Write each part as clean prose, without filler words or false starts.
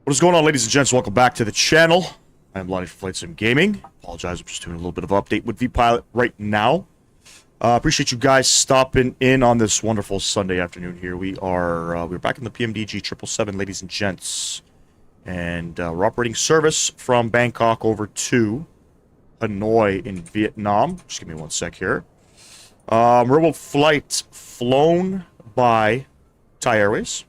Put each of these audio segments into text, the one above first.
What is going on, ladies and gents? Welcome back to the channel. I'm Lonnie from Flight Sim Gaming. Apologize, I'm just doing a little bit of update with VPilot right now. Appreciate you guys stopping in on this wonderful Sunday afternoon here. We're back in the PMDG 777, ladies and gents. And we're operating service from Bangkok over to Hanoi in Vietnam. Just give me one sec here. Rebel flight flown by Thai Airways.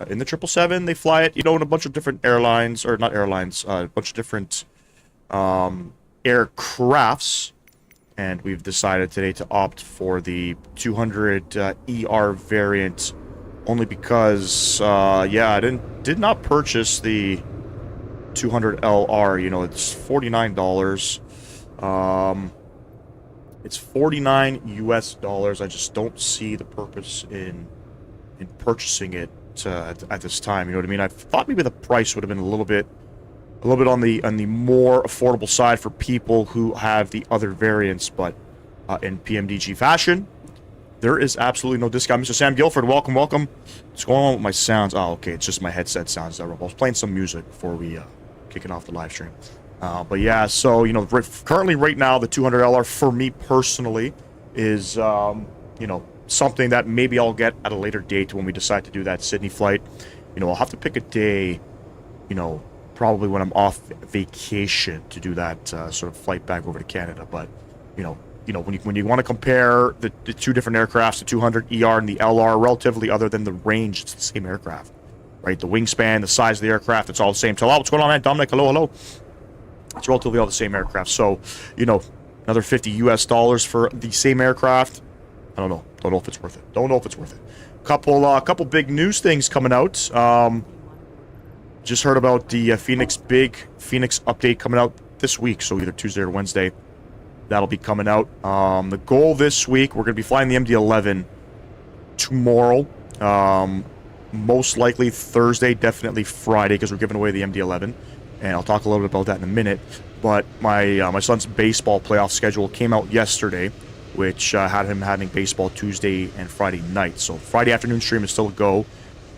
In the 777, they fly it, in a bunch of different airlines, or not airlines, a bunch of different aircrafts. And we've decided today to opt for the 200ER variant, only because, I did not purchase the 200LR. It's $49. It's $49 US. I just don't see the purpose in purchasing it at this time. You know what I mean? I thought maybe the price would have been a little bit on the more affordable side for people who have the other variants, but in PMDG fashion, there is absolutely no discount. Mr. Sam Guilford, welcome. What's going on with my sounds? Oh, okay, it's just my headset sounds. I was playing some music before we kicking off the live stream. But yeah, so currently right now the 200LR for me personally is something that maybe I'll get at a later date when we decide to do that Sydney flight. I'll have to pick a day, probably when I'm off vacation to do that sort of flight back over to Canada. But, when you want to compare the two different aircrafts, the 200ER and the LR, relatively other than the range, it's the same aircraft, right? The wingspan, the size of the aircraft, it's all the same. So, what's going on, man? Dominic, hello. It's relatively all the same aircraft. So, another $50 US for the same aircraft. I don't know. Don't know if it's worth it. Couple big news things coming out. Just heard about the Phoenix update coming out this week, so either Tuesday or Wednesday. That'll be coming out. The goal this week, we're going to be flying the MD11 tomorrow. Most likely Thursday, definitely Friday, because we're giving away the MD11. And I'll talk a little bit about that in a minute. But my son's baseball playoff schedule came out yesterday, which had him having baseball Tuesday and Friday night. So Friday afternoon stream is still a go,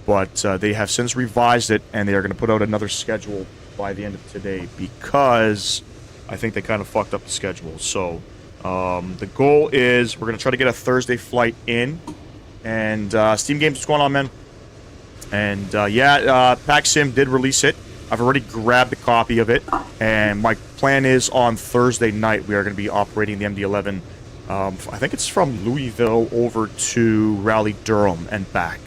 but they have since revised it, and they are going to put out another schedule by the end of today because I think they kind of fucked up the schedule. So the goal is we're going to try to get a Thursday flight in, and Steam Games, what's going on, man? And PAXim did release it. I've already grabbed a copy of it, and my plan is on Thursday night we are going to be operating the MD11. I think it's from Louisville over to Raleigh-Durham and back.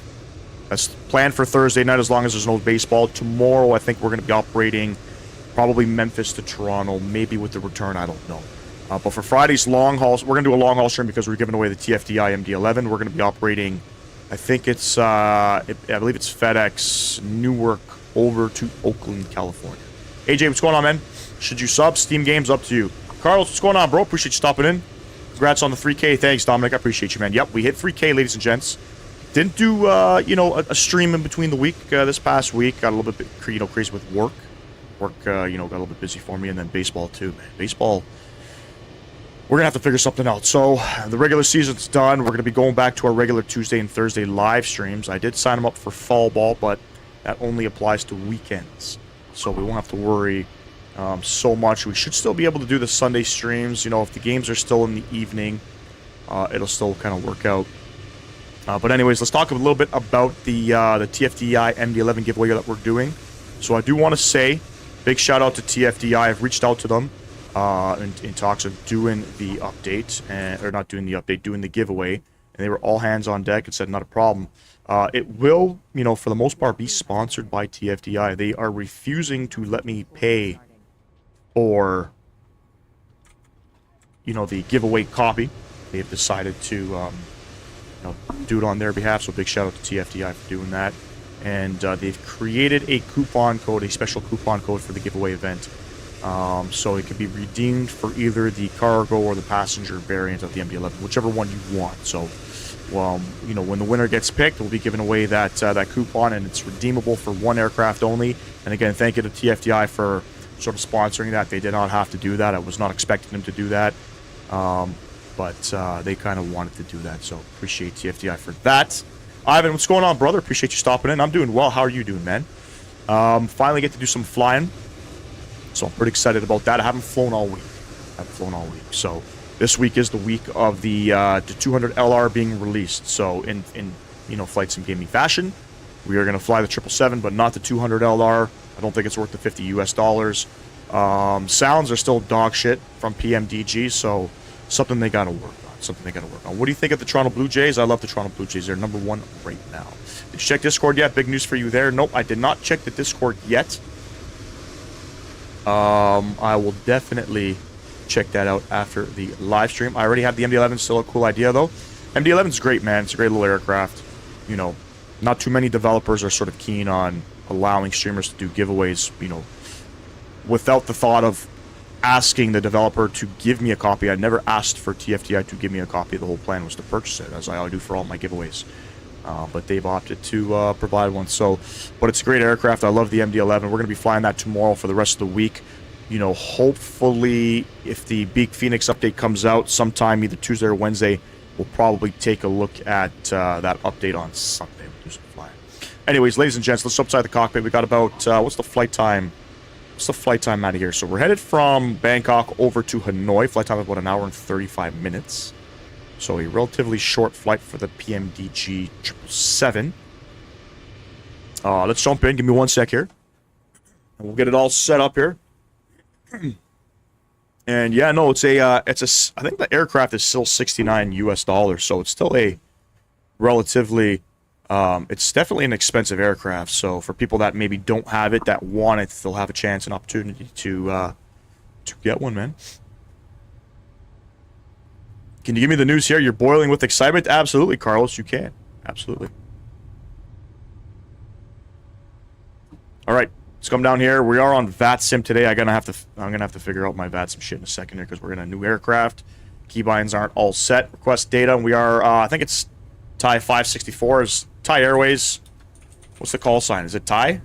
That's planned for Thursday night as long as there's no baseball. Tomorrow, I think we're going to be operating probably Memphis to Toronto, maybe with the return, I don't know. But for Friday's long hauls, we're going to do a long haul stream because we're giving away the TFDI MD11. We're going to be operating, I think it's, I believe it's FedEx Newark over to Oakland, California. AJ, what's going on, man? Should you sub? Steam Games, up to you. Carlos, what's going on, bro? Appreciate you stopping in. Congrats on the 3K. Thanks, Dominic. I appreciate you, man. Yep, we hit 3K, ladies and gents. Didn't do, a stream in between the week this past week. Got a little bit, crazy with work. Got a little bit busy for me, and then baseball too, man. Baseball, we're gonna have to figure something out. So the regular season's done. We're gonna be going back to our regular Tuesday and Thursday live streams. I did sign them up for fall ball, but that only applies to weekends, so we won't have to worry so much. We should still be able to do the Sunday streams. If the games are still in the evening, it'll still kind of work out. But anyways, let's talk a little bit about the TFDI MD11 giveaway that we're doing. So I do want to say, big shout out to TFDI. I've reached out to them in talks of doing the update, or not doing the update, doing the giveaway. And they were all hands on deck and said, not a problem. It will, for the most part, be sponsored by TFDI. They are refusing to let me pay for, the giveaway copy. They have decided to, do it on their behalf. So big shout out to TFDI for doing that. And they've created a coupon code, a special coupon code for the giveaway event. So it can be redeemed for either the cargo or the passenger variant of the MD11, whichever one you want. So, when the winner gets picked, we'll be giving away that coupon, and it's redeemable for one aircraft only. And again, thank you to TFDI for sort of sponsoring that. They did not have to do that. I was not expecting them to do that, but they kind of wanted to do that. So appreciate TFDI for that. Ivan, what's going on, brother? Appreciate you stopping in. I'm doing well. How are you doing, man? Finally get to do some flying. So I'm pretty excited about that. I haven't flown all week. So this week is the week of the 200 LR being released. So in flight sim gaming fashion, we are going to fly the 777, but not the 200 LR. I don't think it's worth the $50 US. Sounds are still dog shit from PMDG, so something they got to work on. What do you think of the Toronto Blue Jays? I love the Toronto Blue Jays. They're #1 right now. Did you check Discord yet? Big news for you there. Nope, I did not check the Discord yet. I will definitely check that out after the live stream. I already have the MD11. Still a cool idea, though. MD11 is great, man. It's a great little aircraft. You know, not too many developers are sort of keen on allowing streamers to do giveaways, you know, without the thought of asking the developer to give me a copy. I never asked for TFDI to give me a copy. The whole plan was to purchase it, as I do for all my giveaways. But they've opted to provide one. So, but it's a great aircraft. I love the MD11. We're going to be flying that tomorrow for the rest of the week. You know, hopefully, if the Big Phoenix update comes out sometime, either Tuesday or Wednesday, we'll probably take a look at that update on Sunday. We'll do some flying. Anyways, ladies and gents, let's outside the cockpit. We got about, what's the flight time? What's the flight time out of here? So we're headed from Bangkok over to Hanoi. Flight time about 1 hour and 35 minutes. So a relatively short flight for the PMDG 777. Let's jump in. Give me 1 sec here. And we'll get it all set up here. And yeah, no, I think the aircraft is still $69 US, so it's still a relatively, it's definitely an expensive aircraft. So for people that maybe don't have it, that want it, they'll have a chance and opportunity to get one, man. Can you give me the news here? You're boiling with excitement? Absolutely, Carlos, you can. Absolutely. All right. Let's come down here. We are on VATSIM today. I'm gonna have to figure out my VATSIM shit in a second here because we're in a new aircraft. Keybinds aren't all set. Request data. We are. I think it's Thai 564. Is Thai Airways? What's the call sign? Is it Thai?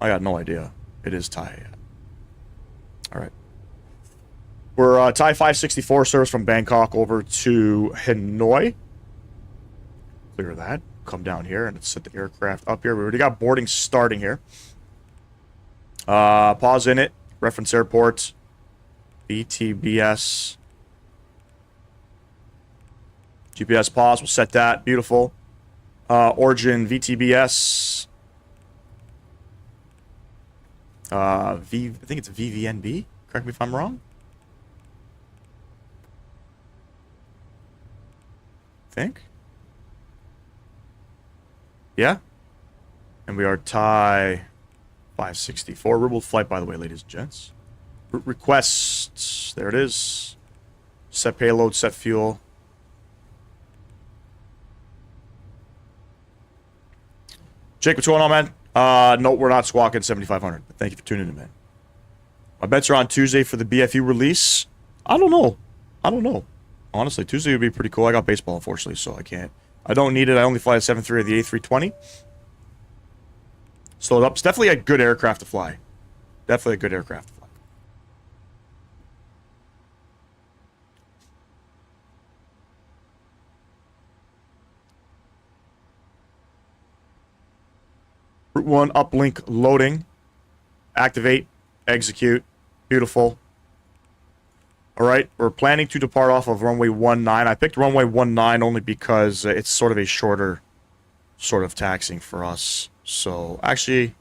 I got no idea. It is Thai. All right. We're Thai 564 service from Bangkok over to Hanoi. Clear that. Come down here and let's set the aircraft up here. We already got boarding starting here. Pause in it. Reference airport. VTBS. GPS pause. We'll set that. Beautiful. Origin VTBS. I think it's VVNB. Correct me if I'm wrong. Think. Yeah. And we are Thai 564. Ruble flight, by the way, ladies and gents. Route requests. There it is. Set payload, set fuel. Jake, what's going on, man? No, we're not squawking 7,500. Thank you for tuning in, man. My bets are on Tuesday for the BFU release. I don't know. Honestly, Tuesday would be pretty cool. I got baseball, unfortunately, so I can't. I don't need it. I only fly a 7.3 or the A320. Slow it up. It's definitely a good aircraft to fly. Definitely a good aircraft to fly. Route 1 uplink loading. Activate. Execute. Beautiful. All right, we're planning to depart off of runway 19. I picked runway 19 only because it's sort of a shorter sort of taxiing for us. So, actually,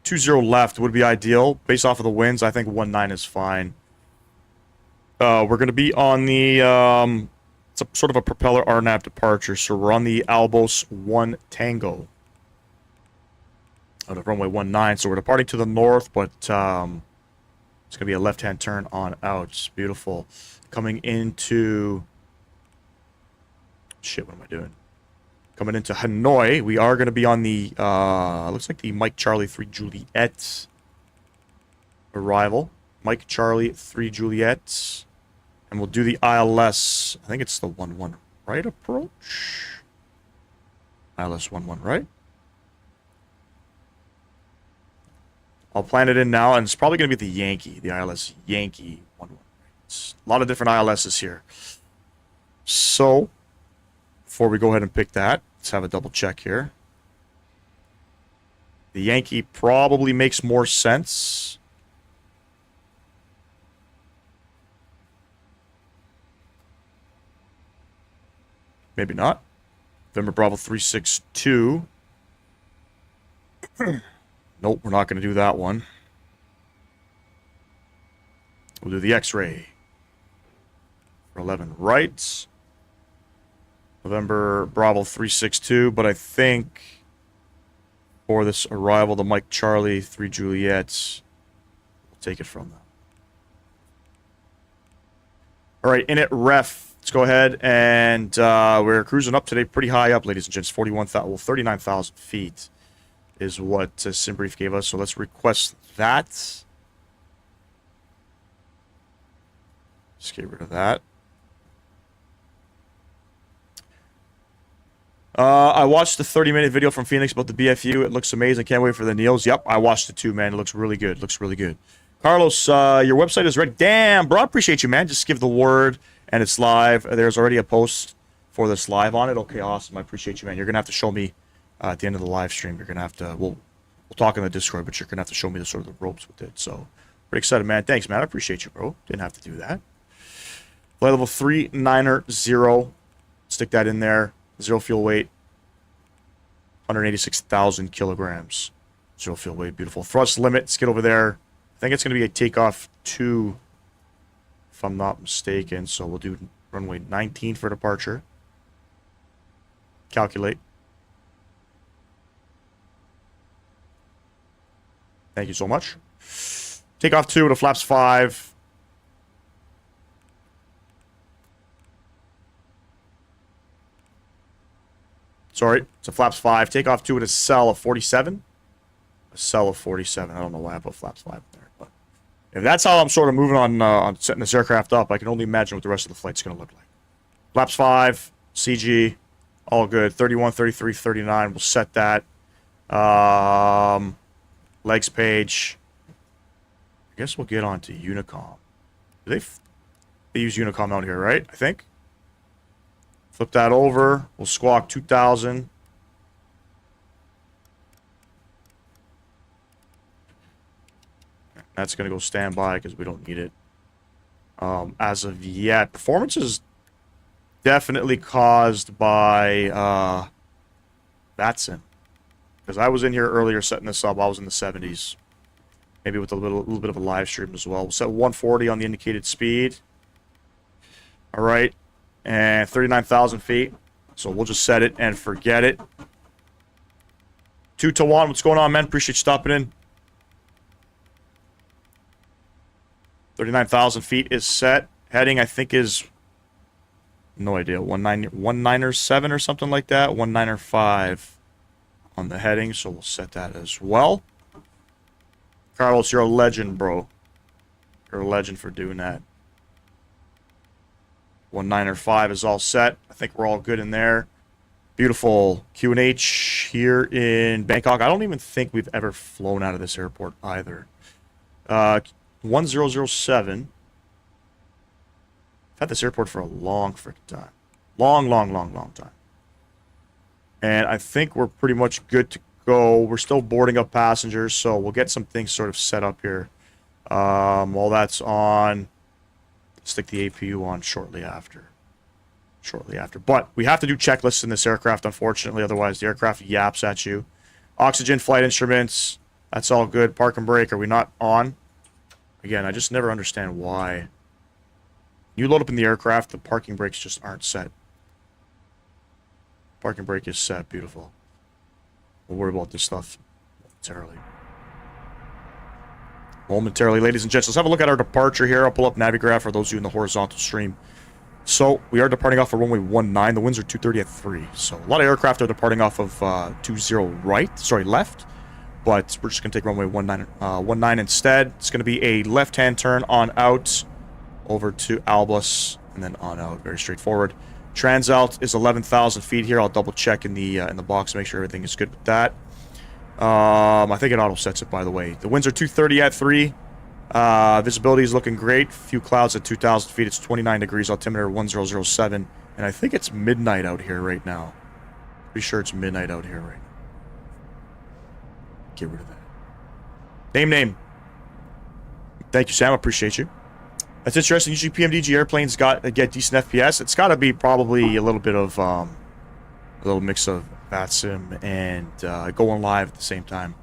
20 left would be ideal. Based off of the winds, I think 19 is fine. We're going to be on the, it's a, sort of a propeller RNAV departure. So, we're on the Albos 1 Tango out of runway 19. So, we're departing to the north, but it's going to be a left-hand turn on out. It's beautiful. Coming into... Shit, what am I doing? Coming into Hanoi, we are going to be on the, looks like the Mike Charlie 3 Juliet arrival. Mike Charlie 3 Juliet. And we'll do the ILS, I think it's the 11 right approach? ILS 11 right? I'll plan it in now, and it's probably going to be the Yankee, the ILS Yankee 11. It's a lot of different ILSs here. So, before we go ahead and pick that, let's have a double check here. The Yankee probably makes more sense. Maybe not. November Bravo 362. Nope, we're not going to do that one. We'll do the X-ray. For 11 right. November Bravo 362, but I think for this arrival, the Mike Charlie 3 Juliet, we'll take it from them. All right, in it ref. Let's go ahead and we're cruising up today, pretty high up, ladies and gents. 39,000 feet is what SimBrief gave us. So let's request that. Let's get rid of that. I watched the 30-minute video from Phoenix about the BFU. It looks amazing. Can't wait for the Neils. Yep, I watched it too, man. It looks really good. Looks really good. Carlos, your website is ready. Damn, bro, I appreciate you, man. Just give the word, and it's live. There's already a post for this live on it. Okay, awesome. I appreciate you, man. You're going to have to show me at the end of the live stream. You're going to have to, we'll talk in the Discord, but you're going to have to show me the sort of the ropes with it. So, pretty excited, man. Thanks, man. I appreciate you, bro. Didn't have to do that. Flight level 390. Stick that in there. 0 fuel weight. 186,000 kilograms. 0 fuel weight. Beautiful. Thrust limit. Let's get over there. I think it's going to be a takeoff 2, if I'm not mistaken. So we'll do runway 19 for departure. Calculate. Thank you so much. Takeoff 2 with a flaps 5. Sorry, it's a flaps 5. Takeoff 2 with a cell of 47. A cell of 47. I don't know why I put flaps 5 there, but if that's how I'm sort of moving on setting this aircraft up, I can only imagine what the rest of the flight's going to look like. Flaps 5, CG, all good. 31, 33, 39. We'll set that. Legs page. I guess we'll get on to Unicom. They use Unicom out here, right? I think. Flip that over. We'll squawk 2,000. That's going to go standby because we don't need it as of yet. Performance is definitely caused by VATSIM. Because I was in here earlier setting this up. I was in the 70s. Maybe with a little bit of a live stream as well. We'll set 140 on the indicated speed. All right. And 39,000 feet. So we'll just set it and forget it. 2 to 1. What's going on, man? Appreciate you stopping in. 39,000 feet is set. Heading, I think, is... No idea. 197 or something like that. 195 on the heading. So we'll set that as well. Carlos, you're a legend, bro. You're a legend for doing that. 195 is all set. I think we're all good in there. Beautiful Q&H here in Bangkok. I don't even think we've ever flown out of this airport either. 1007. I've had this airport for a long freaking time. Long time. And I think we're pretty much good to go. We're still boarding up passengers, so we'll get some things sort of set up here. While that's on... Stick the APU on shortly after. But we have to do checklists in this aircraft, unfortunately. Otherwise, the aircraft yaps at you. Oxygen, flight instruments. That's all good. Park and brake. Are we not on? Again, I just never understand why. You load up in the aircraft, the parking brakes just aren't set. Parking brake is set. Beautiful. We'll worry about this stuff momentarily, ladies and gents. Let's have a look at our departure here. I'll pull up Navigraph for those of you in the horizontal stream. So we are departing off of runway 19. The winds are 230 at 3. So a lot of aircraft are departing off of 20 left. But we're just going to take runway 19 instead. It's going to be a left-hand turn on out over to Airbus and then on out. Very straightforward. Transalt is 11,000 feet here. I'll double check in the box to make sure everything is good with that. I think it auto sets it, by the way. The winds are 230 at 3. Visibility is looking great. Few clouds at 2,000 feet. It's 29 degrees. Altimeter 1007. And I think it's midnight out here right now. Pretty sure it's midnight out here right now. get rid of that. Name. Thank you, Sam. I appreciate you. That's interesting. Usually PMDG airplanes get decent FPS. It's got to be probably a little bit of a little mix of VATSIM and going live at the same time.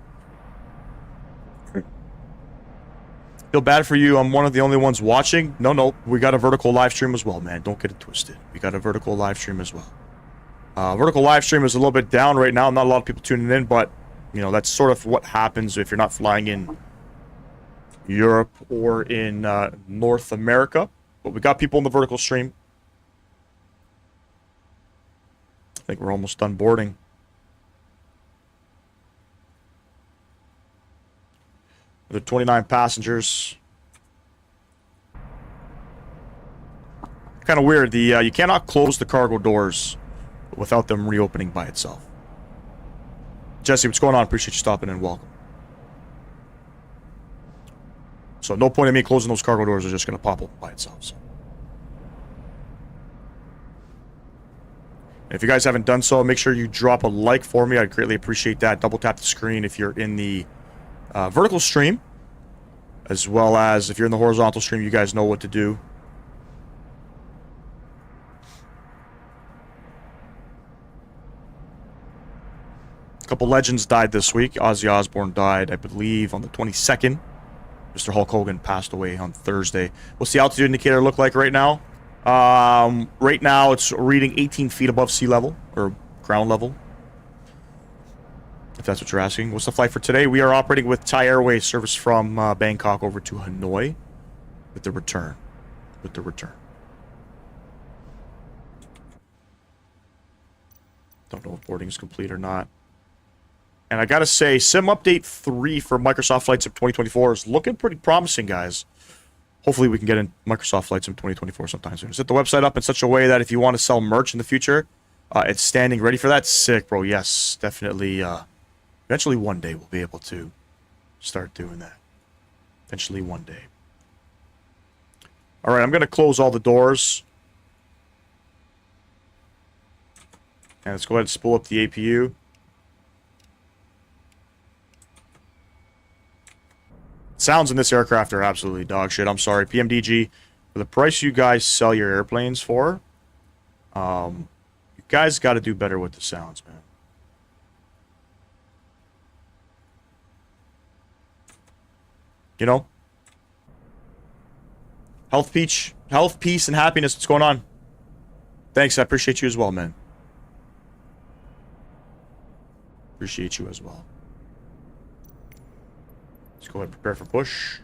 Feel bad for you. I'm one of the only ones watching. No. We got a vertical live stream as well, man. Don't get it twisted. We got a vertical live stream as well. Vertical live stream is a little bit down right now. Not a lot of people tuning in, but you know that's sort of what happens if you're not flying in Europe or in North America. But we got people in the vertical stream. I think we're almost done boarding. There are 29 passengers. Kind of weird. You cannot close the cargo doors without them reopening by itself. Jesse, what's going on? Appreciate you stopping in. Welcome. So no point in me closing those cargo doors. They're just going to pop up by itself. So. If you guys haven't done so, make sure you drop a like for me. I'd greatly appreciate that. Double tap the screen if you're in the vertical stream, as well as if you're in the horizontal stream, you guys know what to do. A couple legends died this week. Ozzy Osbourne died, I believe, on the 22nd. Mr. Hulk Hogan passed away on Thursday. What's the altitude indicator look like right now? Right now it's reading 18 feet above sea level, or ground level. If that's what you're asking. What's the flight for today? We are operating with Thai Airways service from Bangkok over to Hanoi with the return. Don't know if boarding is complete or not. And I gotta say, Sim Update 3 for Microsoft Flight Sim 2024 is looking pretty promising, guys. Hopefully we can get in Microsoft Flight Sim 2024 sometime soon. Set the website up in such a way that if you want to sell merch in the future, it's standing ready for that. Sick, bro. Yes, definitely. Eventually one day we'll be able to start doing that. Eventually one day. Alright, I'm going to close all the doors. And let's go ahead and spool up the APU. Sounds in this aircraft are absolutely dog shit. I'm sorry. PMDG, for the price you guys sell your airplanes for, you guys got to do better with the sounds, man. You know? Health, peace, and happiness. What's going on? Thanks, I appreciate you as well, man. Appreciate you as well. Let's go ahead and prepare for push.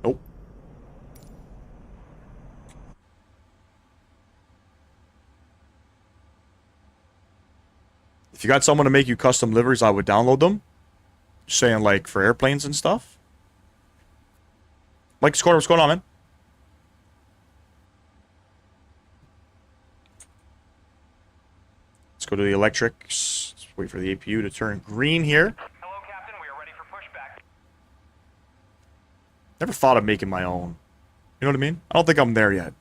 Nope. If you got someone to make you custom liveries, I would download them. Saying, like, for airplanes and stuff. Mike's Corner, what's going on, man? Let's go to the electrics. Let's wait for the APU to turn green here. Hello, Captain. We are ready for pushback. Never thought of making my own. You know what I mean? I don't think I'm there yet.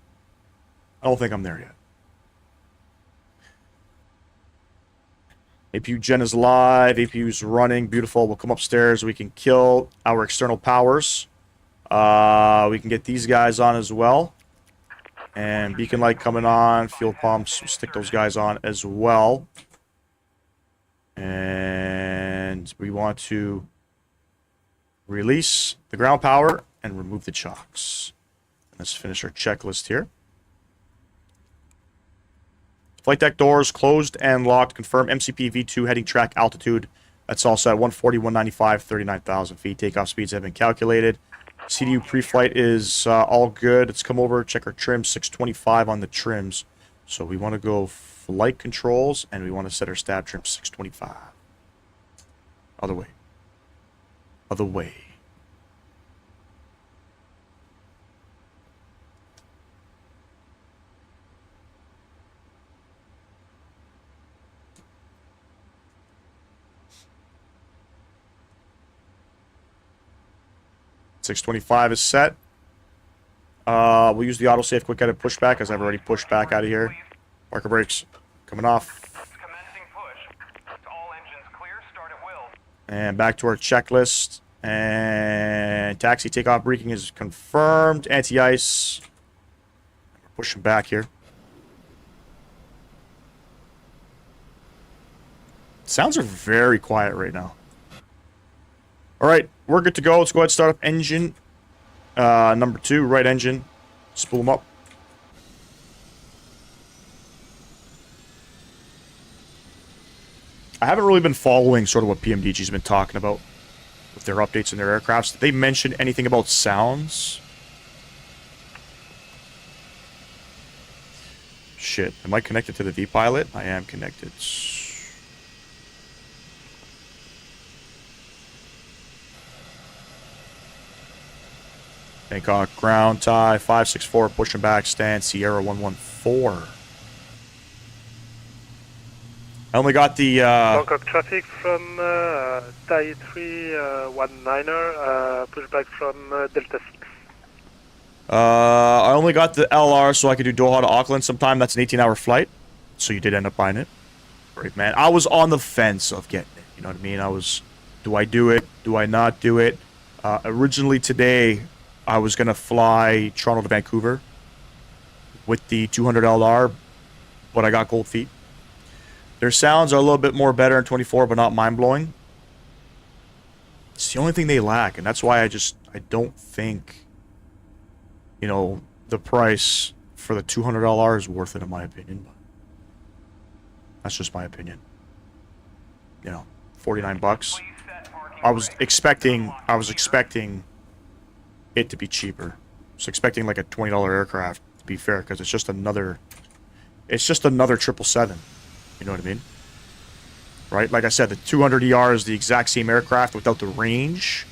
APU gen is live. APU's running. Beautiful. We'll come upstairs. We can kill our external powers. We can get these guys on as well. And beacon light coming on. Fuel pumps. We'll stick those guys on as well. And we want to release the ground power and remove the chocks. Let's finish our checklist here. Flight deck doors closed and locked. Confirm MCP V2 heading track altitude. That's all set. 140, 195, 39,000 feet. Takeoff speeds have been calculated. CDU pre-flight is all good. Let's come over, check our trims. 625 on the trims. So we want to go flight controls, and we want to set our stab trim 625. Other way. Other way. .625 is set. We'll use the autosave quick edit pushback as I've already pushed back out of here. Parker brakes coming off. Commencing push. And back to our checklist. And taxi takeoff braking is confirmed. Anti-ice. We're pushing back here. Sounds are very quiet right now. Alright, we're good to go. Let's go ahead and start up engine. Number 2, right engine. Spool them up. I haven't really been following sort of what PMDG's been talking about with their updates in their aircrafts. Did they mention anything about sounds? Shit. Am I connected to the V-Pilot? I am connected. Bangkok ground tie 564 pushing back stand Sierra 114. I only got the Bangkok traffic from Thai 319er, pushback from Delta 6. I only got the LR so I could do Doha to Auckland sometime. That's an 18-hour flight. So you did end up buying it. Great, man. I was on the fence of getting it. You know what I mean? I was, do I do it? Do I not do it? Originally today, I was going to fly Toronto to Vancouver with the 200 LR, but I got cold feet. Their sounds are a little bit more better in 24, but not mind-blowing. It's the only thing they lack, and that's why I don't think, you know, the price for the 200 LR is worth it, in my opinion. But that's just my opinion. You know, 49 bucks. I was expecting it to be cheaper. I was expecting like a $20 aircraft, to be fair, because it's just another 777. You know what I mean? Right? Like I said, the 200ER is the exact same aircraft without the range.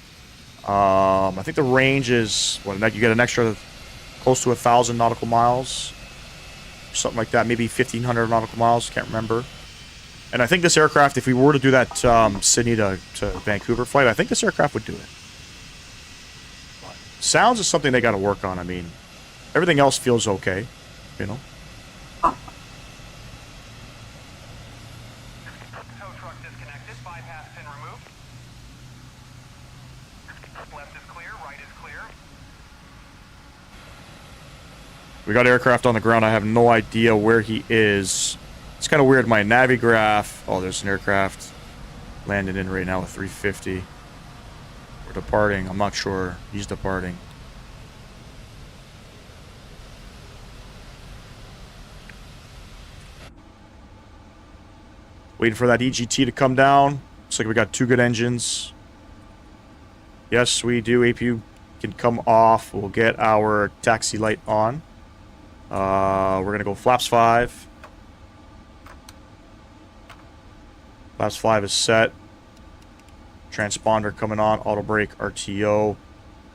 I think the range is, what, you get an extra close to 1,000 nautical miles. Something like that. Maybe 1,500 nautical miles. Can't remember. And I think this aircraft, if we were to do that Sydney to Vancouver flight, I think this aircraft would do it. But sounds is something they got to work on. I mean, everything else feels okay. You know? We got aircraft on the ground. I have no idea where he is. It's kind of weird. My Navigraph. Oh, there's an aircraft landing in right now with 350. We're departing. I'm not sure. He's departing. Waiting for that EGT to come down. Looks like we got 2 good engines. Yes, we do. APU can come off. We'll get our taxi light on. We're going to go flaps 5. Flaps 5 is set. Transponder coming on. Auto brake, RTO.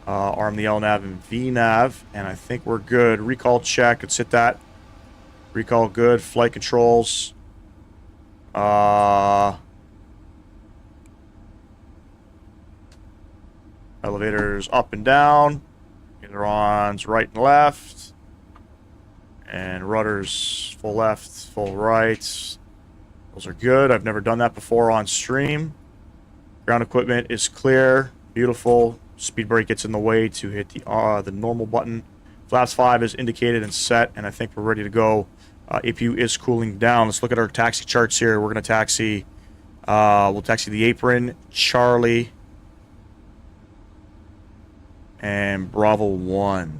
Arm the LNAV and VNAV. And I think we're good. Recall check. Let's hit that. Recall good. Flight controls. Elevators up and down. Ailerons right and left. And rudders full left, full right. Those are good. I've never done that before on stream. Ground equipment is clear. Beautiful. Speed brake gets in the way to hit the normal button. Flaps 5 is indicated and set, and I think we're ready to go. APU is cooling down. Let's look at our taxi charts here. We're going to taxi. We'll taxi the apron, Charlie, and Bravo 1.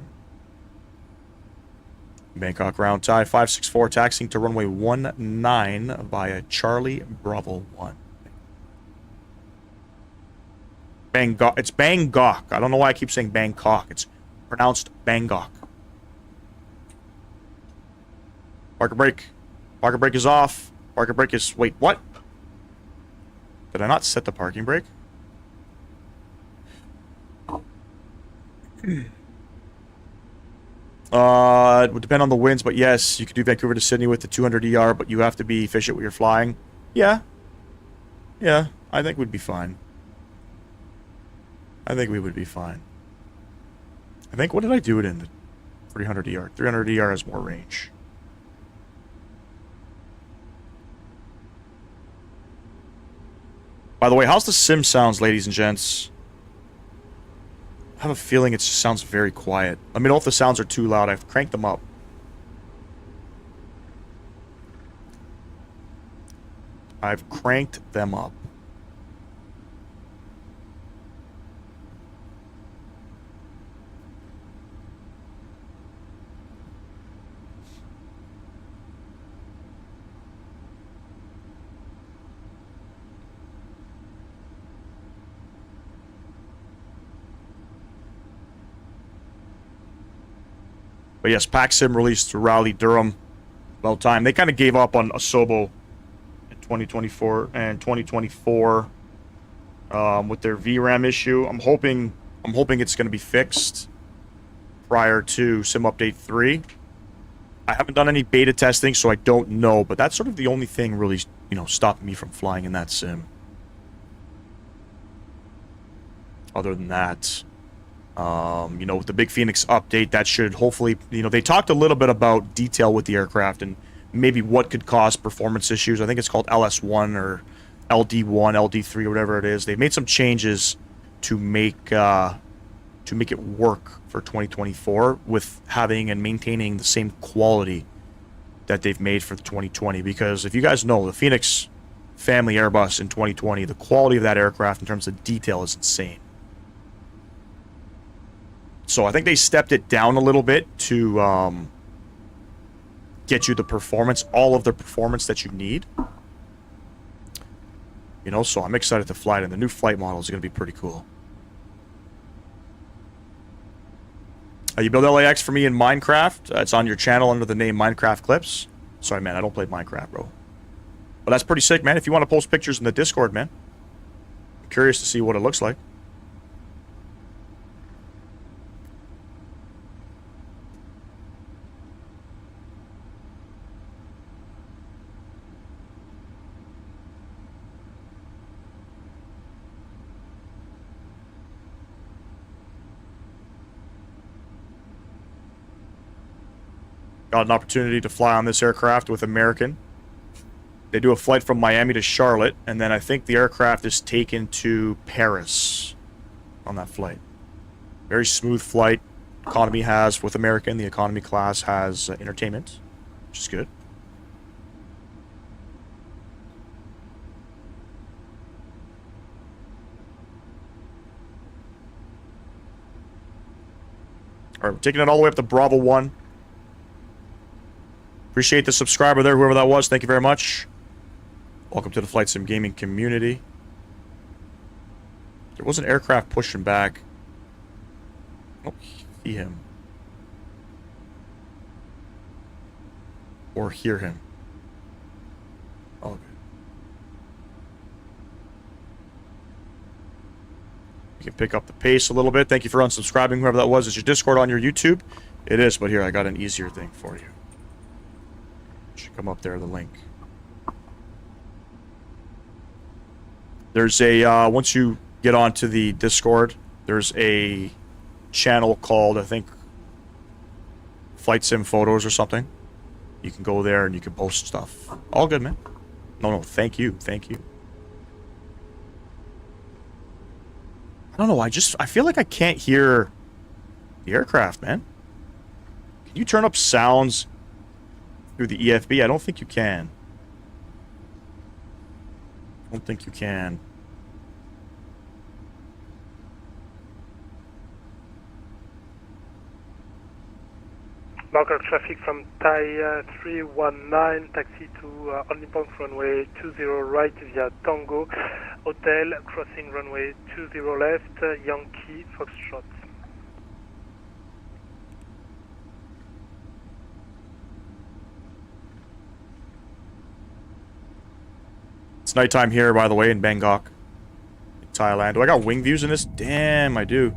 Bangkok round tie 564 taxiing to runway 19 via Charlie Bravo 1. Bangkok. It's Bangkok. I don't know why I keep saying Bangkok. It's pronounced Bangkok. Parker brake. Parker brake is off. Parker brake is... Wait, what? Did I not set the parking brake? It would depend on the winds, but yes, you could do Vancouver to Sydney with the 200ER, but you have to be efficient with your flying. Yeah. Yeah, I think we'd be fine. I think we would be fine. I think, what did I do it in? The 300ER. 300ER has more range. By the way, how's the sim sounds, ladies and gents? I have a feeling it just sounds very quiet. Let me know if the sounds are too loud. I've cranked them up. I've cranked them up. But yes, PAC-SIM released to Raleigh, Durham. About time. They kind of gave up on Asobo in 2024 and 2024 with their VRAM issue. I'm hoping it's going to be fixed prior to Sim Update 3. I haven't done any beta testing, so I don't know. But that's sort of the only thing really, stopping me from flying in that sim. Other than that, with the big Phoenix update, that should hopefully, they talked a little bit about detail with the aircraft and maybe what could cause performance issues. I think it's called LS1 or LD1, LD3, or whatever it is. They made some changes to make it work for 2024 with having and maintaining the same quality that they've made for 2020. Because if you guys know, the Phoenix family Airbus in 2020, the quality of that aircraft in terms of detail is insane. So I think they stepped it down a little bit to get you the performance, all of the performance that you need. So I'm excited to fly it, and the new flight model is going to be pretty cool. You build LAX for me in Minecraft. It's on your channel under the name Minecraft Clips. Sorry, man, I don't play Minecraft, bro. But that's pretty sick, man. If you want to post pictures in the Discord, man. I'm curious to see what it looks like. Got an opportunity to fly on this aircraft with American. They do a flight from Miami to Charlotte, and then I think the aircraft is taken to Paris on that flight. Very smooth flight. Economy has, with American, the economy class has entertainment, which is good. Alright, we're taking it all the way up to Bravo 1. Appreciate the subscriber there, whoever that was. Thank you very much. Welcome to the Flight Sim Gaming community. There was an aircraft pushing back. I don't see him. Or hear him. Oh, good. You can pick up the pace a little bit. Thank you for unsubscribing, whoever that was. Is your Discord on your YouTube? It is, but here, I got an easier thing for you. Should come up there, the link. There's a, once you get onto the Discord, there's a channel called, I think, Flight Sim Photos or something. You can go there and you can post stuff. All good, man. No, thank you. Thank you. I don't know, I feel like I can't hear the aircraft, man. Can you turn up sounds through the EFB? I don't think you can. I don't think you can. Bangkok traffic from Thai 319, taxi to Honeycomb runway 20 right via Tango, Hotel, crossing runway 20 left, Yankee Foxtrot. It's nighttime here, by the way, in Bangkok, in Thailand. Do I got wing views in this? Damn, I do.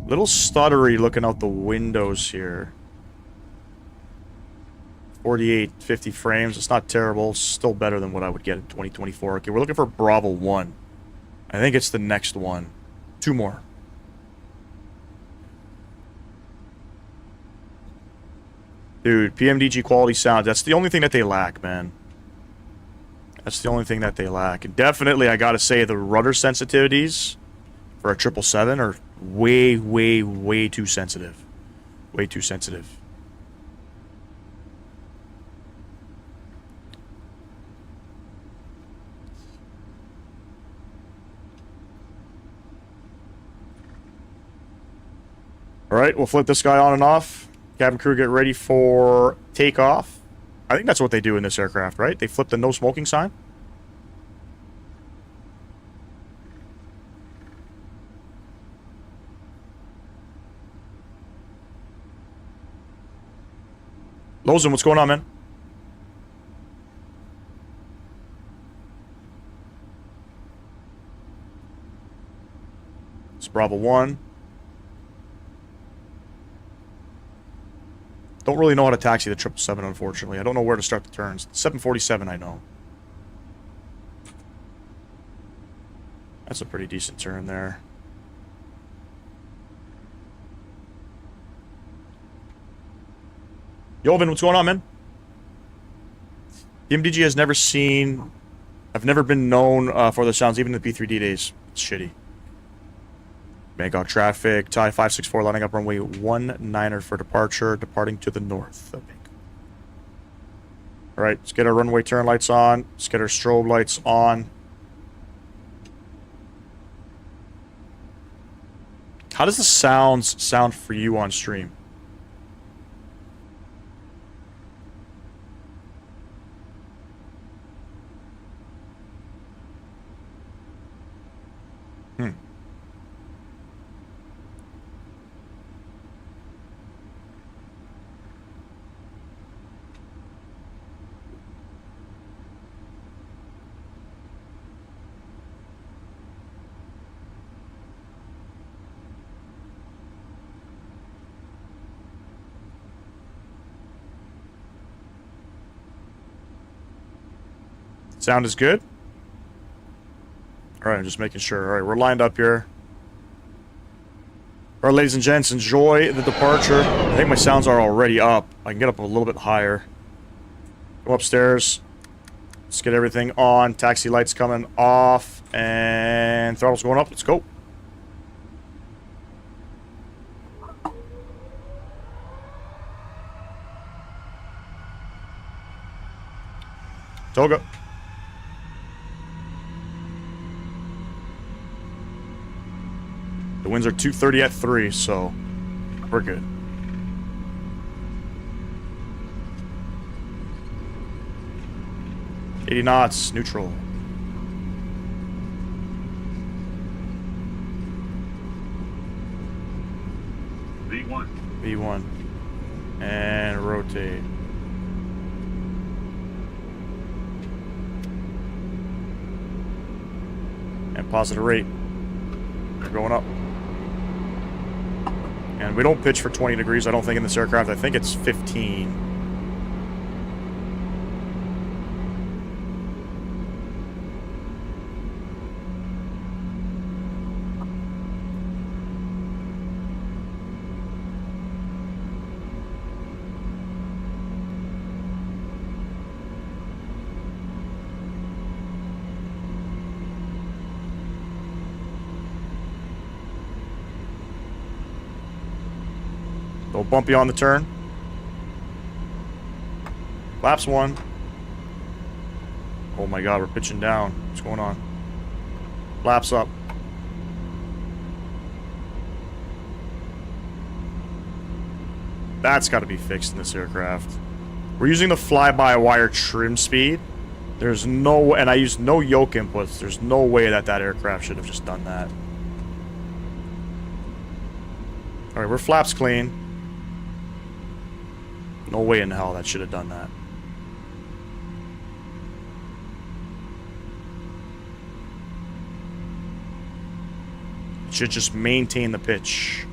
Little stuttery looking out the windows here. 48, 50 frames. It's not terrible. Still better than what I would get in 2024. Okay, we're looking for Bravo 1. I think it's the next one. 2 more. Dude, PMDG quality sound. That's the only thing that they lack, man. That's the only thing that they lack. And definitely, I gotta say, the rudder sensitivities for a 777 are way, way, way too sensitive. Way too sensitive. Alright, we'll flip this guy on and off. Cabin crew get ready for takeoff. I think that's what they do in this aircraft, right? They flip the no smoking sign. Lozen, what's going on, man? It's Bravo 1. Don't really know how to taxi the 777, unfortunately. I don't know where to start the turns. The 747, I know. That's a pretty decent turn there. Joven, what's going on, man? PMDG has never seen... I've never been known for the sounds, even in the P3D days. It's shitty. Bangkok traffic, Thai 564 lining up runway 19er for departure, departing to the north. Alright, let's get our runway turn lights on. Let's get our strobe lights on. How does the sounds sound for you on stream? Sound is good? Alright, I'm just making sure. Alright, we're lined up here. Alright, ladies and gents, enjoy the departure. I think my sounds are already up. I can get up a little bit higher. Go upstairs. Let's get everything on. Taxi lights coming off. And throttle's going up. Let's go. Toga. The winds are 230 at 3, so we're good. $80 knots, neutral. V1. V1. And rotate. And positive rate. We're going up. And we don't pitch for 20 degrees, I don't think, in this aircraft. I think it's 15. Little bumpy on the turn. Flaps 1. Oh my god, we're pitching down. What's going on? Flaps up. That's got to be fixed in this aircraft. We're using the fly-by-wire trim speed. There's no... And I used no yoke inputs. There's no way that that aircraft should have just done that. Alright, we're flaps clean. No way in hell that should have done that. It should just maintain the pitch.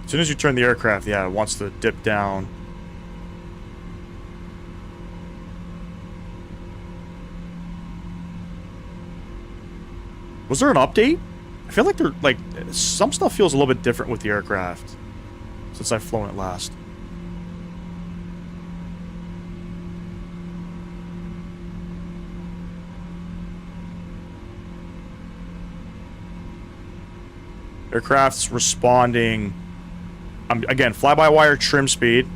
As soon as you turn the aircraft, yeah, it wants to dip down. Was there an update? I feel like there, like, some stuff feels a little bit different with the aircraft since I've flown it last. Aircraft's responding. Again, fly-by-wire trim speed.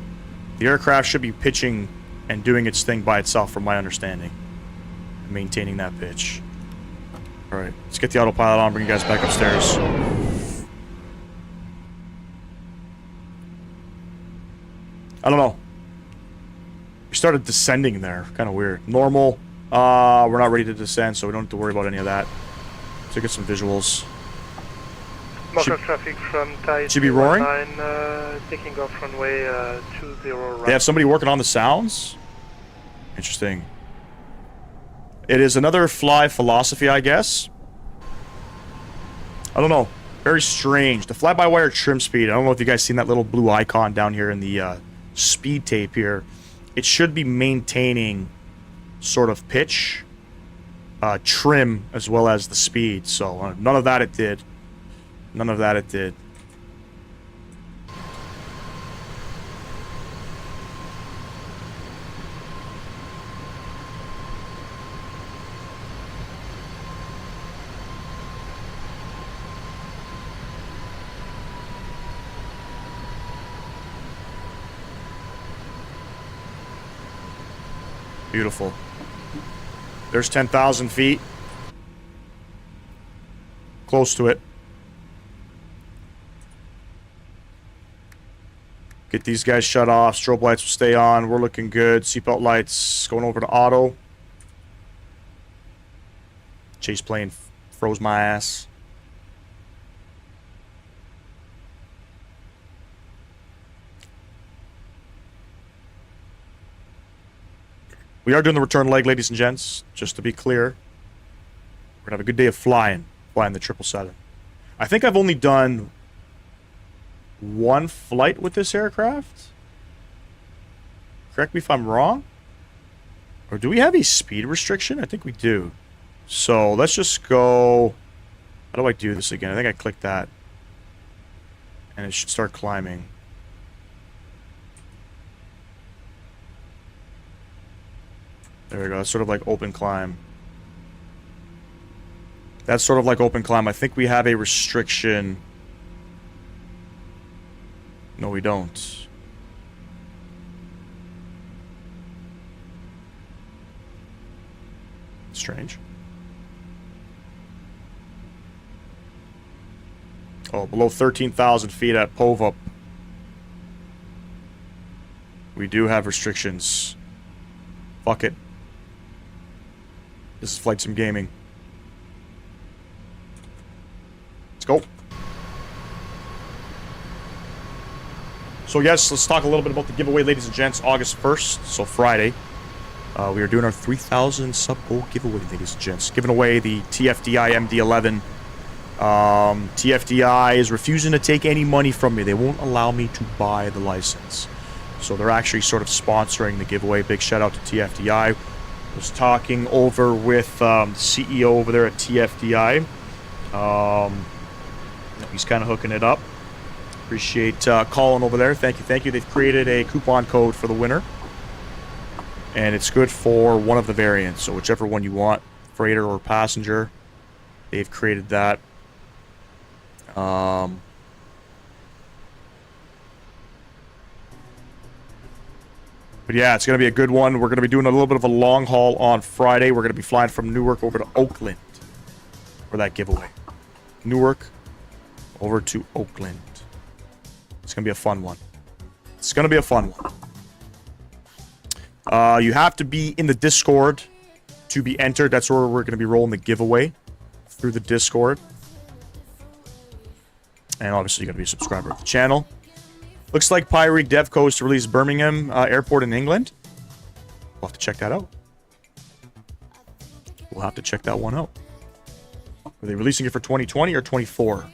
The aircraft should be pitching and doing its thing by itself, from my understanding. Maintaining that pitch. Alright, let's get the autopilot on, bring you guys back upstairs. I don't know. We started descending there. Kind of weird. Normal. We're not ready to descend, so we don't have to worry about any of that. Let's get some visuals. Local traffic from Thai should be roaring? Taking off runway 20 right. They have somebody working on the sounds? Interesting. It is another fly philosophy, I guess. I don't know. Very strange. The fly-by-wire trim speed. I don't know if you guys seen that little blue icon down here in the speed tape here. It should be maintaining sort of pitch, trim, as well as the speed. So none of that it did. None of that it did. Beautiful. There's 10,000 feet. Close to it. Get these guys shut off. Strobe lights will stay on. We're looking good. Seatbelt lights going over to auto. Chaseplane froze my ass. We are doing the return leg, ladies and gents. Just to be clear. We're gonna have a good day of flying the 777. I think I've only done one flight with this aircraft. Correct me if I'm wrong. Or do we have a speed restriction? I think we do. So let's just go. How do I do this again? I think I clicked that. And it should start climbing. There we go. That's sort of like open climb. That's sort of like open climb. I think we have a restriction. No, we don't. Strange. Oh, below 13,000 feet at POVUP. We do have restrictions. Fuck it. This is Flight Sim Gaming. Let's go. So yes, let's talk a little bit about the giveaway, ladies and gents. August 1st, so Friday. We are doing our 3,000 sub goal giveaway, ladies and gents. Giving away the TFDI MD11. TFDI is refusing to take any money from me. They won't allow me to buy the license. So they're actually sort of sponsoring the giveaway. Big shout out to TFDI. I was talking over with the CEO over there at TFDI. He's kind of hooking it up. Appreciate calling over there. Thank you, thank you. They've created a coupon code for the winner. And it's good for one of the variants. So whichever one you want, freighter or passenger, they've created that. But yeah, it's going to be a good one. We're going to be doing a little bit of a long haul on Friday. We're going to be flying from Newark over to Oakland for that giveaway. Newark over to Oakland. It's going to be a fun one. It's going to be a fun one. You have to be in the Discord to be entered. That's where we're going to be rolling the giveaway, through the Discord. And obviously you got to be a subscriber of the channel. Looks like Pyreek Devco is to release Birmingham Airport in England. We'll have to check that out. We'll have to check that one out. Are they releasing it for 2020 or 24?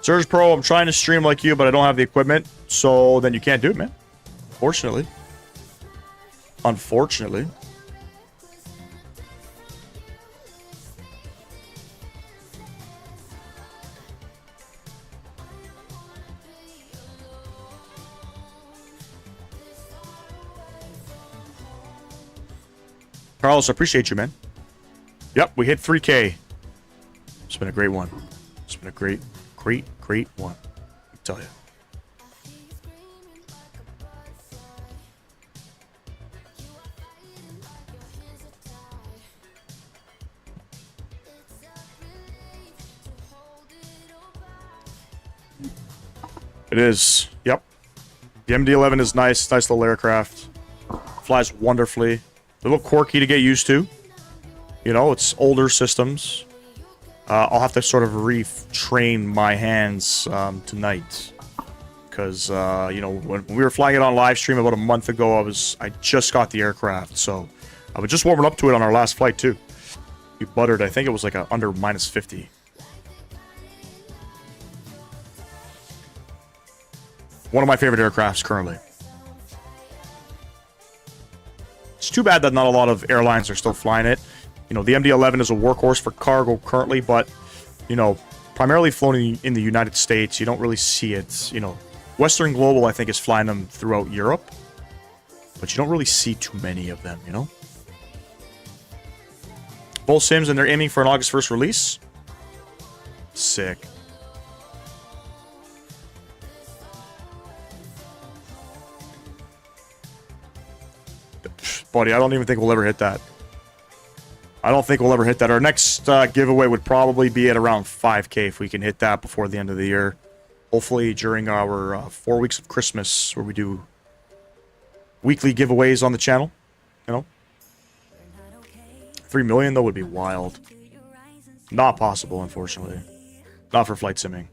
Surge Pro, I'm trying to stream like you, but I don't have the equipment. So then you can't do it, man. Unfortunately. Unfortunately. Carlos, I appreciate you, man. Yep, we hit 3K. It's been a great one. It's been a great one. I tell you. It is. Yep. The MD11 is nice. Nice little aircraft. Flies wonderfully. A little quirky to get used to. You know, it's older systems. I'll have to sort of retrain my hands tonight. Because, you know, when we were flying it on live stream about a month ago, I just got the aircraft. So I was just warming up to it on our last flight, too. We buttered, I think it was like under minus 50. One of my favorite aircrafts currently. It's too bad that not a lot of airlines are still flying it. You know, the MD-11 is a workhorse for cargo currently, but, you know, primarily flown in the United States. You don't really see it. You know, Western Global, I think, is flying them throughout Europe. But you don't really see too many of them, you know? Both sims, and they're aiming for an August 1st release. Sick. Buddy, I don't even think we'll ever hit that. I don't think we'll ever hit that. Our next giveaway would probably be at around 5K if we can hit that before the end of the year. Hopefully during our 4 weeks of Christmas, where we do weekly giveaways on the channel. You know? 3 million, though, would be wild. Not possible, unfortunately. Not for flight simming.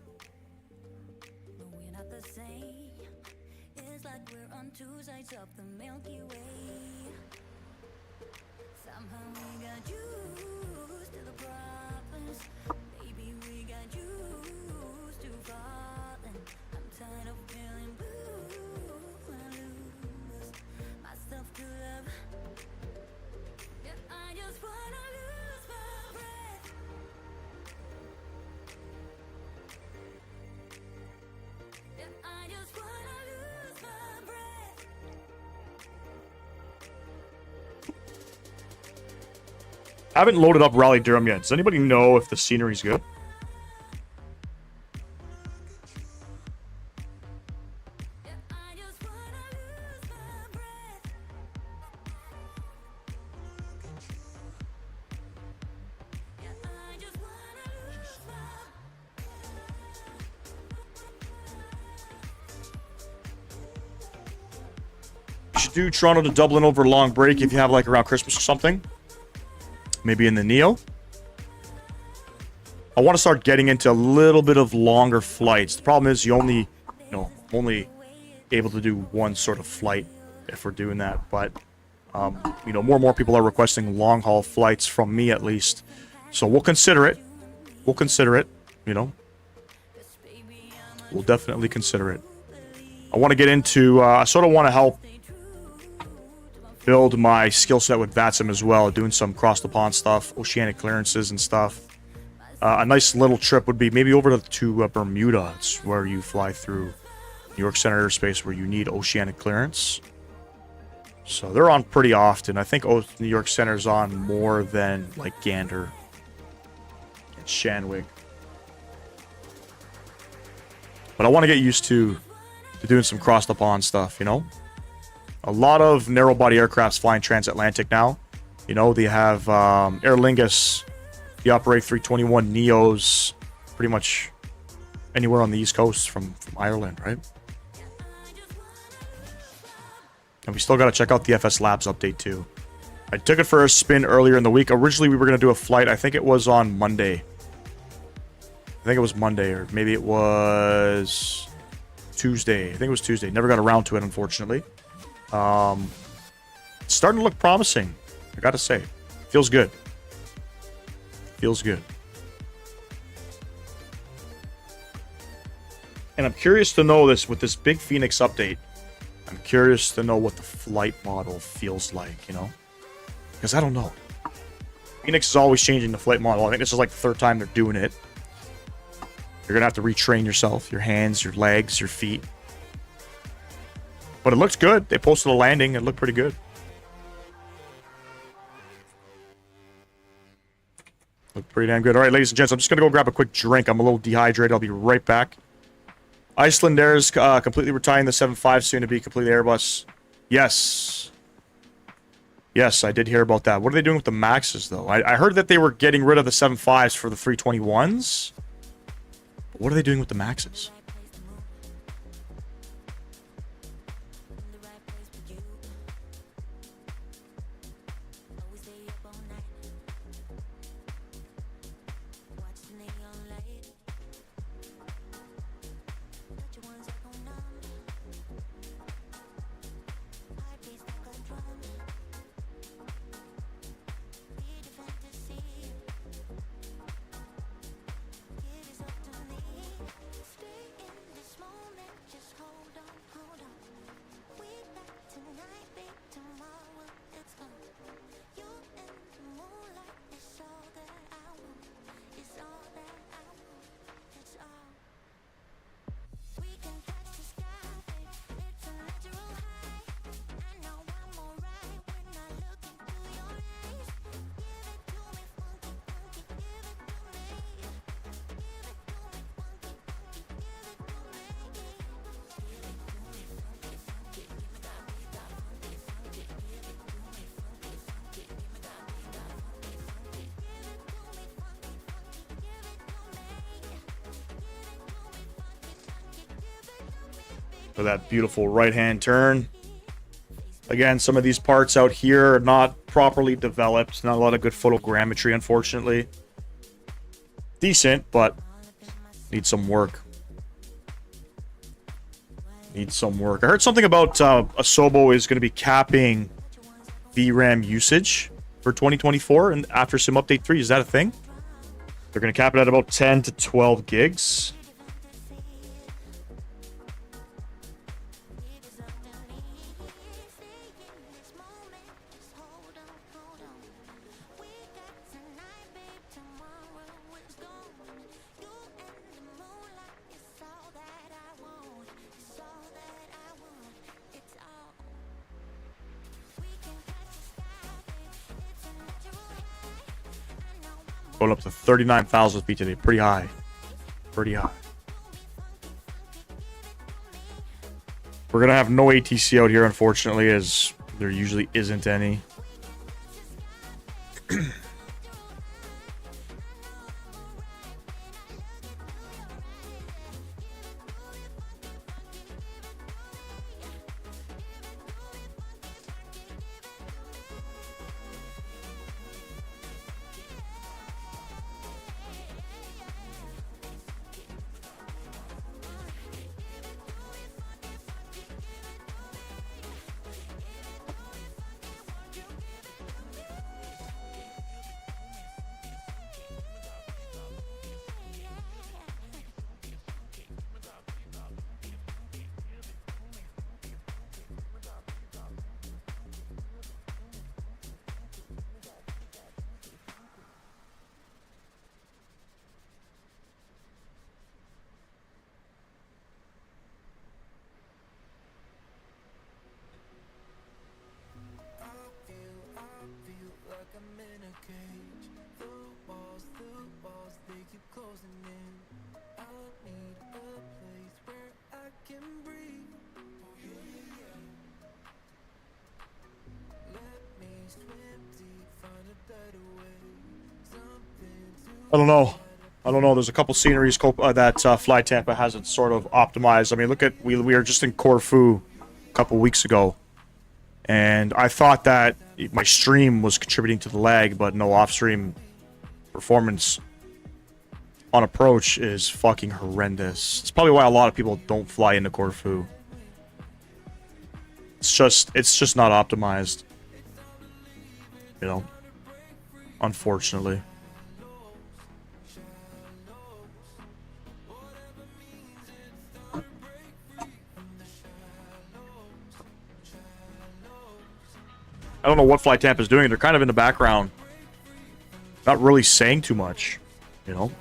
I haven't loaded up Raleigh Durham yet. Does anybody know if the scenery's good? You should do Toronto to Dublin over a long break if you have like around Christmas or something. Maybe in the Neo. I want to start getting into a little bit of longer flights. The problem is you only, only able to do one sort of flight if we're doing that. But, you know, more and more people are requesting long haul flights from me at least. So we'll consider it. We'll consider it, you know. We'll definitely consider it. I want to get into, I sort of want to help build my skill set with VATSIM as well, doing some cross the pond stuff, oceanic clearances and stuff. A nice little trip would be maybe over to Bermuda. It's where you fly through New York Center airspace where you need oceanic clearance. So they're on pretty often. I think New York Center's on more than like Gander and Shanwick. But I want to get used to doing some cross the pond stuff, you know? A lot of narrow-body aircrafts flying transatlantic now. You know, they have Aer Lingus, the operate 321 Neos, pretty much anywhere on the East Coast from Ireland, right? And we still got to check out the FS Labs update, too. I took it for a spin earlier in the week. Originally, we were going to do a flight. I think it was on Monday. I think it was Monday, or maybe it was Tuesday. I think it was Tuesday. Never got around to it, unfortunately. It's starting to look promising, I gotta say. Feels good. Feels good. And I'm curious to know this with this big Phoenix update. I'm curious to know what the flight model feels like, you know? Because I don't know. Phoenix is always changing the flight model. I think this is like the third time they're doing it. You're going to have to retrain yourself, your hands, your legs, your feet. But it looks good. They posted a landing. It looked pretty good. Looked pretty damn good. All right, ladies and gents, I'm just going to go grab a quick drink. I'm a little dehydrated. I'll be right back. Iceland Air is completely retiring the 75, soon to be completely Airbus. Yes. Yes, I did hear about that. What are they doing with the Maxes, though? I heard that they were getting rid of the 75s for the 321s. But what are they doing with the Maxes? For that beautiful right-hand turn. Again, some of these parts out here are not properly developed. Not a lot of good photogrammetry, unfortunately. Decent, but needs some work. Needs some work. I heard something about Asobo is going to be capping VRAM usage for 2024 and after Sim Update 3. Is that a thing? They're going to cap it at about 10 to 12 gigs. Going up to 39,000 feet today. Pretty high. Pretty high. We're going to have no ATC out here, unfortunately, as there usually isn't any. I don't know. I don't know. There's a couple sceneries that Fly Tampa hasn't sort of optimized. I mean, look at we were just in Corfu a couple weeks ago, and I thought that my stream was contributing to the lag, but no, off-stream performance on approach is fucking horrendous. It's probably why a lot of people don't fly into Corfu. It's just not optimized. You know, unfortunately. I don't know what Flight Tampa's doing. They're kind of in the background. Not really saying too much, you know.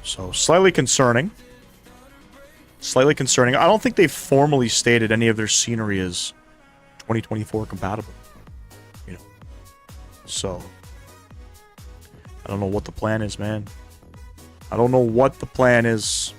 So, slightly concerning. Slightly concerning. I don't think they've formally stated any of their scenery is 2024 compatible. You know. So, I don't know what the plan is, man. I don't know what the plan is.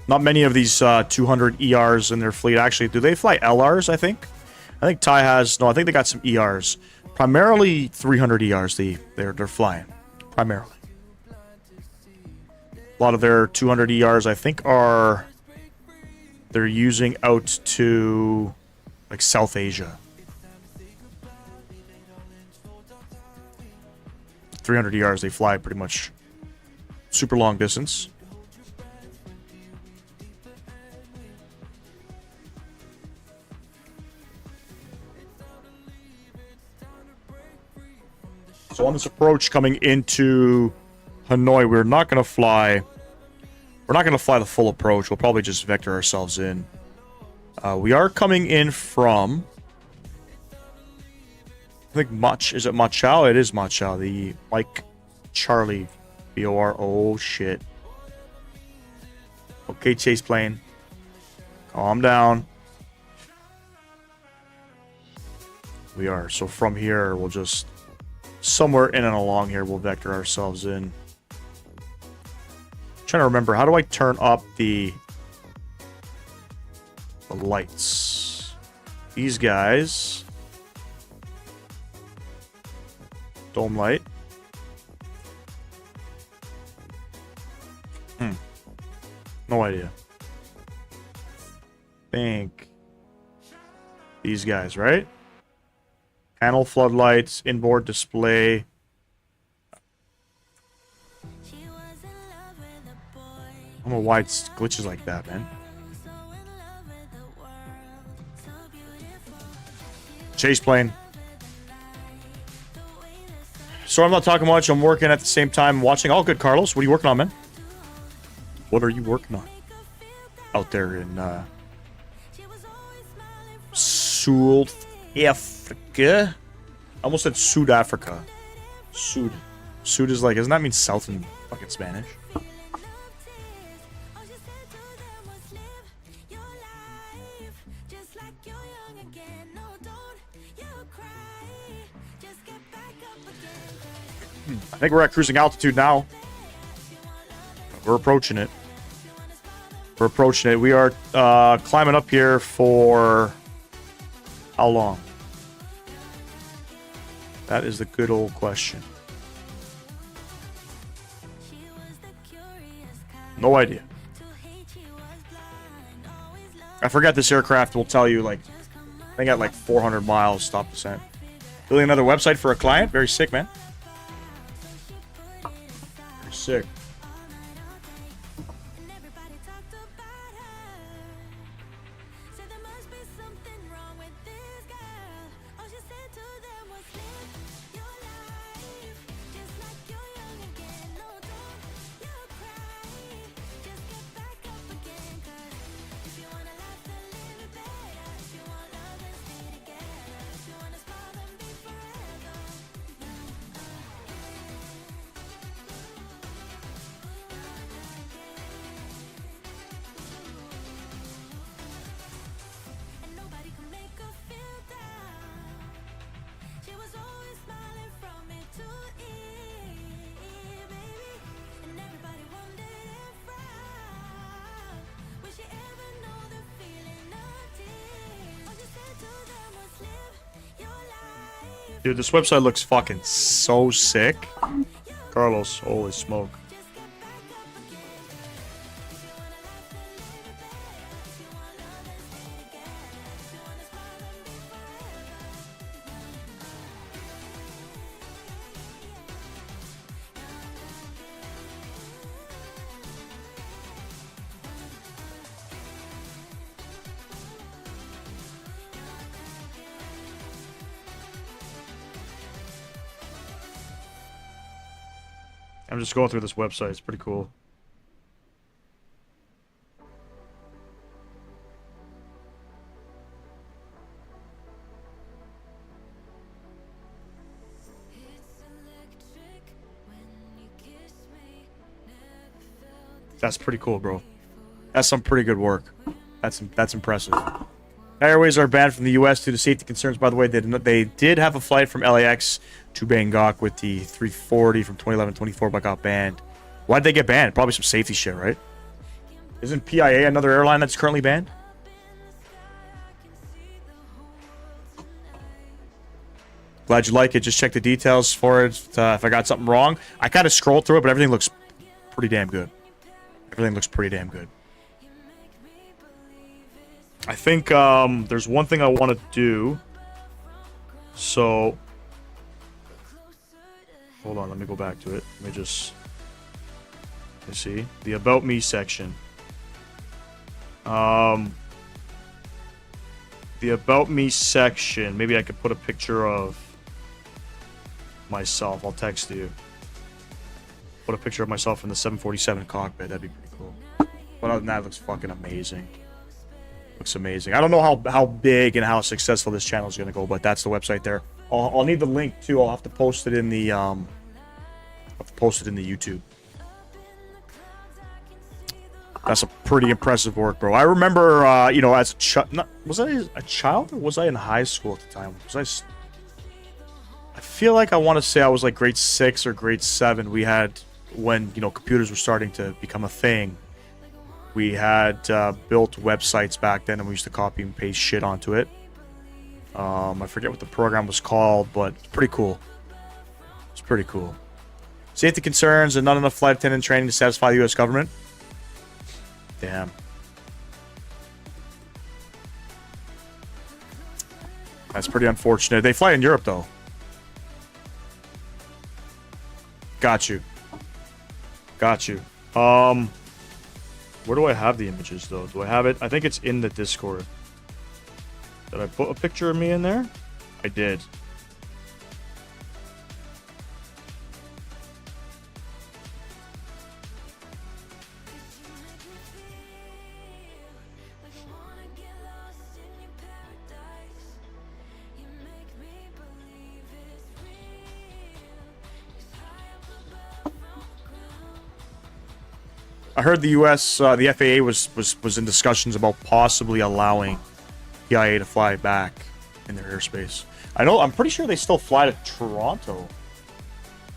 Not many of these 200 ERs in their fleet. Actually, do they fly LRs, I think? I think Thai has... No, I think they got some ERs. Primarily 300 ERs they're flying. Primarily. A lot of their 200 ERs, I think, are... They're using out to... like, South Asia. 300 ERs, they fly pretty much super long distance. So on this approach coming into Hanoi, we're not going to fly the full approach. We'll probably just vector ourselves in. We are coming in from, I think is it Machao? It is Machao. The Mike Charlie BOR. Oh shit. Okay, Chaseplane. Calm down. We are. So from here, we'll just somewhere in and along here, we'll vector ourselves in. Trying to remember, how do I turn up the lights? These guys. Dome light. No idea. Think these guys, right? Panel floodlights, inboard display. I don't know why it glitches like that, man. Chaseplane. So I'm not talking much. I'm working at the same time watching. All good, Carlos. What are you working on, man? What are you working on? Out there in South Africa. I almost said South Africa. Sud. Sud is like, doesn't that mean south in fucking Spanish? I think we're at cruising altitude now. We're approaching it. We're approaching it. We are climbing up here for how long? That is the good old question. No idea. I forget this aircraft will tell you, like, I think at like 400 miles stop descent. Building another website for a client? Very sick, man. Very sick. Dude, this website looks fucking so sick. Carlos, holy smoke. I'm just going through this website. It's pretty cool. That's pretty cool, bro. That's some pretty good work. That's impressive. Airways are banned from the U.S. due to safety concerns. By the way, they did have a flight from LAX to Bangkok with the 340 from 2011-24, but got banned. Why'd they get banned? Probably some safety shit, right? Isn't PIA another airline that's currently banned? Glad you like it. Just check the details for it. If I got something wrong, I kind of scrolled through it, but everything looks pretty damn good. Everything looks pretty damn good. I think there's one thing I want to do. So, hold on, let me go back to it. Let me see the About Me section. The About Me section. Maybe I could put a picture of myself. I'll text you. Put a picture of myself in the 747 cockpit. That'd be pretty cool. But other than that, it looks fucking amazing. Looks amazing. I don't know how big and how successful this channel is going to go, but that's the website there. I'll need the link too. I'll have to post it in the YouTube. That's a pretty impressive work, bro. I remember, you know, as was I a child or was I in high school at the time? I feel like I want to say I was like grade 6 or grade 7. We had, when, you know, computers were starting to become a thing, we had built websites back then, and we used to copy and paste shit onto it. I forget what the program was called, but it's pretty cool. It's pretty cool. Safety concerns and not enough flight attendant training to satisfy the U.S. government. Damn. That's pretty unfortunate. They fly in Europe, though. Got you. Got you. Where do I have the images, though? Do I have it? I think it's in the Discord. Did I put a picture of me in there? I did. I heard the U.S., the FAA was in discussions about possibly allowing PIA to fly back in their airspace. I'm pretty sure they still fly to Toronto.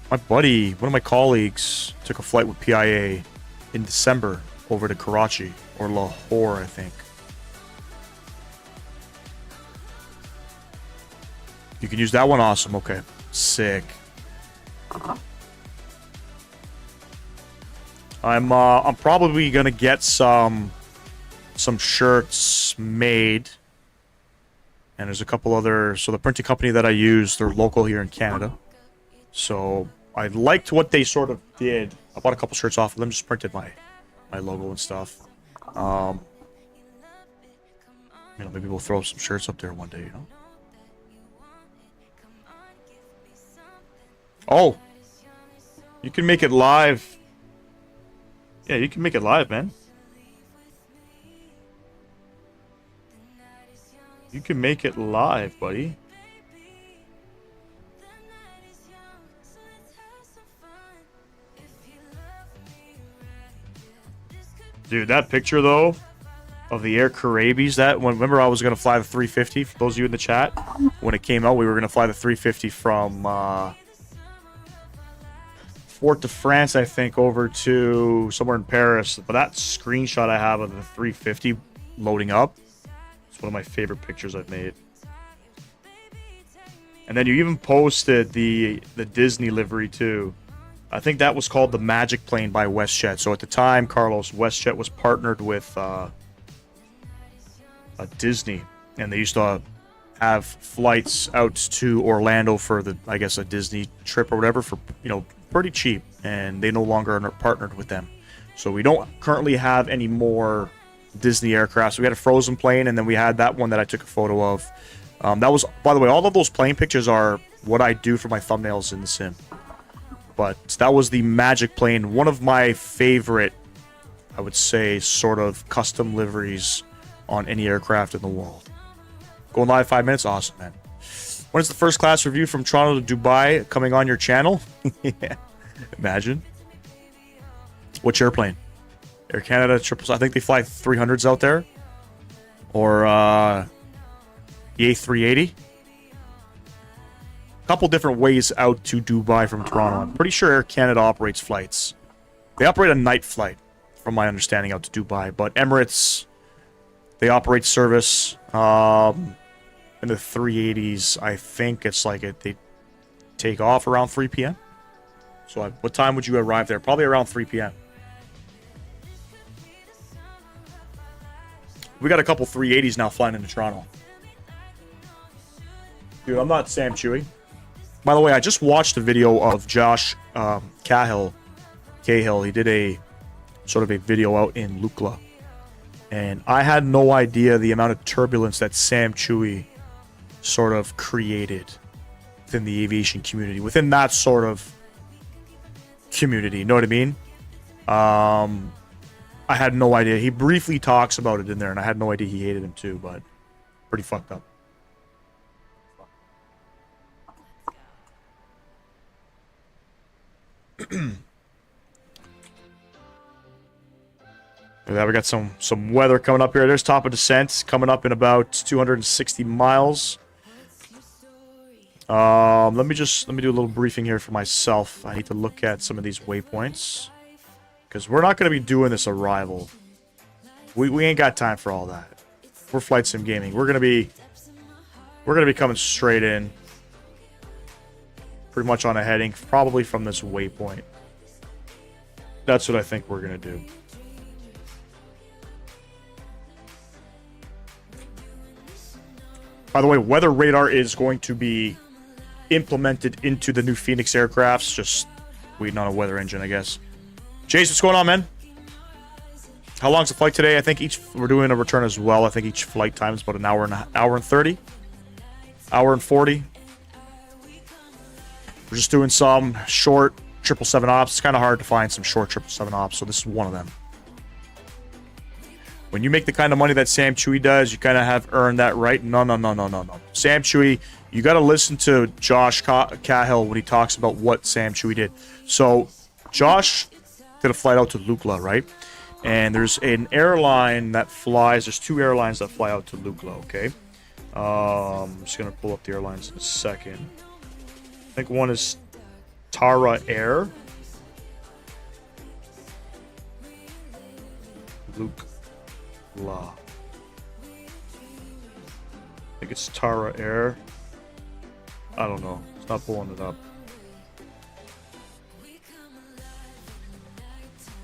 My buddy, one of my colleagues, took a flight with PIA in December over to Karachi, or Lahore, I think. You can use that one? Awesome, okay. Sick. I'm probably gonna get some shirts made, and there's a couple other. So the printing company that I use, they're local here in Canada. So I liked what they sort of did. I bought a couple shirts off of them, just printed my logo and stuff. You know, maybe we'll throw some shirts up there one day. You know. Oh, you can make it live. Yeah, you can make it live, man. You can make it live, buddy. Dude, that picture, though, of the Air Caribbees, remember I was going to fly the 350, for those of you in the chat, when it came out, we were going to fly the 350 from Fort de France, I think, over to somewhere in Paris. But that screenshot I have of the 350 loading up, it's one of my favorite pictures I've made. And then you even posted the Disney livery too. I think that was called the Magic Plane by WestJet. So at the time, Carlos, WestJet was partnered with a Disney, and they used to have flights out to Orlando for I guess a Disney trip or whatever, for, you know, pretty cheap, and they no longer are partnered with them. So we don't currently have any more Disney aircraft. So we had a Frozen plane, and then we had that one that I took a photo of. That was, by the way, all of those plane pictures are what I do for my thumbnails in the sim. But that was the Magic Plane. One of my favorite, I would say, sort of custom liveries on any aircraft in the world. Going live 5 minutes? Awesome, man. When is the first class review from Toronto to Dubai coming on your channel? Yeah. Imagine. Which airplane? Air Canada, I think they fly 300s out there. Or the A380. A couple different ways out to Dubai from Toronto. I'm pretty sure Air Canada operates flights. They operate a night flight, from my understanding, out to Dubai. But Emirates, they operate service. In the 380s, I think it's like they take off around 3 p.m. So what time would you arrive there? Probably around 3 p.m. We got a couple 380s now flying into Toronto. Dude, I'm not Sam Chewy. By the way, I just watched a video of Josh Cahill. He did a sort of a video out in Lukla. And I had no idea the amount of turbulence that Sam Chewy sort of created within the aviation community. Within that sort of community, you know what I mean? I had no idea. He briefly talks about it in there, and I had no idea he hated him too, but pretty fucked up. Yeah, we got some weather coming up here. There's top of descent coming up in about 260 miles. Let me do a little briefing here for myself. I need to look at some of these waypoints because we're not going to be doing this arrival. We ain't got time for all that. We're Flight Sim Gaming. We're gonna be coming straight in, pretty much on a heading, probably from this waypoint. That's what I think we're gonna do. By the way, weather radar is going to be implemented into the new Phoenix aircrafts. Just waiting on a weather engine, I guess. Chase, what's going on, man? How long's the flight today? I think we're doing a return as well. I think each flight time is about an hour and 30, hour and 40. We're just doing some short 777 ops. It's kind of hard to find some short 777 ops, so this is one of them. When you make the kind of money that Sam Chewy does, you kind of have earned that right. No. Sam Chewy, you got to listen to Josh Cahill when he talks about what Sam Chewy did. So, Josh did a flight out to Lukla, right? And there's an airline that flies. There's two airlines that fly out to Lukla, okay? I'm just going to pull up the airlines in a second. I think one is Tara Air. Lukla. I think it's Tara Air. I don't know. It's not pulling it up.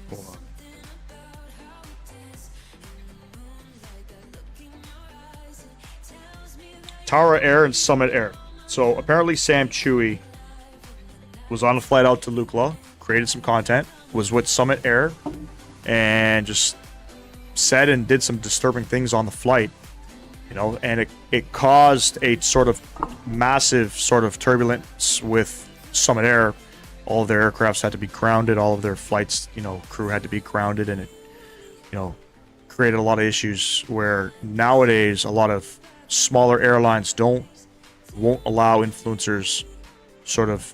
Hold on. Tara Air and Summit Air. So apparently Sam Chewy was on a flight out to Lukla, created some content, was with Summit Air, and just said and did some disturbing things on the flight, you know, and it caused a sort of massive sort of turbulence with Summit Air. All of their aircrafts had to be grounded, all of their flights, you know, crew had to be grounded, and it, you know, created a lot of issues where nowadays a lot of smaller airlines won't allow influencers sort of,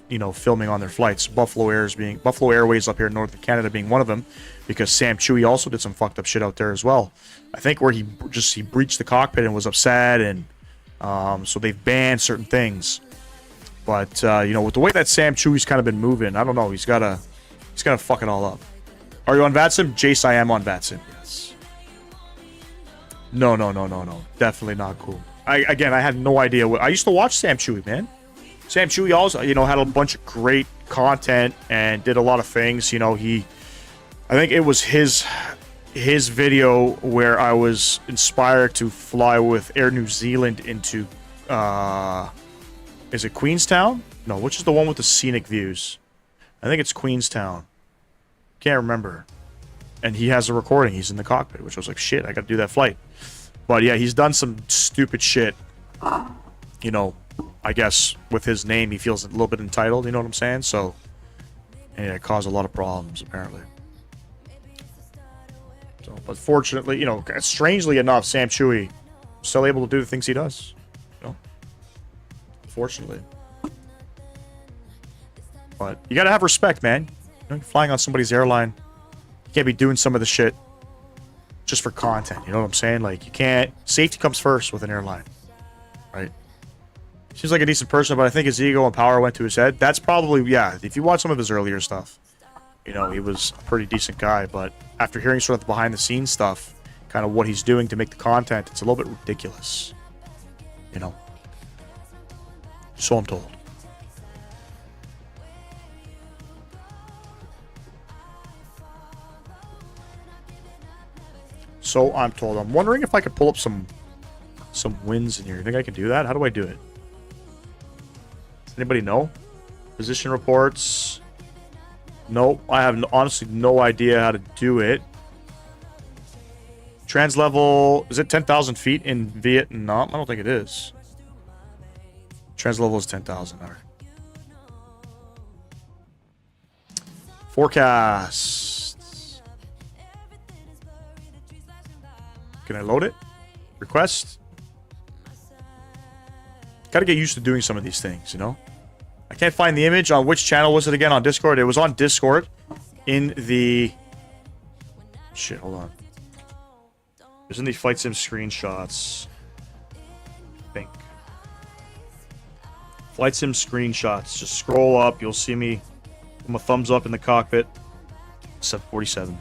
you know, filming on their flights. Buffalo Airways up here in northern Canada being one of them, because Sam Chewy also did some fucked up shit out there as well. I think where he breached the cockpit and was upset, and so they've banned certain things. But you know, with the way that Sam Chewy's kind of been moving, I don't know, he's gotta fuck it all up. Are you on VATSIM? Jace, I am on VATSIM. Yes. No. Definitely not cool. I had no idea I used to watch Sam Chewy, man. Sam Chewy also, you know, had a bunch of great content and did a lot of things. You know, I think it was his video where I was inspired to fly with Air New Zealand into, is it Queenstown? No, which is the one with the scenic views? I think it's Queenstown. Can't remember. And he has a recording. He's in the cockpit, which I was like, shit, I got to do that flight. But yeah, he's done some stupid shit. You know, I guess with his name, he feels a little bit entitled. You know what I'm saying? So And it caused a lot of problems, apparently. So, but fortunately, you know, strangely enough, Sam Chewy is still able to do the things he does. You know? Fortunately. But you gotta have respect, man. You know, you're flying on somebody's airline. You can't be doing some of the shit just for content. You know what I'm saying? Like, you can't... Safety comes first with an airline. Right? Seems like a decent person, but I think his ego and power went to his head. That's probably... Yeah, if you watch some of his earlier stuff, you know, he was a pretty decent guy. But after hearing sort of the behind-the-scenes stuff, kind of what he's doing to make the content, it's a little bit ridiculous. You know? So I'm told. So I'm told. I'm wondering if I could pull up some wins in here. You think I can do that? How do I do it? Does anybody know? Position reports. Nope. I have honestly no idea how to do it. Trans level. Is it 10,000 feet in Vietnam? I don't think it is. Trans level is 10,000. All right. Forecast. Can I load it? Request? Gotta get used to doing some of these things, you know? I can't find the image. On which channel was it again? On Discord? It was on Discord. In the... Shit, hold on. It was in the Flight Sim screenshots. I think. Flight Sim screenshots. Just scroll up. You'll see me with my thumbs up in the cockpit. 747.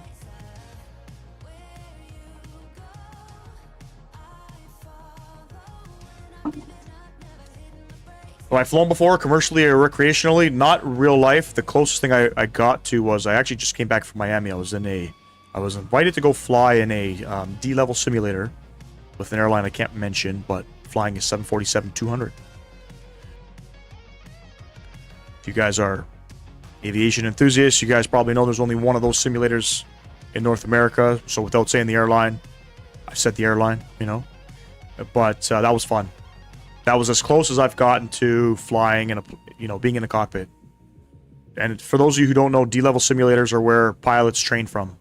Have I flown before, commercially or recreationally? Not real life. The closest thing I got to was I actually just came back from Miami. I was invited to go fly in a D-level simulator with an airline I can't mention, but flying a 747-200. If you guys are aviation enthusiasts, you guys probably know there's only one of those simulators in North America. So without saying the airline, I said the airline, you know. But that was fun. That was as close as I've gotten to flying and, you know, being in the cockpit. And for those of you who don't know, D-level simulators are where pilots train from.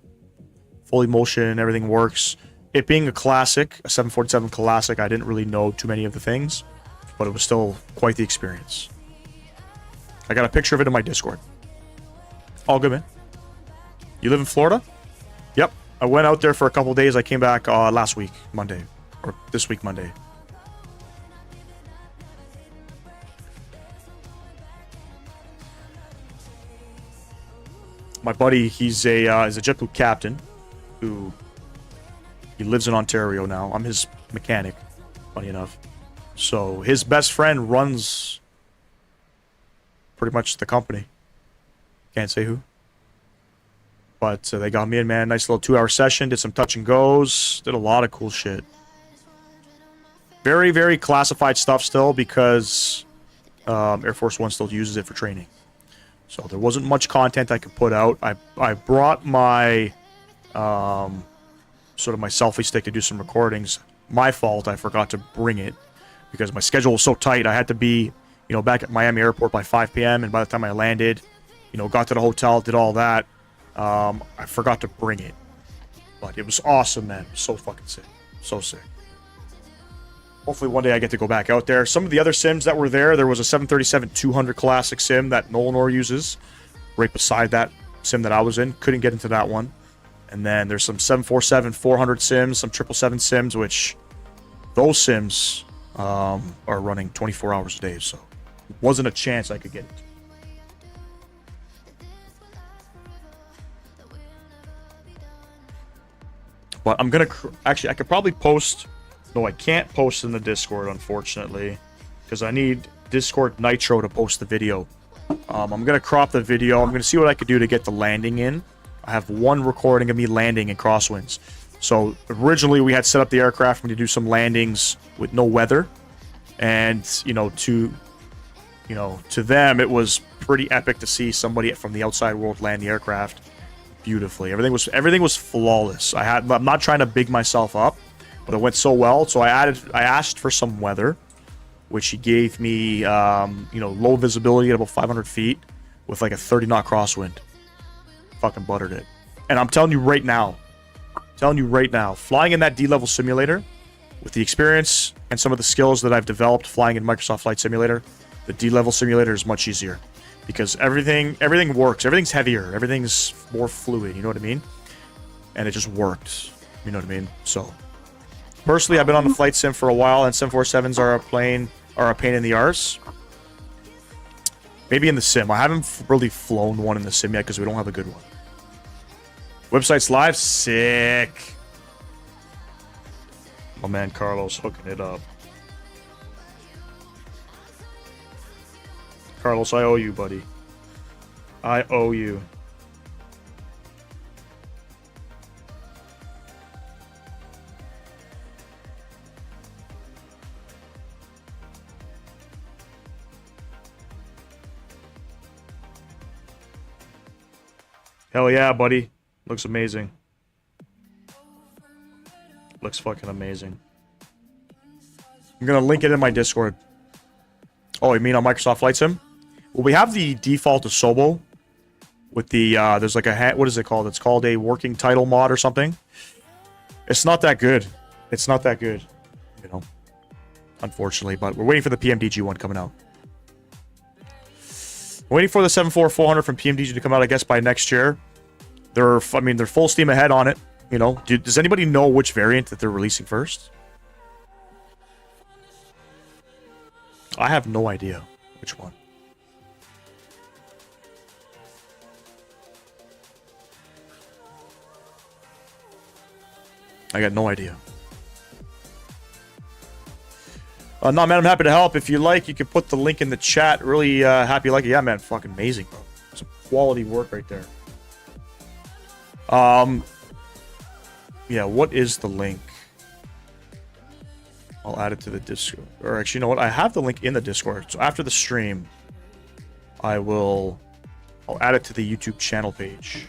Fully motion, everything works. It being a classic, a 747 classic, I didn't really know too many of the things, but it was still quite the experience. I got a picture of it in my Discord. All good, man. You live in Florida? Yep. I went out there for a couple days. I came back last week, Monday. Or this week, Monday. My buddy, he's a JetBlue captain who he lives in Ontario now. I'm his mechanic, funny enough. So his best friend runs pretty much the company. Can't say who. But they got me in, man. Nice little 2-hour session. Did some touch and goes. Did a lot of cool shit. Very, very classified stuff still because Air Force One still uses it for training. So there wasn't much content I could put out. I brought my sort of my selfie stick to do some recordings. My fault, I forgot to bring it because my schedule was so tight. I had to be, you know, back at Miami Airport by 5 p.m. and by the time I landed, you know, got to the hotel, did all that. I forgot to bring it. But it was awesome, man. So fucking sick. So sick. Hopefully one day I get to go back out there. Some of the other sims that were there was a 737-200 classic sim that Nolanor uses right beside that sim that I was in. Couldn't get into that one. And then there's some 747-400 sims, some 777 sims, which those sims are running 24 hours a day. So it wasn't a chance I could get it. But I'm going to... Actually, I could probably post... No, I can't post in the Discord, unfortunately, because I need Discord Nitro to post the video. I'm going to crop the video. I'm going to see what I could do to get the landing in. I have one recording of me landing in crosswinds. So originally we had set up the aircraft for me to do some landings with no weather. And, you know, to them, it was pretty epic to see somebody from the outside world land the aircraft beautifully. Everything was flawless. I'm not trying to big myself up, but it went so well. So I asked for some weather, which he gave me, you know, low visibility at about 500 feet with like a 30 knot crosswind. fucking buttered it. And I'm telling you right now, flying in that D-level simulator, with the experience and some of the skills that I've developed flying in Microsoft Flight Simulator, the D-level simulator is much easier. Because everything works. Everything's heavier. Everything's more fluid, you know what I mean? And it just works. You know what I mean? So, personally, I've been on the flight sim for a while, and 747s are a pain in the arse. Maybe in the sim. I haven't really flown one in the sim yet because we don't have a good one. Website's live? Sick. My man Carlos hooking it up. Carlos, I owe you, buddy. I owe you. Hell yeah, buddy. Looks amazing. Looks fucking amazing. I'm gonna link it in my Discord. Oh, you mean on Microsoft Flight Sim? Well, we have the default of Sobo with the, there's like a, what is it called? It's called a working title mod or something. It's not that good. It's not that good, you know, unfortunately, but we're waiting for the PMDG one coming out. Waiting for the 74400 from PMDG to come out, I guess, by next year. They're full steam ahead on it, you know. Does anybody know which variant that they're releasing first? I have no idea which one. I got no idea. No, man, I'm happy to help. If you like, you can put the link in the chat. Really happy you like it. Yeah, man, fucking amazing, bro. Some quality work right there. Yeah, what is the link? I'll add it to the Discord. Or actually, you know what? I have the link in the Discord. So after the stream, I'll add it to the YouTube channel page.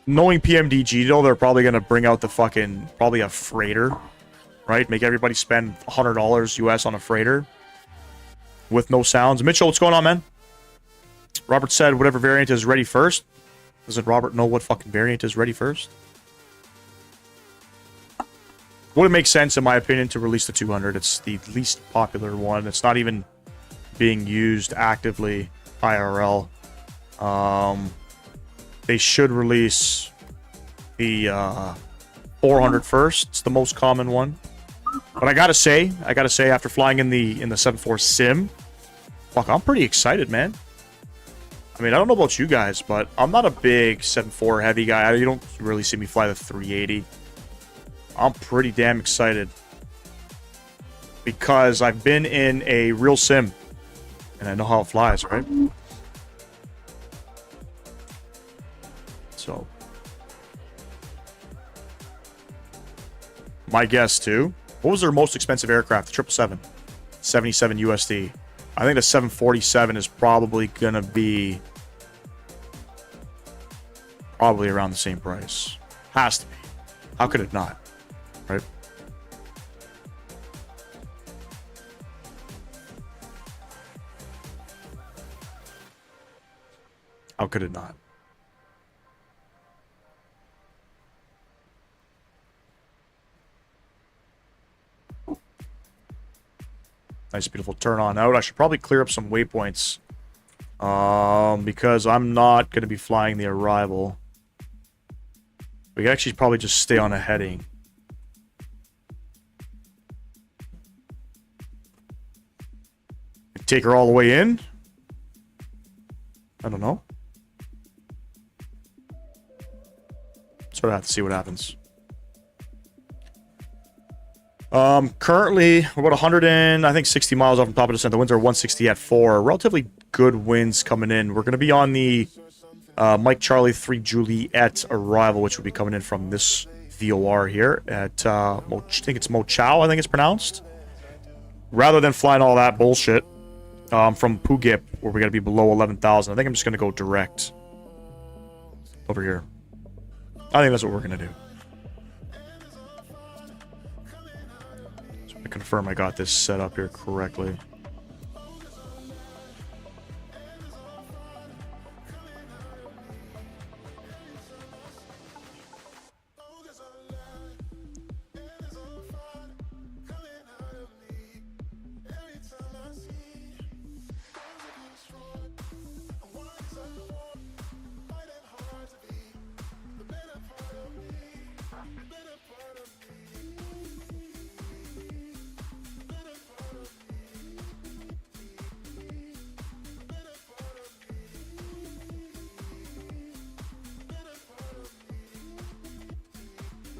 Knowing PMDG, though, they're probably going to bring out the fucking, probably a freighter, right? Make everybody spend $100 US on a freighter with no sounds. Mitchell, what's going on, man? Robert said whatever variant is ready first. Doesn't Robert know what fucking variant is ready first? Would it make sense, in my opinion, to release the 200? It's the least popular one. It's not even being used actively IRL. They should release the 400 first. It's the most common one. But I gotta say, after flying in the 7.4 sim, fuck, I'm pretty excited, man. I mean, I don't know about you guys, but I'm not a big 7.4 heavy guy. You don't really see me fly the 380. I'm pretty damn excited because I've been in a real sim and I know how it flies, right? So, my guess too. What was their most expensive aircraft? The 777, 77 USD. I think the 747 is probably gonna be around the same price. Has to be. How could it not? Right? How could it not? Nice, beautiful turn on out. I should probably clear up some waypoints. Because I'm not going to be flying the arrival. We can actually probably just stay on a heading. Take her all the way in? I don't know. Sort of have to see what happens. Currently, we're about 100 and I think 60 miles off the top of descent. The winds are 160 at 4. Relatively good winds coming in. We're going to be on the Mike Charlie 3 Juliet arrival, which would be coming in from this VOR here at, I think it's Mo Chao, I think it's pronounced. Rather than flying all that bullshit from Pugip, where we got to be below 11,000, I think I'm just going to go direct over here. I think that's what we're going to do. So I confirm I got this set up here correctly.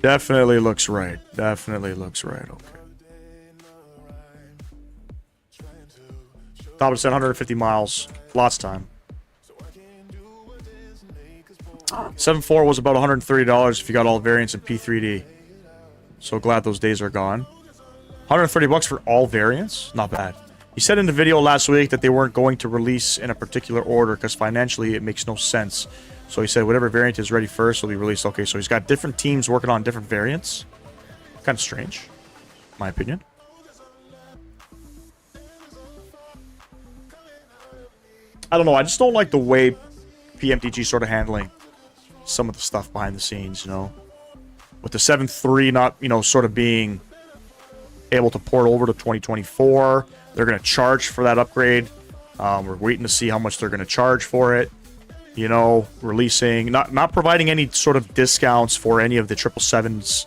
Definitely looks right. Definitely looks right. Okay. Top of 150 miles. Lots of time. 7.4 was about $130 if you got all variants in P3D. So glad those days are gone. $130 for all variants? Not bad. He said in the video last week that they weren't going to release in a particular order because financially it makes no sense. So he said whatever variant is ready first will be released. Okay, so he's got different teams working on different variants. Kind of strange, in my opinion. I don't know. I just don't like the way PMDG sort of handling some of the stuff behind the scenes, you know. With the 7.3 not, you know, sort of being able to port over to 2024. They're going to charge for that upgrade. We're waiting to see how much they're going to charge for it. You know, releasing, not providing any sort of discounts for any of the 777s.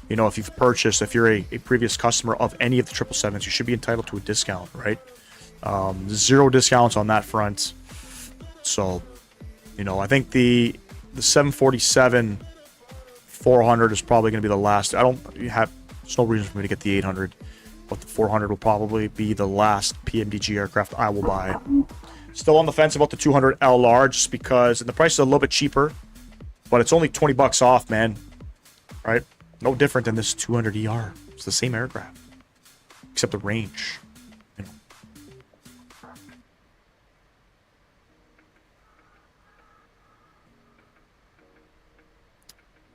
You know, if you've purchased, if you're a previous customer of any of the 777s, you should be entitled to a discount, right? Zero discounts on that front. So, you know, I think the 747 400 is probably going to be the last. There's no reason for me to get the 800, but the 400 will probably be the last PMDG aircraft I will buy. Still on the fence about the 200 LR just because the price is a little bit cheaper, but it's only 20 bucks off, man. Right? No different than this 200 ER. It's the same aircraft, except the range. You know.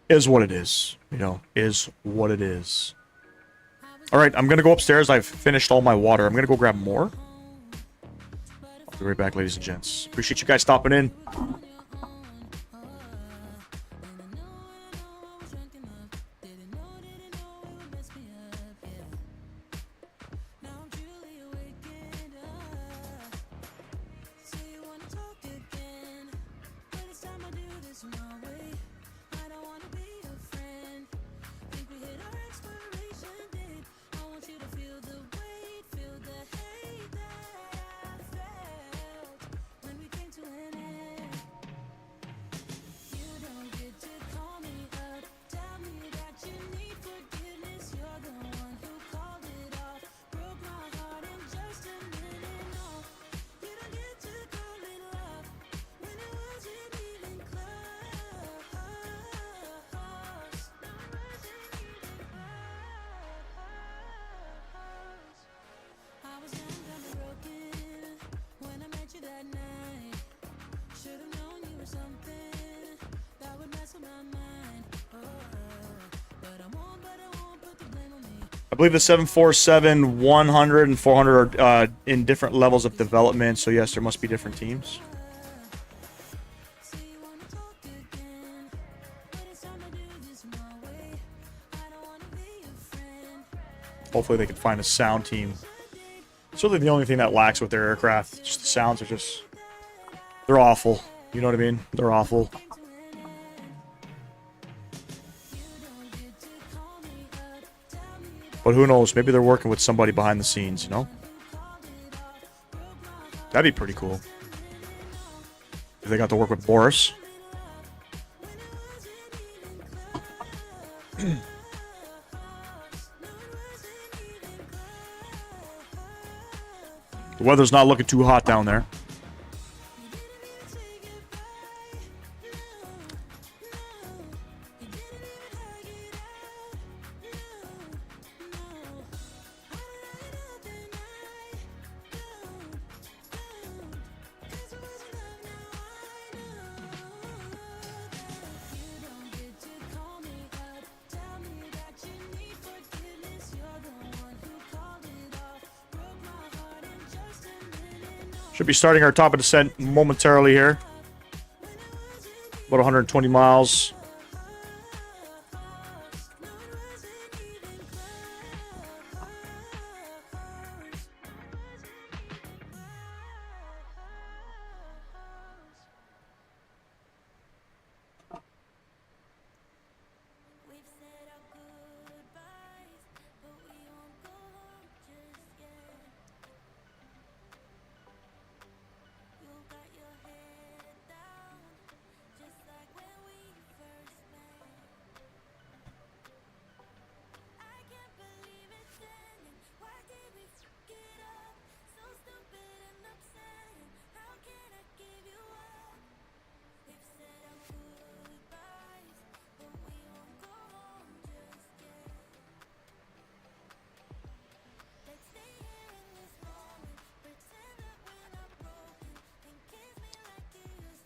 Is what it is. You know, is what it is. All right, I'm gonna go upstairs. I've finished all my water. I'm gonna go grab more. Be right back, ladies and gents. Appreciate you guys stopping in. I believe the 747, 100, and 400 are in different levels of development, so yes, there must be different teams. Hopefully they can find a sound team. It's really the only thing that lacks with their aircraft. Just the sounds are just... they're awful. You know what I mean? They're awful. But who knows? Maybe they're working with somebody behind the scenes, you know? That'd be pretty cool. If they got to work with Boris. The weather's not looking too hot down there. Should be starting our top of descent momentarily here. About 120 miles.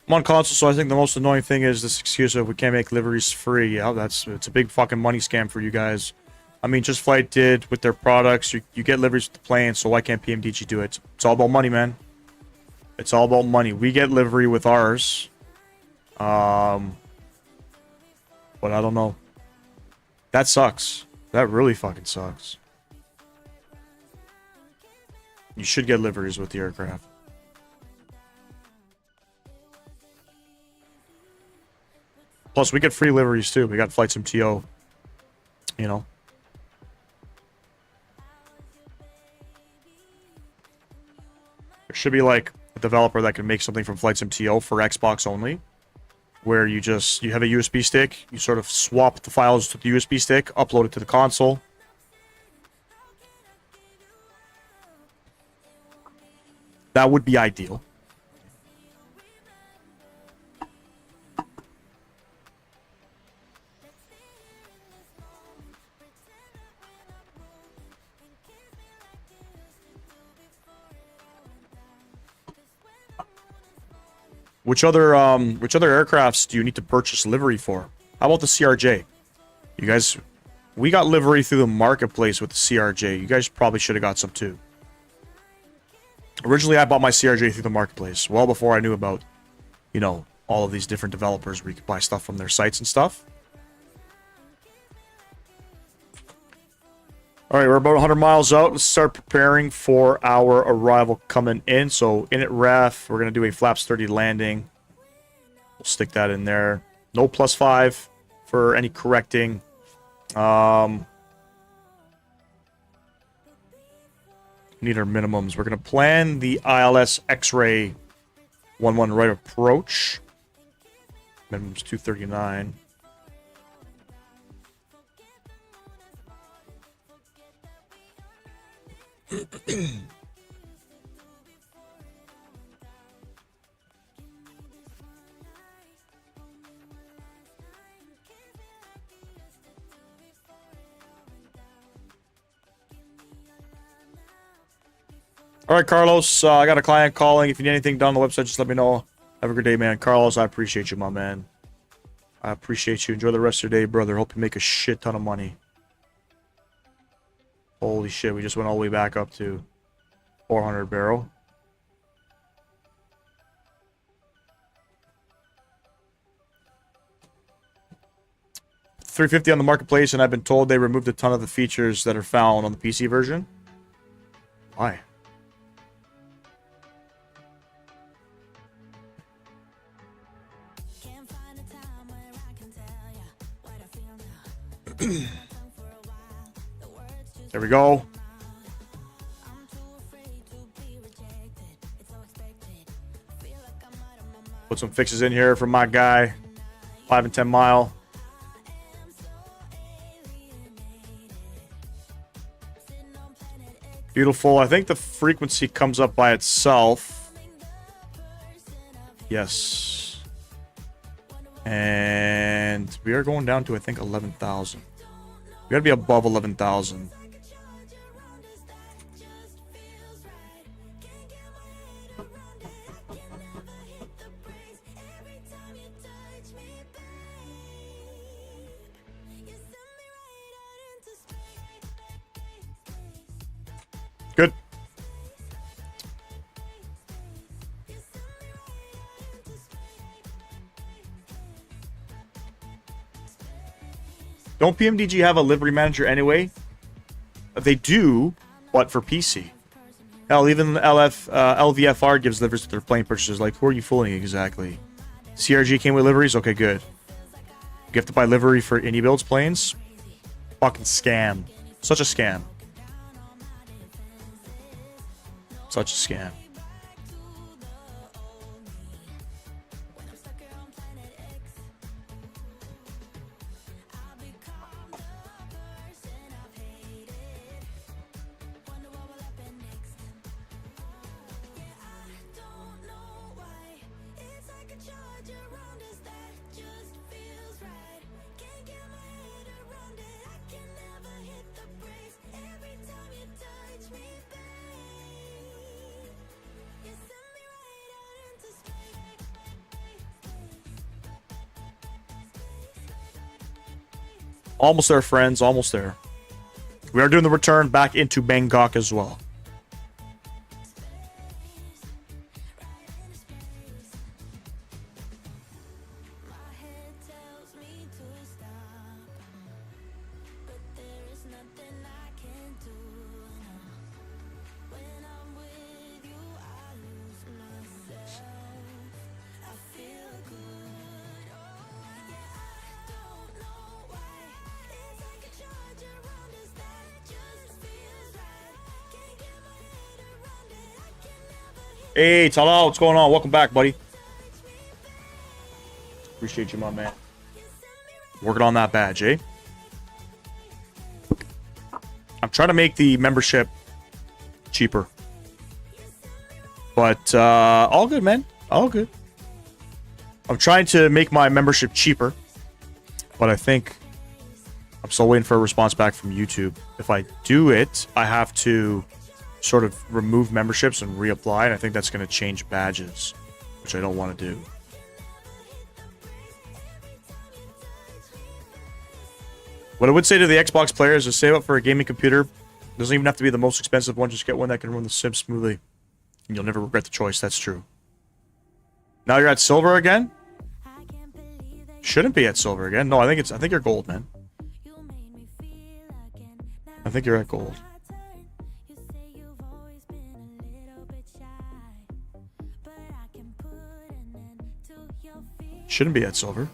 I'm on console, so I think the most annoying thing is this excuse of we can't make liveries free. Yeah, it's a big fucking money scam for you guys. I mean, Just Flight did with their products. You get liveries with the plane, so why can't PMDG do it? It's all about money, man. It's all about money. We get livery with ours. But I don't know. That sucks. That really fucking sucks. You should get liveries with the aircraft. Plus, we get free liveries, too. We got Flights MTO. You know. There should be, like, a developer that can make something from Flights MTO for Xbox only. Where you have a USB stick. You sort of swap the files to the USB stick. Upload it to the console. That would be ideal. Which other aircrafts do you need to purchase livery for? How about the CRJ? You guys, we got livery through the marketplace with the CRJ. You guys probably should have got some too. Originally, I bought my CRJ through the marketplace, well before I knew about, you know, all of these different developers where you could buy stuff from their sites and stuff. Alright, we're about 100 miles out. Let's start preparing for our arrival coming in. So, init ref, we're going to do a flaps 30 landing. We'll stick that in there. No +5 for any correcting. Need our minimums. We're going to plan the ILS X-ray 11 right approach. Minimum's 239. All right, Carlos, I got a client calling. If you need anything done on the website, just let me know. Have a good day, man. Carlos, I appreciate you, my man. I appreciate you. Enjoy the rest of your day, brother. Hope you make a shit ton of money. Holy shit, we just went all the way back up to 400 barrel. $350 on the marketplace, and I've been told they removed a ton of the features that are found on the PC version. Why? There we go. Put some fixes in here for my guy. 5 and 10 mile. Beautiful. I think the frequency comes up by itself. Yes. And we are going down to, I think, 11,000. We gotta be above 11,000. Good. Don't PMDG have a livery manager anyway? They do, but for PC. Hell, even LVFR gives liveries to their plane purchases. Like, who are you fooling exactly? CRG came with liveries? Okay, good. You have to buy livery for any builds planes? Fucking scam. Such a scam. Such a scam. Almost there, friends. Almost there. We are doing the return back into Bangkok as well. Hey, Talal, what's going on? Welcome back, buddy. Appreciate you, my man. Working on that badge, eh? I'm trying to make the membership cheaper. But, all good, man. All good. I'm trying to make my membership cheaper. But I think I'm still waiting for a response back from YouTube. If I do it, I have to sort of remove memberships and reapply, and I think that's going to change badges, which I don't want to do. What I would say to the Xbox players is save up for a gaming computer. It doesn't even have to be the most expensive one, just get one that can run the sim smoothly. And you'll never regret the choice, that's true. Now you're at silver again? Shouldn't be at silver again. No, I think you're gold, man. I think you're at gold. Shouldn't be at silver.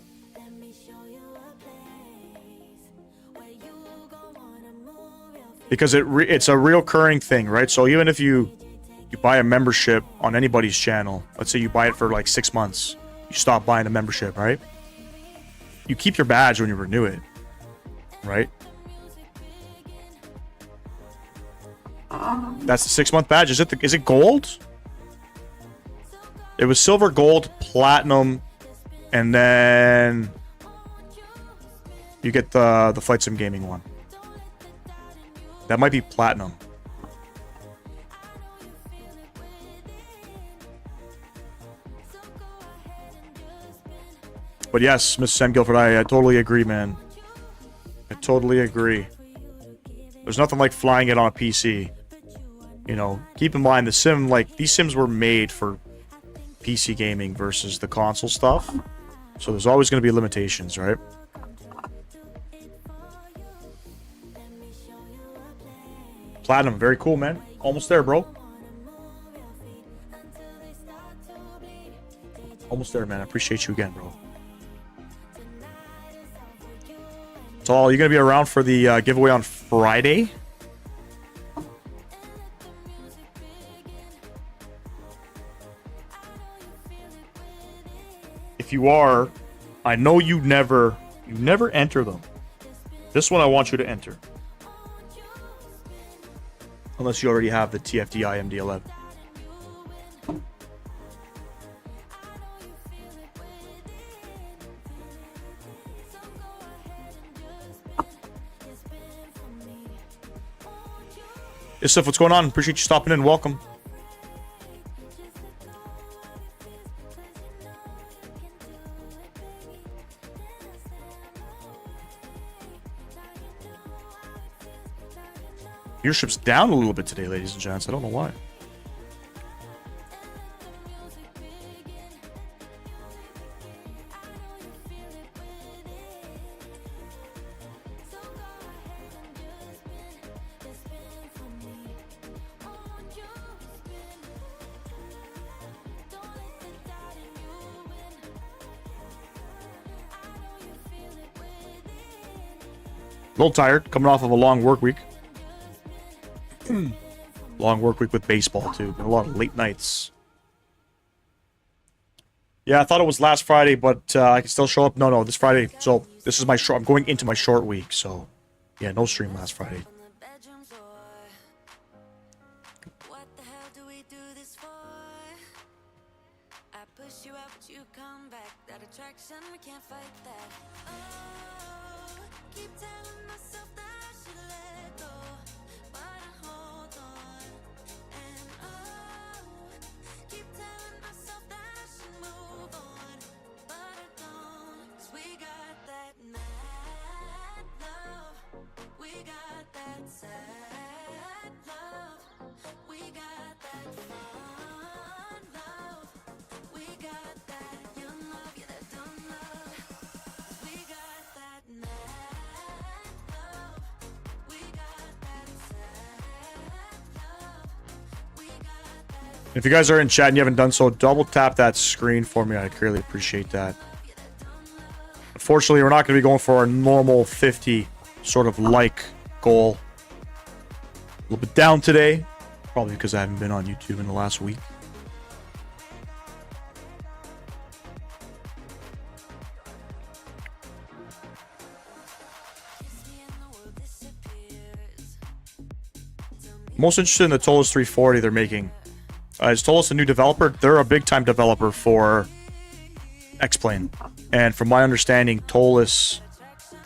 Because it's a recurring thing, right? So even if you buy a membership on anybody's channel, let's say you buy it for like 6 months, you stop buying a membership, right? You keep your badge when you renew it, right? That's the 6-month badge. Is it gold? It was silver, gold, platinum, and then you get the Flight Sim Gaming one. That might be platinum. But yes, Mr. Sam Guilford, I totally agree, man. I totally agree. There's nothing like flying it on a PC. You know, keep in mind the sim, like, these sims were made for PC gaming versus the console stuff. So there's always going to be limitations, right? Platinum, very cool, man. Almost there, bro. Almost there, man. I appreciate you again, bro. So, are you going to be around for the giveaway on Friday? If you are, I know you never enter them. This one I want you to enter. Unless you already have the TFDI MD11. Yusuf, what's going on? Appreciate you stopping in. Welcome. Viewership's down a little bit today, ladies and gents. I don't know why. little tired, coming off of a long work week. Long work week with baseball, too. Been a lot of late nights. Yeah, I thought it was last Friday, but I can still show up. No, this Friday. So, this is my short... I'm going into my short week, so... Yeah, no stream last Friday. If you guys are in chat and you haven't done so, double tap that screen for me. I'd greatly appreciate that. Unfortunately, we're not going to be going for our normal 50 sort of like goal. A little bit down today. Probably because I haven't been on YouTube in the last week. Most interested in the Tolos 340 they're making. Is Tolos a new developer? They're a big-time developer for X-Plane. And from my understanding, Tolos,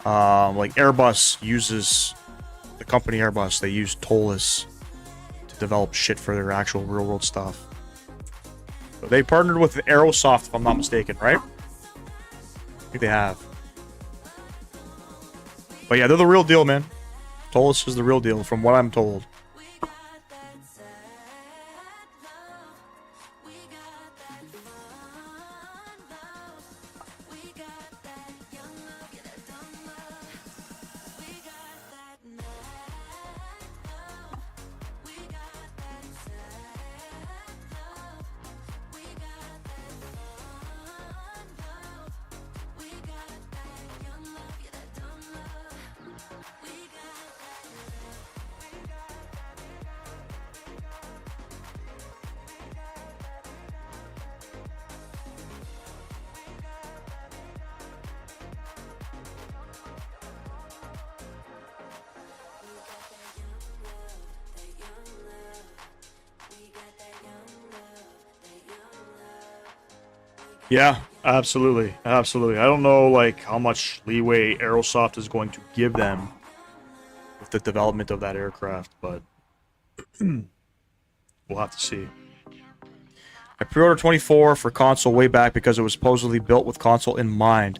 like Airbus uses, the company Airbus, they use Tolos to develop shit for their actual real-world stuff. So they partnered with Aerosoft, if I'm not mistaken, right? I think they have. But yeah, they're the real deal, man. Tolos is the real deal, from what I'm told. Yeah, absolutely. Absolutely. I don't know, like, how much leeway Aerosoft is going to give them with the development of that aircraft, but we'll have to see. I pre-ordered 24 for console way back because it was supposedly built with console in mind.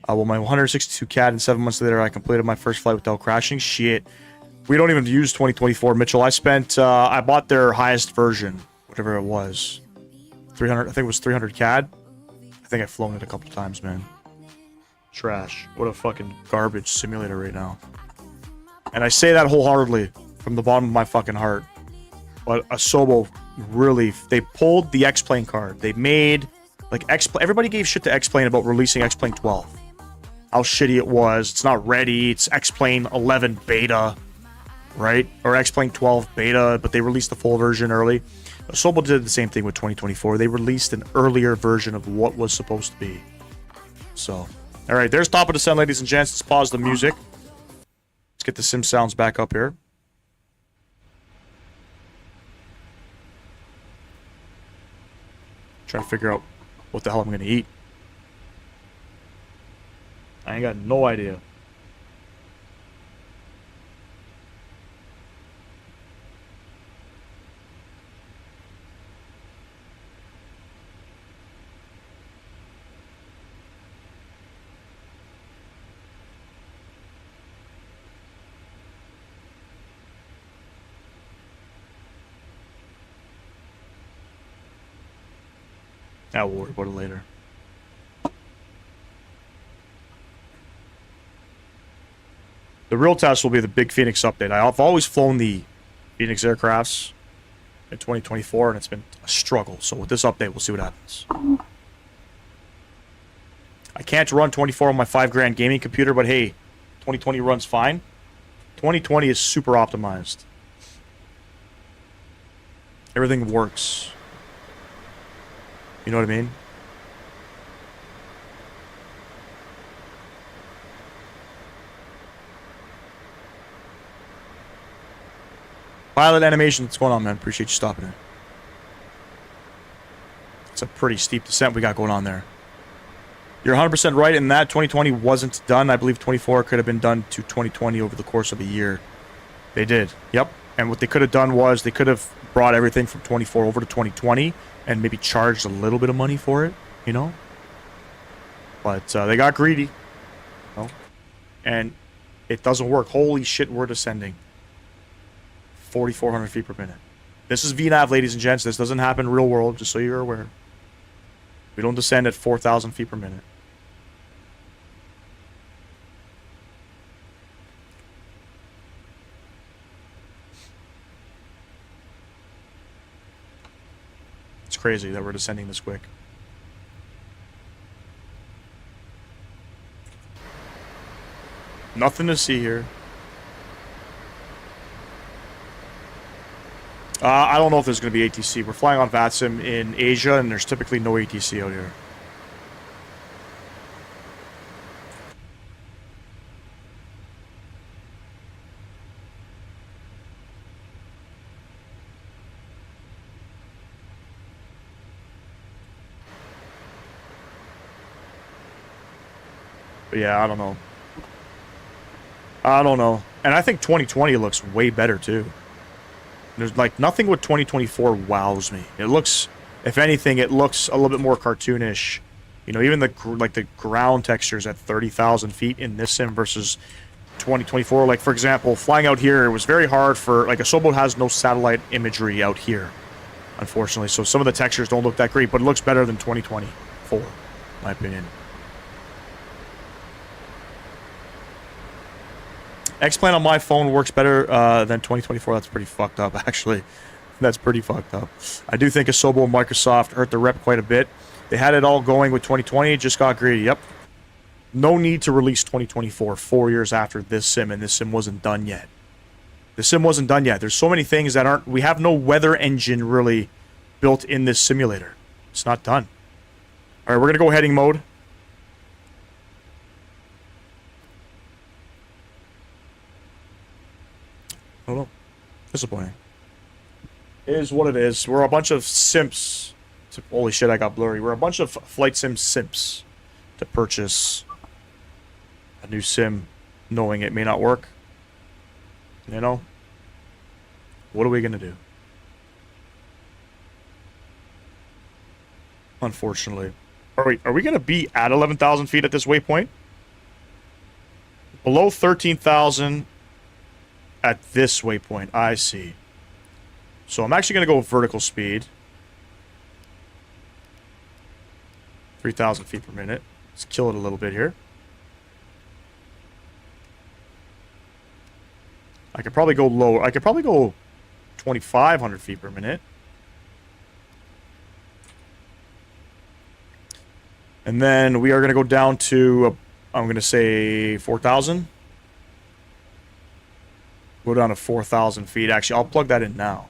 Well, my 162 CAD, and 7 months later, I completed my first flight without crashing. Shit. We don't even use 2024, Mitchell. I bought their highest version, whatever it was. 300, I think it was 300 CAD. I think I've flown it a couple times, man. Trash. What a fucking garbage simulator right now. And I say that wholeheartedly from the bottom of my fucking heart. But Asobo really, they pulled the X-Plane card. They made, like, everybody gave shit to X-Plane about releasing X-Plane 12. How shitty it was. It's not ready. It's X-Plane 11 beta, right? Or X-Plane 12 beta, but they released the full version early. Asobo did the same thing with 2024. They released an earlier version of what was supposed to be. So, alright, there's top of descent, ladies and gents. Let's pause the music. Let's get the sim sounds back up here. Trying to figure out what the hell I'm going to eat. I ain't got no idea. We'll worry about it later. The real test will be the big Phoenix update. I've always flown the Phoenix aircrafts in 2024, and it's been a struggle. So with this update, we'll see what happens. I can't run 24 on my $5 grand gaming computer, but hey, 2020 runs fine. 2020 is super optimized. Everything works. You know what I mean? Pilot animation, what's going on, man? Appreciate you stopping in. It's a pretty steep descent we got going on there. You're 100% right in that 2020 wasn't done. I believe 24 could have been done to 2020 over the course of a year. They did. Yep. And what they could have done was they could have brought everything from 24 over to 2020 and maybe charged a little bit of money for it, you know? But they got greedy. You know? And it doesn't work. Holy shit, we're descending. 4,400 feet per minute. This is VNAV, ladies and gents. This doesn't happen in real world, just so you're aware. We don't descend at 4,000 feet per minute. It's crazy that we're descending this quick. Nothing to see here. I don't know if there's going to be ATC. We're flying on VATSIM in Asia, and there's typically no ATC out here. But yeah, I don't know. I don't know. And I think 2020 looks way better, too. There's like nothing with 2024 wows me. It looks, if anything, it looks a little bit more cartoonish. You know, even the ground textures at 30,000 feet in this sim versus 2024. Like, for example, flying out here, it was very hard for, like, a Soboat has no satellite imagery out here, unfortunately. So some of the textures don't look that great, but it looks better than 2024, in my opinion. X-Plane on my phone works better than 2024. That's pretty fucked up, actually. That's pretty fucked up. I do think Asobo and Microsoft hurt the rep quite a bit. They had it all going with 2020. It just got greedy. Yep. No need to release 2024 4 years after this sim, and this sim wasn't done yet. The sim wasn't done yet. There's so many things that aren't... We have no weather engine really built in this simulator. It's not done. All right, we're going to go heading mode. I don't know. Disappointing. It is what it is. We're a bunch of simps. Holy shit, I got blurry. We're a bunch of flight sim simps to purchase a new sim knowing it may not work. You know? What are we going to do? Unfortunately. Are we going to be at 11,000 feet at this waypoint? Below 13,000... at this waypoint, I see. So I'm actually going to go vertical speed. 3,000 feet per minute. Let's kill it a little bit here. I could probably go lower. I could probably go 2,500 feet per minute. And then we are going to go down to, I'm going to say 4,000. Go down to 4,000 feet. Actually, I'll plug that in now.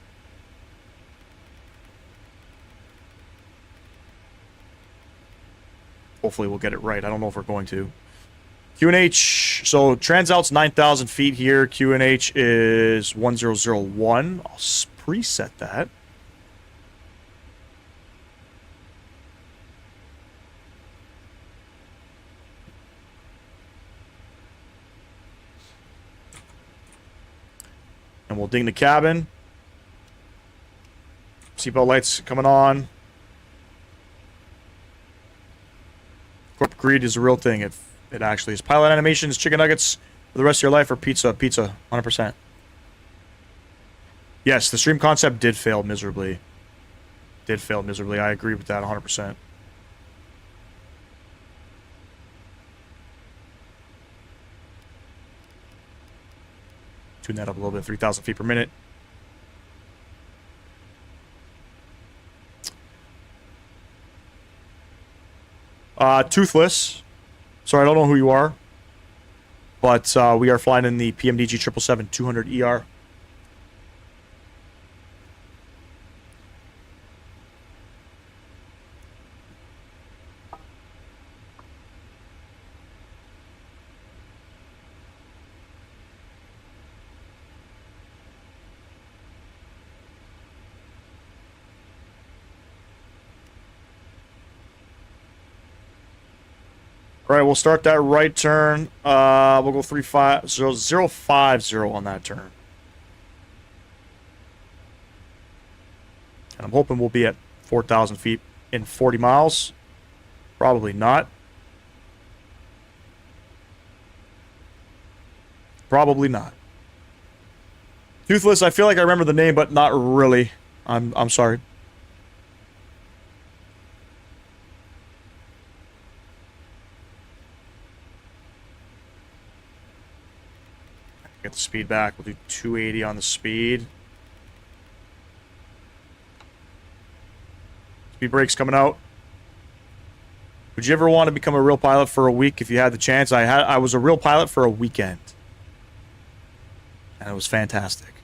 Hopefully we'll get it right. I don't know if we're going to. QNH. So Transout's 9,000 feet here. QNH is 1001. I'll preset that. And we'll ding the cabin. Seatbelt lights coming on. Corp greed is a real thing. It actually is. Pilot animations, chicken nuggets for the rest of your life, or pizza. Pizza, 100%. Yes, the stream concept did fail miserably. Did fail miserably. I agree with that 100%. Tune that up a little bit, 3,000 feet per minute. Toothless. Sorry, I don't know who you are. But we are flying in the PMDG 777-200ER. All right, we'll start that right turn. We'll go 35050 on that turn. And I'm hoping we'll be at 4,000 feet in 40 miles. Probably not. Probably not. Toothless, I feel like I remember the name, but not really. I'm sorry. Get the speed back. We'll do 280 on the speed. Speed brake's coming out. Would you ever want to become a real pilot for a week if you had the chance? I was a real pilot for a weekend. And it was fantastic.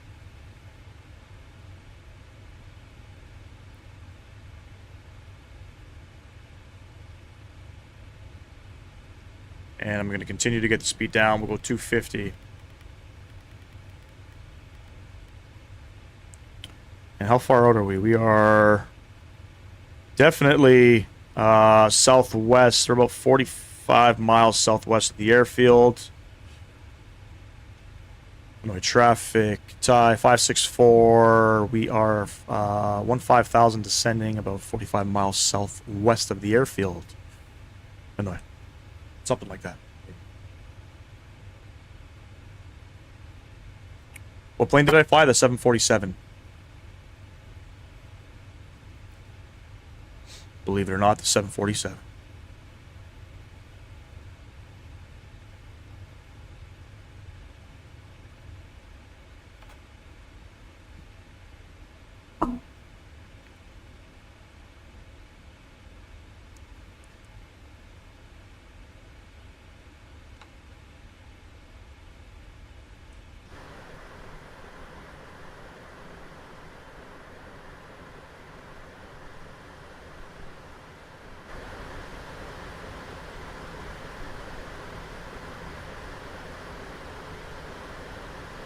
And I'm going to continue to get the speed down. We'll go 250. And how far out are we? We are definitely southwest. We're about 45 miles southwest of the airfield. No traffic. Tie 564. We are 15,000 descending, about 45 miles southwest of the airfield. Anyway, something like that. What plane did I fly? The 747. Believe it or not, the 747.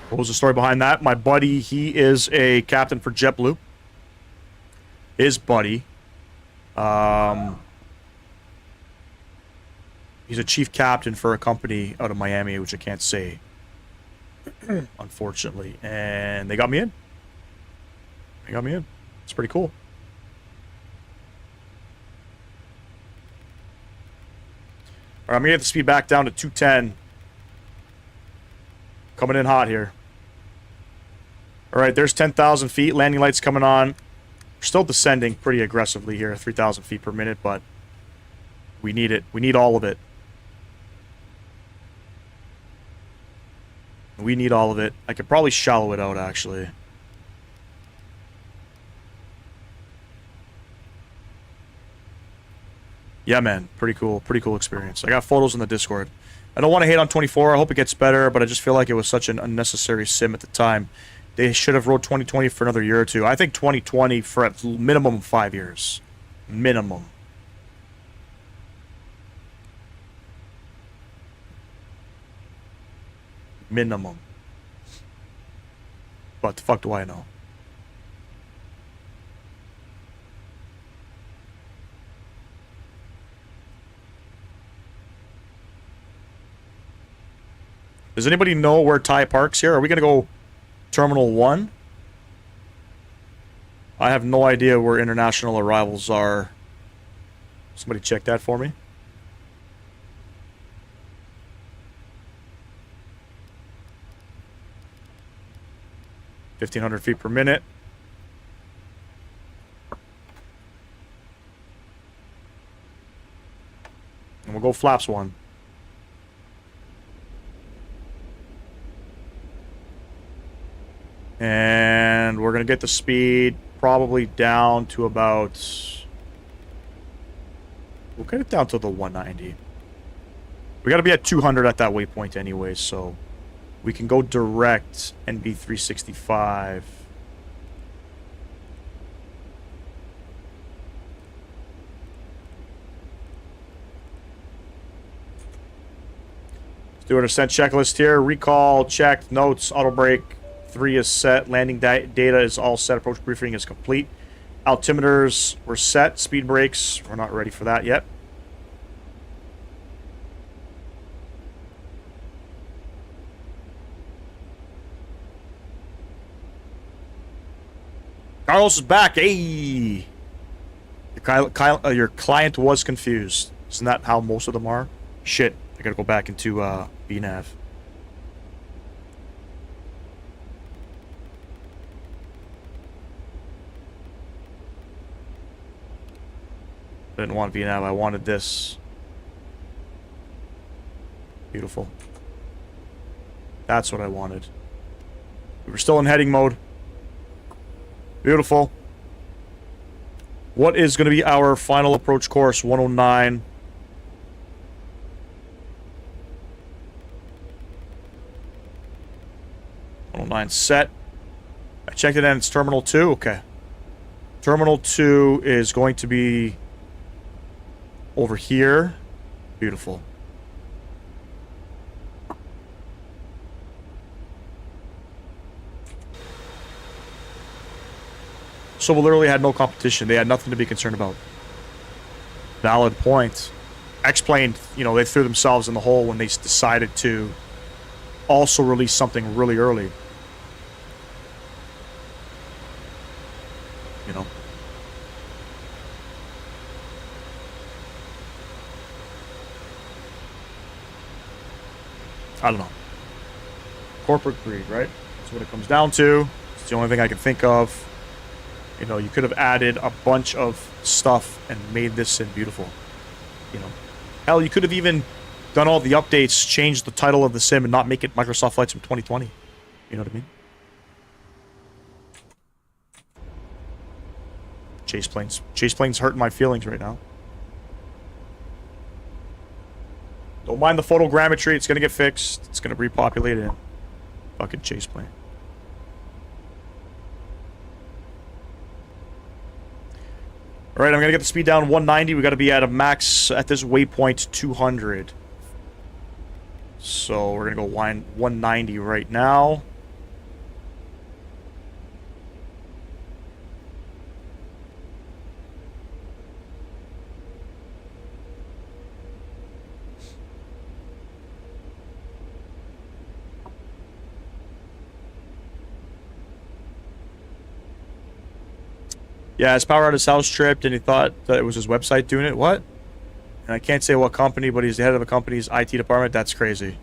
What was the story behind that? My buddy, he is a captain for JetBlue. His buddy, he's a chief captain for a company out of Miami, which I can't say, unfortunately. And they got me in. They got me in. It's pretty cool. All right, I'm gonna get the speed back down to 210. Coming in hot here. All right, there's 10,000 feet. Landing lights coming on. We're still descending pretty aggressively here, 3,000 feet per minute, but we need it. We need all of it. We need all of it. I could probably shallow it out, actually. Yeah, man. Pretty cool. Pretty cool experience. I got photos in the Discord. I don't want to hate on 24. I hope it gets better, but I just feel like it was such an unnecessary sim at the time. They should have wrote 2020 for another year or two. I think 2020 for a minimum 5 years. Minimum. Minimum. But the fuck do I know? Does anybody know where Thai parks here? Are we going to go Terminal 1? I have no idea where international arrivals are. Somebody check that for me. (1,500 feet per minute). And we'll go flaps 1. And we're going to get the speed probably down to about... We'll get it down to the 190. We got to be at 200 at that waypoint anyway, so we can go direct NB365. Let's do our descent checklist here. Recall checked, notes, auto brake 3 is set, landing data is all set, approach briefing is complete. Altimeters were set, speed brakes, we're not ready for that yet. Carlos is back. Hey, your client was confused. Isn't that how most of them are? Shit, I gotta go back into BNAV. I didn't want BNAV. I wanted this. Beautiful. That's what I wanted. We were still in heading mode. Beautiful. What is going to be our final approach course? 109. Set. I checked it in. It's Terminal 2. Okay. Terminal 2 is going to be over here. Beautiful. So we literally had no competition. They had nothing to be concerned about. Valid point. X-Plane, you know, they threw themselves in the hole when they decided to also release something really early. You know. I don't know. Corporate greed, right? That's what it comes down to. It's the only thing I can think of. You know, you could have added a bunch of stuff and made this sim beautiful. You know. Hell, you could have even done all the updates, changed the title of the sim, and not make it Microsoft Flight Sim 2020. You know what I mean? Chaseplane's hurting my feelings right now. Don't mind the photogrammetry. It's going to get fixed. It's going to repopulate in. Fucking Chaseplane. Alright, I'm going to get the speed down 190. We got to be at a max at this waypoint 200. So we're going to go 190 right now. Yeah, his power out his house tripped, and he thought that it was his website doing it. What? And I can't say what company, but he's the head of a company's IT department. That's crazy.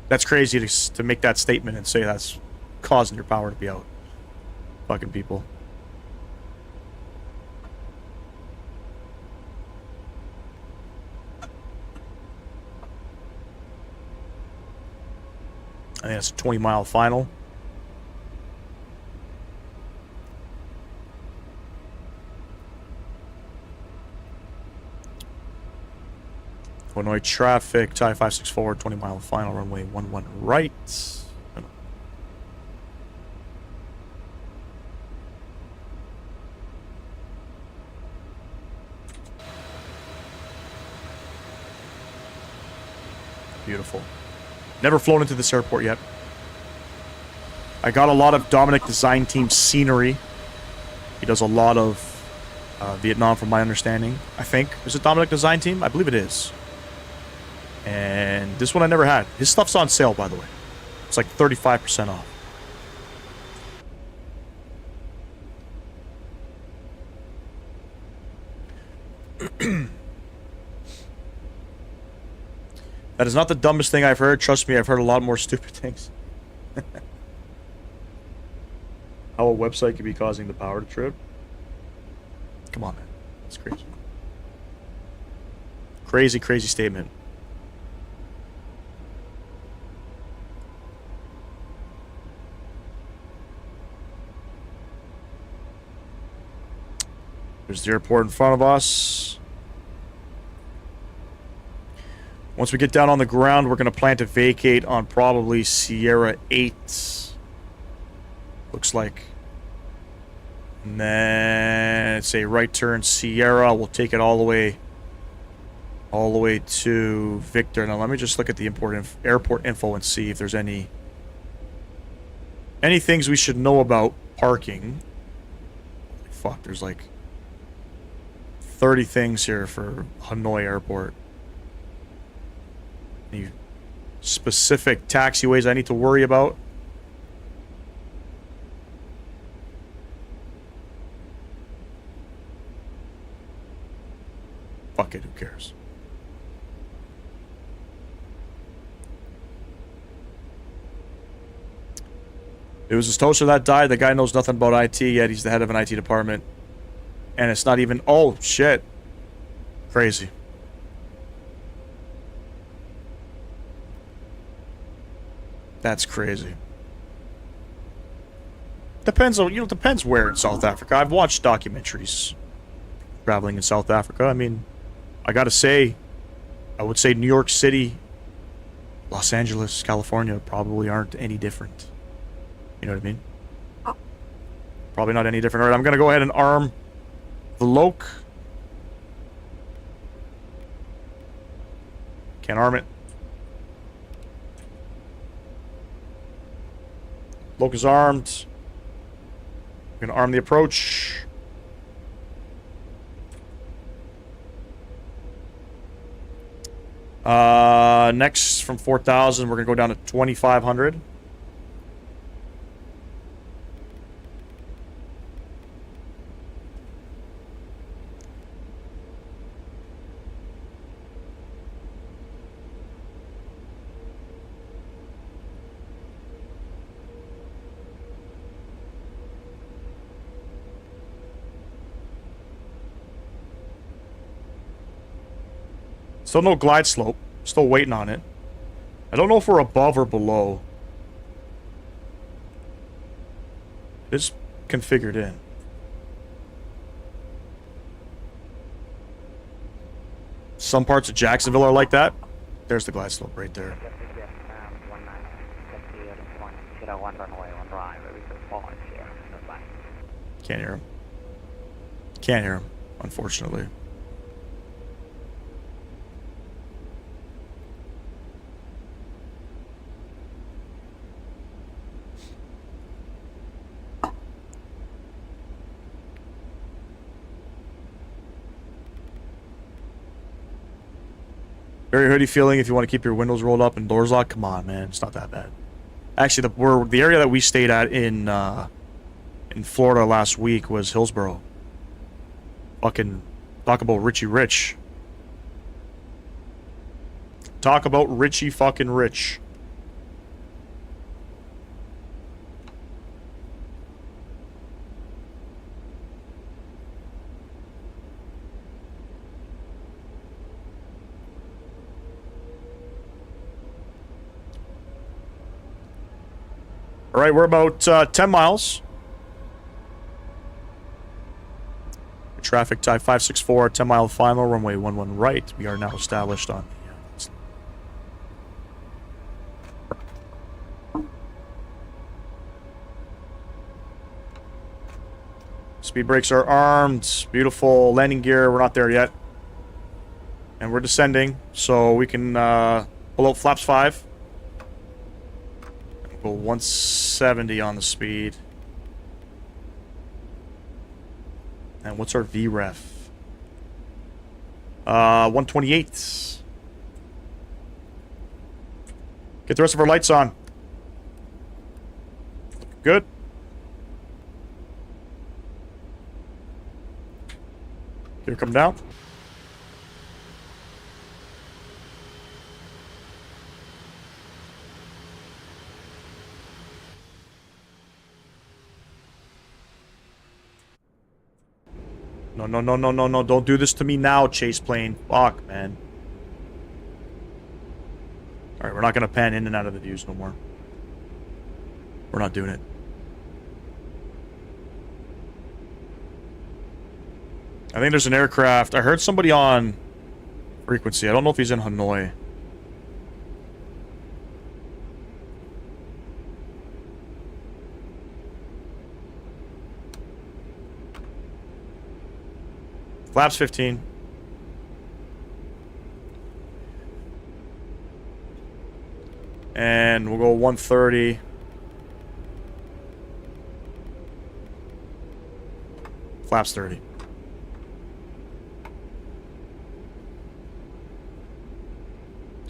That's crazy to make that statement and say that's causing your power to be out. Fucking people. I think that's a 20-mile final. Illinois traffic, Thai 564, 20-mile final, runway 11 right. Beautiful. Never flown into this airport yet. I got a lot of Dominic Design Team scenery. He does a lot of Vietnam, from my understanding. I think. Is it Dominic Design Team? I believe it is. And this one I never had. His stuff's on sale, by the way. It's like 35% off. That is not the dumbest thing I've heard. Trust me, I've heard a lot more stupid things. How a website could be causing the power to trip? Come on, man. That's crazy. Crazy, crazy statement. There's the airport in front of us. Once we get down on the ground, we're going to plan to vacate on probably Sierra 8. Looks like. And then it's a right turn Sierra. We'll take it all the way to Victor. Now let me just look at the airport info and see if there's any things we should know about parking. Fuck, there's like 30 things here for Hanoi Airport. Any specific taxiways I need to worry about? Fuck it, who cares? It was his toaster that died. The guy knows nothing about IT yet. He's the head of an IT department. And it's not even... Oh, shit. Crazy. That's crazy. Depends on... depends where in South Africa. I've watched documentaries traveling in South Africa. I mean, I gotta say, I would say New York City, Los Angeles, California probably aren't any different. You know what I mean? Probably not any different. All right, I'm going to go ahead and arm the Yoke. Can't arm it. Yoke is armed. I'm going to arm the approach. Next, from 4,000, we're going to go down to 2,500. Still no glide slope. Still waiting on it. I don't know if we're above or below. It's configured in. Some parts of Jacksonville are like that. There's the glide slope right there. Can't hear him. Can't hear him, unfortunately. Very hoodie feeling if you want to keep your windows rolled up and doors locked. Come on, man. It's not that bad. Actually, the area that we stayed at in Florida last week was Hillsborough. Fucking talk about Richie Rich. Talk about Richie fucking Rich. All right, we're about 10 miles. Traffic type 564, 10-mile final, runway 11 right. We are now established on. Speed brakes are armed. Beautiful landing gear. We're not there yet. And we're descending, so we can pull out flaps 5. Go 170 on the speed. And what's our VREF? 128. Get the rest of our lights on. Good. Here, come down. No, don't do this to me now, Chaseplane. Fuck, man. Alright, we're not gonna pan in and out of the views no more. We're not doing it. I think there's an aircraft. I heard somebody on frequency. I don't know if he's in Hanoi. Flaps 15. And we'll go 130. Flaps 30.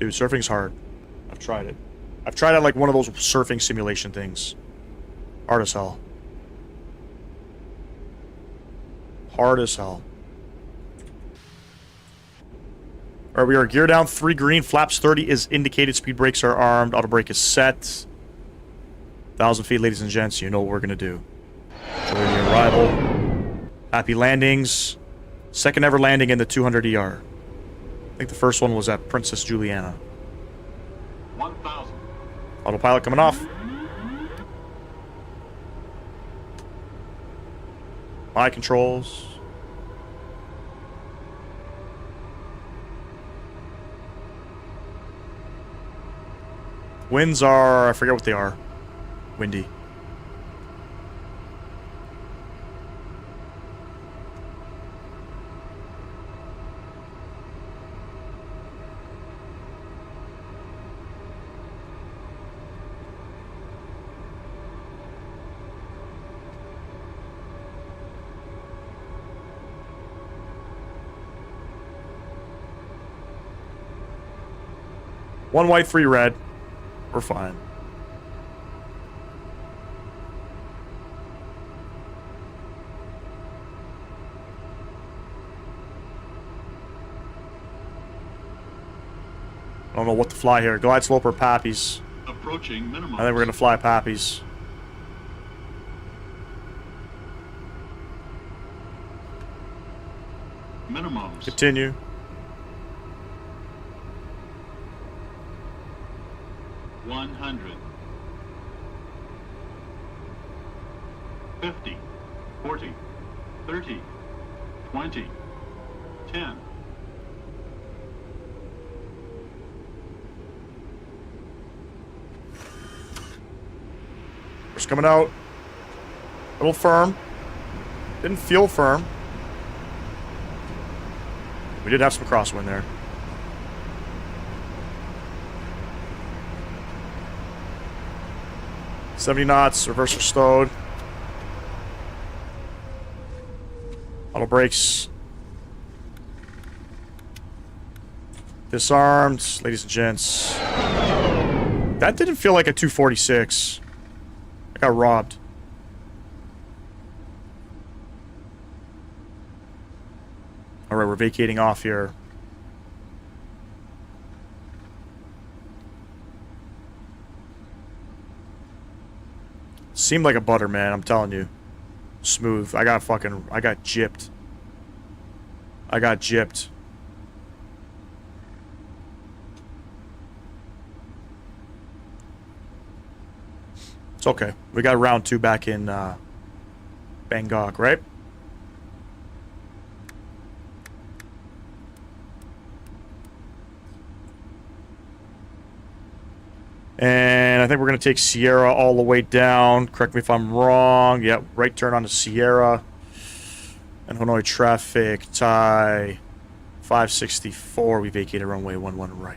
Dude, surfing's hard. I've tried it. I've tried it like one of those surfing simulation things. Hard as hell. Hard as hell. Alright, we are gear down 3 green. Flaps 30 is indicated. Speed brakes are armed. Auto brake is set. 1,000 feet, ladies and gents. You know what we're going to do. Enjoy the arrival. Happy landings. Second ever landing in the 200ER. I think the first one was at Princess Juliana. 1,000. Autopilot coming off. My controls. Winds are... I forget what they are. Windy. One white, 3 red. We're fine. I don't know what to fly here. Glide slope or Pappies. Approaching minimum. I think we're going to fly Pappies. Minimums. Continue. $100. 50. 40. 30. 20. 10. Just coming out. A little firm. Didn't feel firm. We did have some crosswind there. $70 knots, reverser stowed. Auto brakes. Disarmed, ladies and gents. That didn't feel like a 246. I got robbed. Alright, we're vacating off here. Seemed like a butter, man, I'm telling you. Smooth. I got gypped. I got gypped. It's okay. We got round 2 back in Bangkok, right? And I think we're going to take Sierra all the way down. Correct me if I'm wrong. Yep, right turn onto Sierra. And Hanoi traffic, Thai 564. We vacated runway 11 right.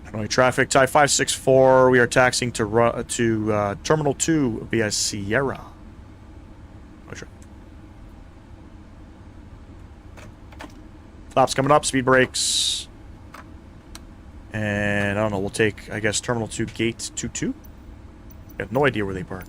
Hanoi traffic, Thai 564. We are taxiing to Terminal 2 via Sierra. Flaps coming up, speed brakes. And I don't know, we'll take, I guess, Terminal 2, Gate 22? I have no idea where they park.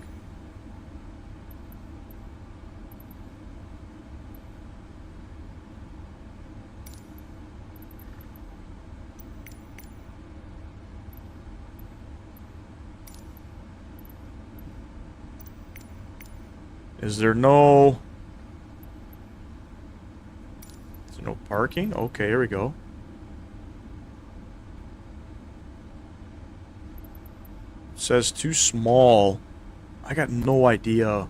Is there no... No parking? Okay, here we go. It says too small. I got no idea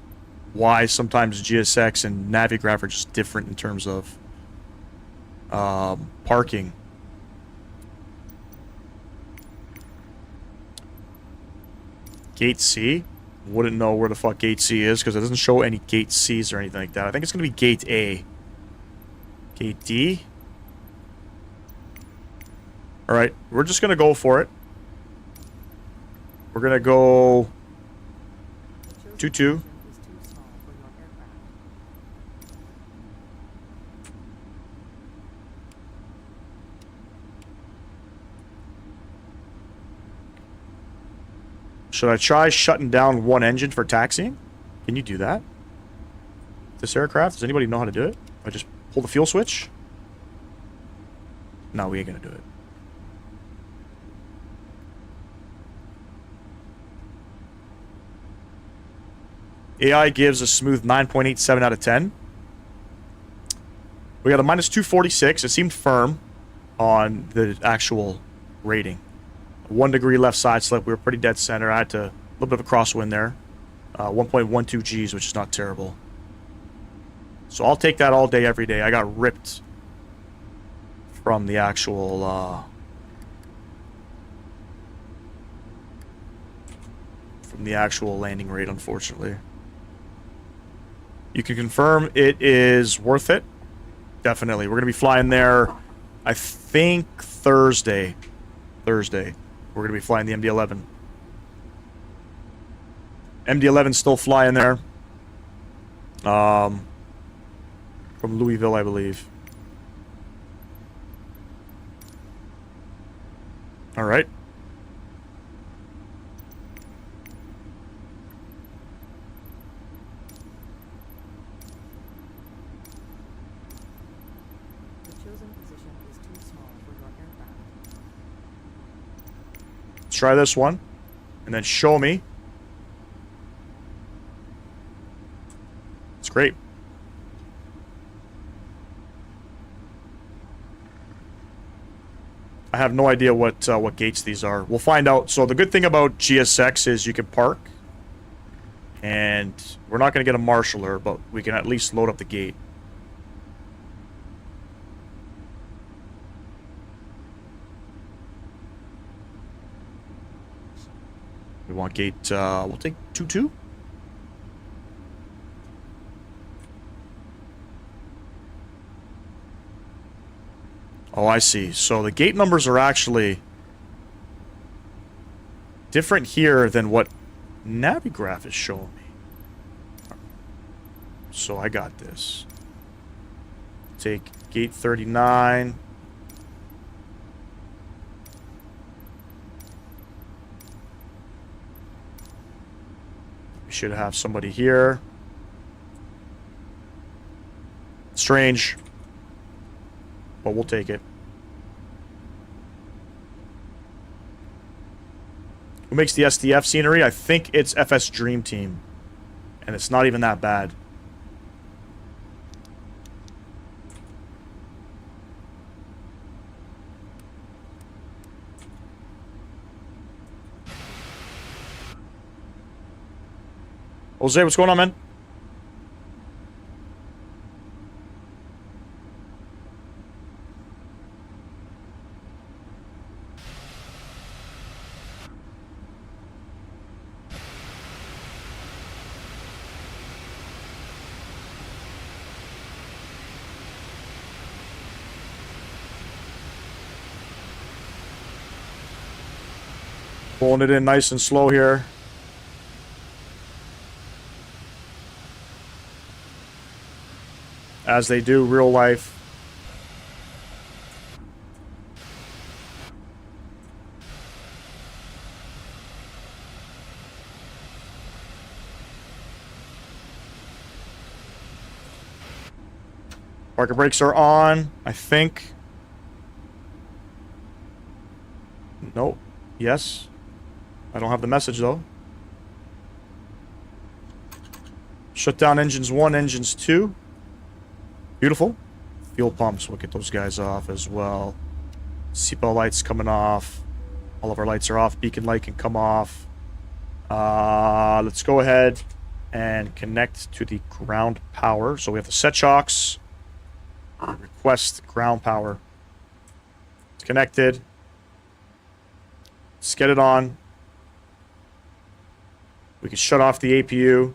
why sometimes GSX and Navigraph are just different in terms of parking. Gate C? Wouldn't know where the fuck gate C is because it doesn't show any gate C's or anything like that. I think it's going to be gate A. Gate D. Alright, we're just going to go for it. We're going to go 2-2. Should I try shutting down one engine for taxiing? Can you do that? This aircraft? Does anybody know how to do it? I just pull the fuel switch? No, we ain't gonna do it. AI gives a smooth 9.87 out of 10. We got a minus 246. It seemed firm on the actual rating. 1 degree left side slip. We were pretty dead center. I had a little bit of a crosswind there. 1.12 Gs, which is not terrible. So I'll take that all day, every day. I got ripped from the actual landing rate, unfortunately. You can confirm it is worth it. Definitely. We're going to be flying there, I think, Thursday. We're going to be flying the MD11. MD11's still flying there. From Louisville, I believe. Alright. Let's try this one, and then show me. It's great. I have no idea what gates these are. We'll find out. So the good thing about GSX is you can park, and we're not going to get a marshaller, but we can at least load up the gate. We want gate, we'll take 2-2. Oh, I see. So the gate numbers are actually different here than what Navigraph is showing me. So I got this. Take gate 39. Should have somebody here. Strange. But we'll take it. Who makes the SDF scenery? I think it's FS Dream Team. And it's not even that bad. Jose, what's going on, man? Pulling it in nice and slow here. As they do real life. Parker brakes are on, I think. Nope. Yes. I don't have the message though. Shut down engines 1, engines 2. Beautiful. Fuel pumps, we'll get those guys off as well. Seatbelt lights coming off. All of our lights are off. Beacon light can come off. Let's go ahead and connect to the ground power. So we have the set shocks. Request ground power. It's connected. Let's get it on. We can shut off the APU.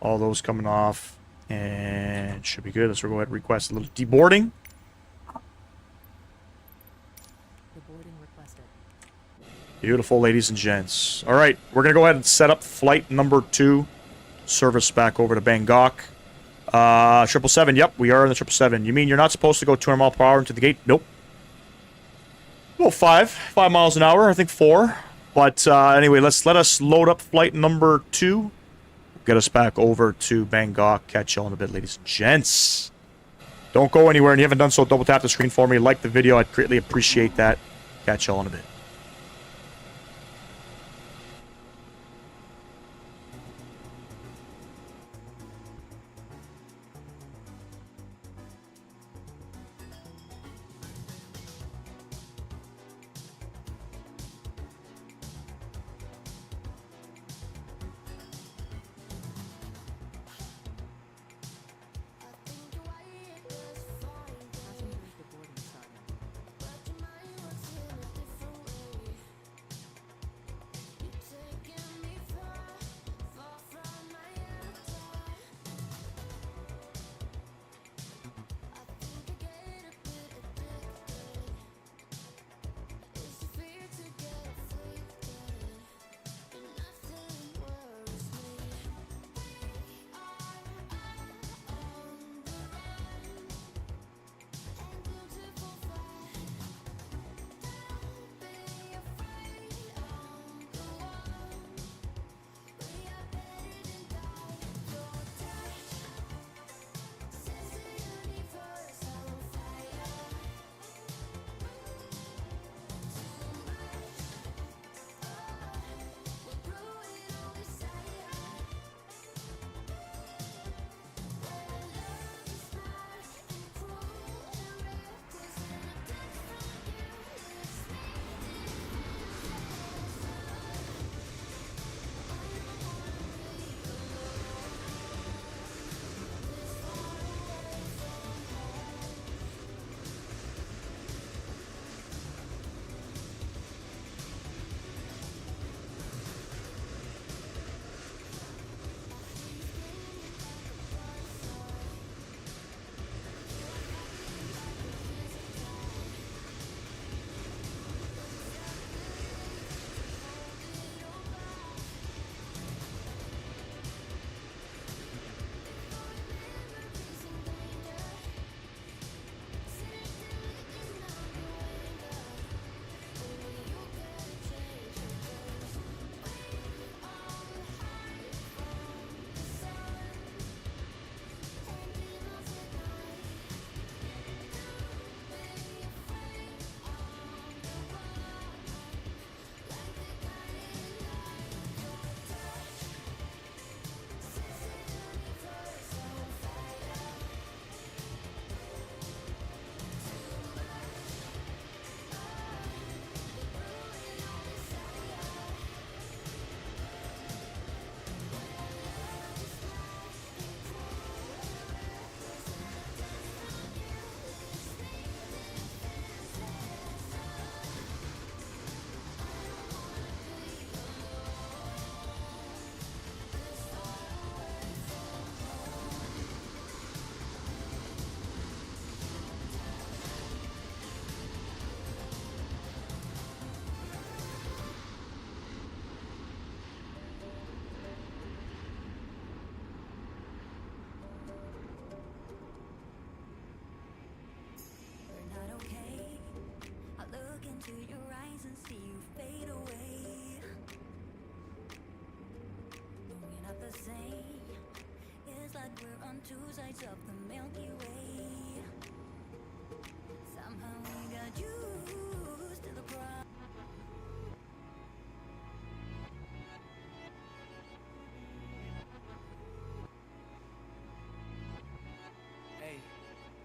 All those coming off. And should be good. Let's go ahead and request a little deboarding. Beautiful, ladies and gents. All right, we're going to go ahead and set up flight number 2. Service back over to Bangkok. 777, yep, we are in the 777. You mean you're not supposed to go 200 miles per hour into the gate? Nope. Well, 5 miles an hour, I think 4. But anyway, let us load up flight number 2. Get us back over to Bangkok. Catch y'all in a bit, ladies and gents. Don't go anywhere, and you haven't done so, double tap the screen for me. Like the video, I'd greatly appreciate that. Catch y'all in a bit.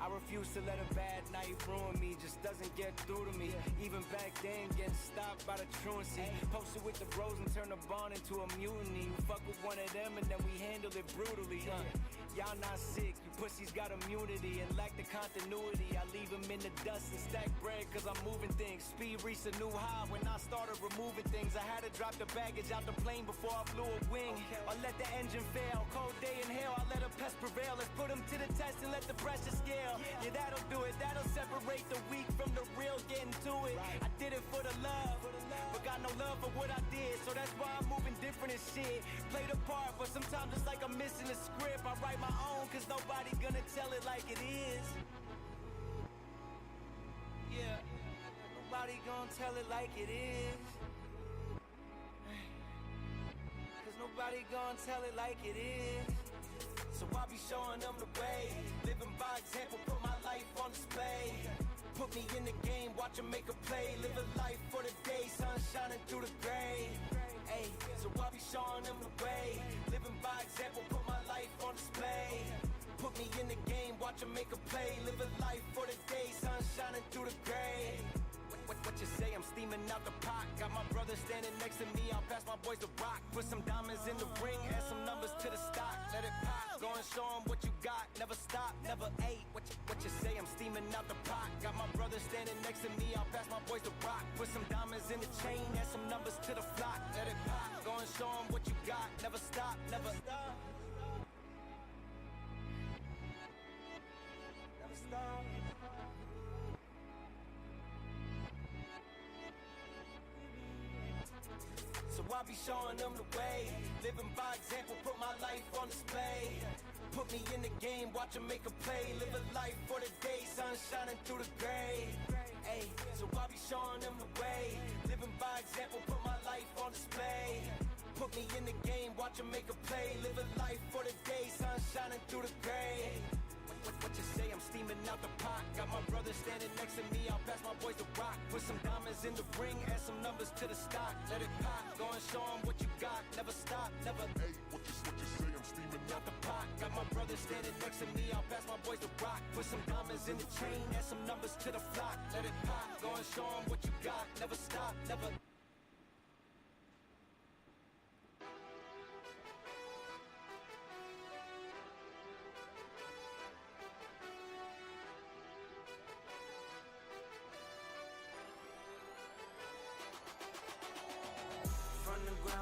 I refuse to let a bad night ruin me, just doesn't get through to me. Even back then, getting stopped by the truancy. Posted with the bros and turned the bond into a mutiny. You fuck with one of them and then we handle it brutally. Y'all not sick, you pussies got got immunity and lack the continuity. I leave them in the dust and stack bread cause I'm moving things. Speed reached a new high when I started removing things. I had to drop the baggage out the plane before I flew a wing. Or let the engine fail, cold day in hell, I let a pest prevail. Let's put them to the test and let the pressure scale. Yeah, that'll do it, that'll separate the weak from the real, getting to it. I did it for the love, but got no love for what I did. So that's why I'm moving different and shit. Play the part, but sometimes it's like I'm missing a script. I write my own cause nobody gonna tell it like it is. Yeah, nobody gonna tell it like it is. Cause nobody gonna tell it like it is. So I'll be showing them the way. Living by example, put my life on display. Put me in the game, watch them make a play. Live a life for the day, sun shining through the gray. Ay, so I'll be showing them the way. Living by example, put my life on display. Put me in the game, watch them make a play. Live a life for the day, sun shining through the gray. What you say, I'm steaming out the pot. Got my brother standing next to me, I'll pass my boys the rock. Put some diamonds in the ring, add some numbers to the stock. Let it pop, go and show them what you got. Never stop, never ate. What you say, I'm steaming out the pot. Got my brother standing next to me, I'll pass my boys the rock. Put some diamonds in the chain, add some numbers to the flock. Let it pop, go and show them what you got. Never stop, never stop. Never stop. So I'll be showing them the way. Living by example, put my life on display. Put me in the game, watch them make a play. Live a life for the day, sun shining through the gray. Ay, so I'll be showing them the way. Living by example, put my life on display. Put me in the game, watch them make a play. Live a life for the day, sun shining through the gray. What you say, I'm steaming out the pot. Got my brother standing next to me, I'll pass my boys the rock. Put some diamonds in the ring, add some numbers to the stock. Let it pop, go and show them what you got. Never stop, never. Hey, what you say, I'm steaming out the pot. Got my brother standing next to me, I'll pass my boys the rock. Put some diamonds in the chain, add some numbers to the flock. Let it pop, go and show them what you got. Never stop, never.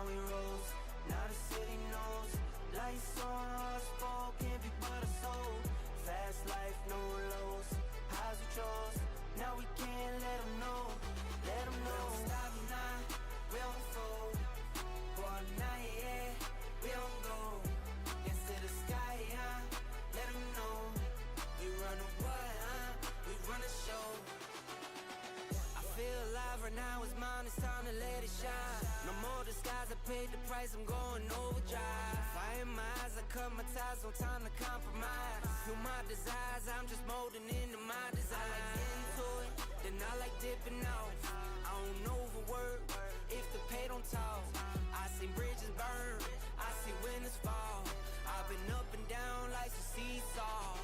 We rose, now the city knows. Lights on, hearts fall, can't be but a soul. Fast life, no lows, highs we chose. Now we can't let them know, let them know. We don't stop now, we don't fold. Go all night, yeah, we don't go. Into the sky, let them know. We run a what, we run a show. I feel alive right now, it's mine, it's time to let it shine. No more disguise, I paid the price, I'm going overdrive. Fire in my eyes, I cut my ties, no time to compromise. Through my desires, I'm just molding into my design. I like getting to it, then I like dipping off. I don't overwork, if the pay don't talk. I see bridges burn, I see winners fall. I've been up and down like a seesaw.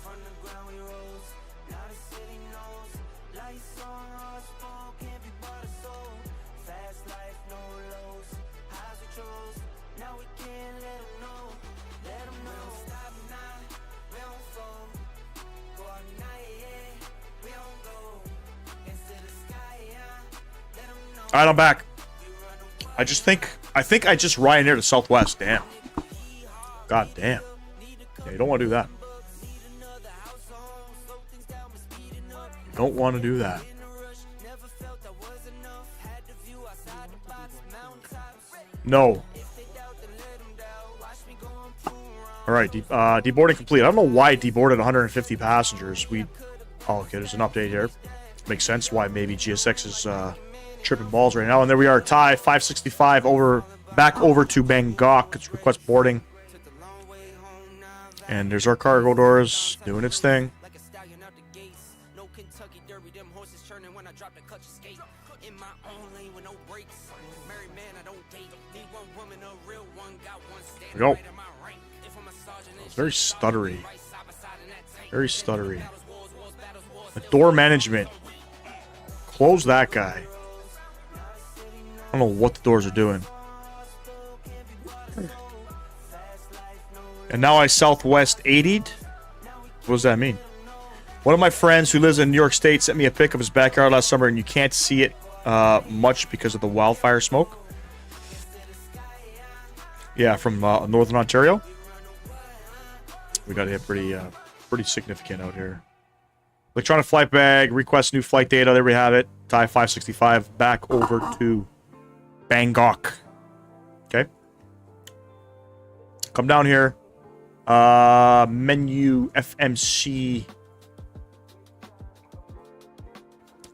From the ground we rose, now the city knows. Lights on, hearts fall, can't be but a soul. Fast life, no lows, highs we chose. Now we can't let them know, let them know. We don't stop now, we don't fold. Go all night, yeah, we don't go. Into the sky, let them know. Alright, I'm back. I think I just Ryanair to Southwest. Damn. God damn. Yeah, you don't want to do that. Don't want to do that. No. Alright, deboarding complete. I don't know why it deboarded 150 passengers. Oh, okay, there's an update here. Makes sense why maybe GSX is tripping balls right now. And there we are, Thai 565 back over to Bangkok. It's request boarding. And there's our cargo doors doing its thing. There we go. It's very stuttery. Very stuttery. The door management. Close that guy. I don't know what the doors are doing. Yeah, And now I southwest 80'd? What does that mean? One of my friends who lives in New York State sent me a pic of his backyard last summer, and you can't see it much because of the wildfire smoke. Yeah, from Northern Ontario. We got hit pretty significant out here. Electronic flight bag, request new flight data. There we have it. Thai 565 back over to Bangkok. Okay. Come down here. Menu FMC.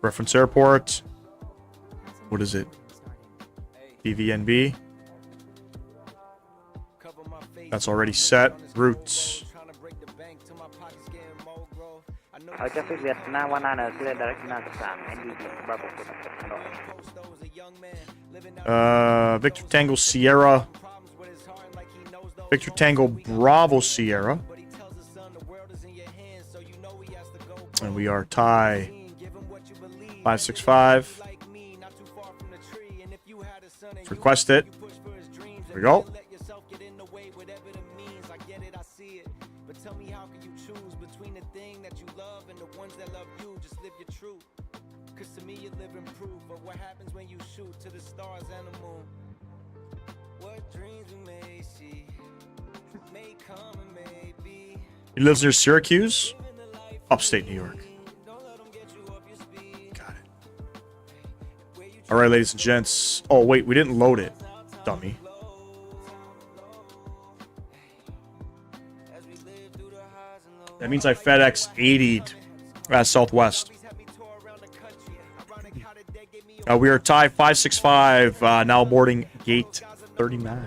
Reference airport. What is it? BVNB. That's already set. Routes. Victor Tango Sierra. Victor Tango Bravo Sierra. And we are Thai 565. Let's request it. There we go. He lives near Syracuse, upstate New York. Got it. All right, ladies and gents. Oh, wait, we didn't load it, dummy. That means I FedEx 80'd Southwest. We are Thai 565, now boarding gate 39.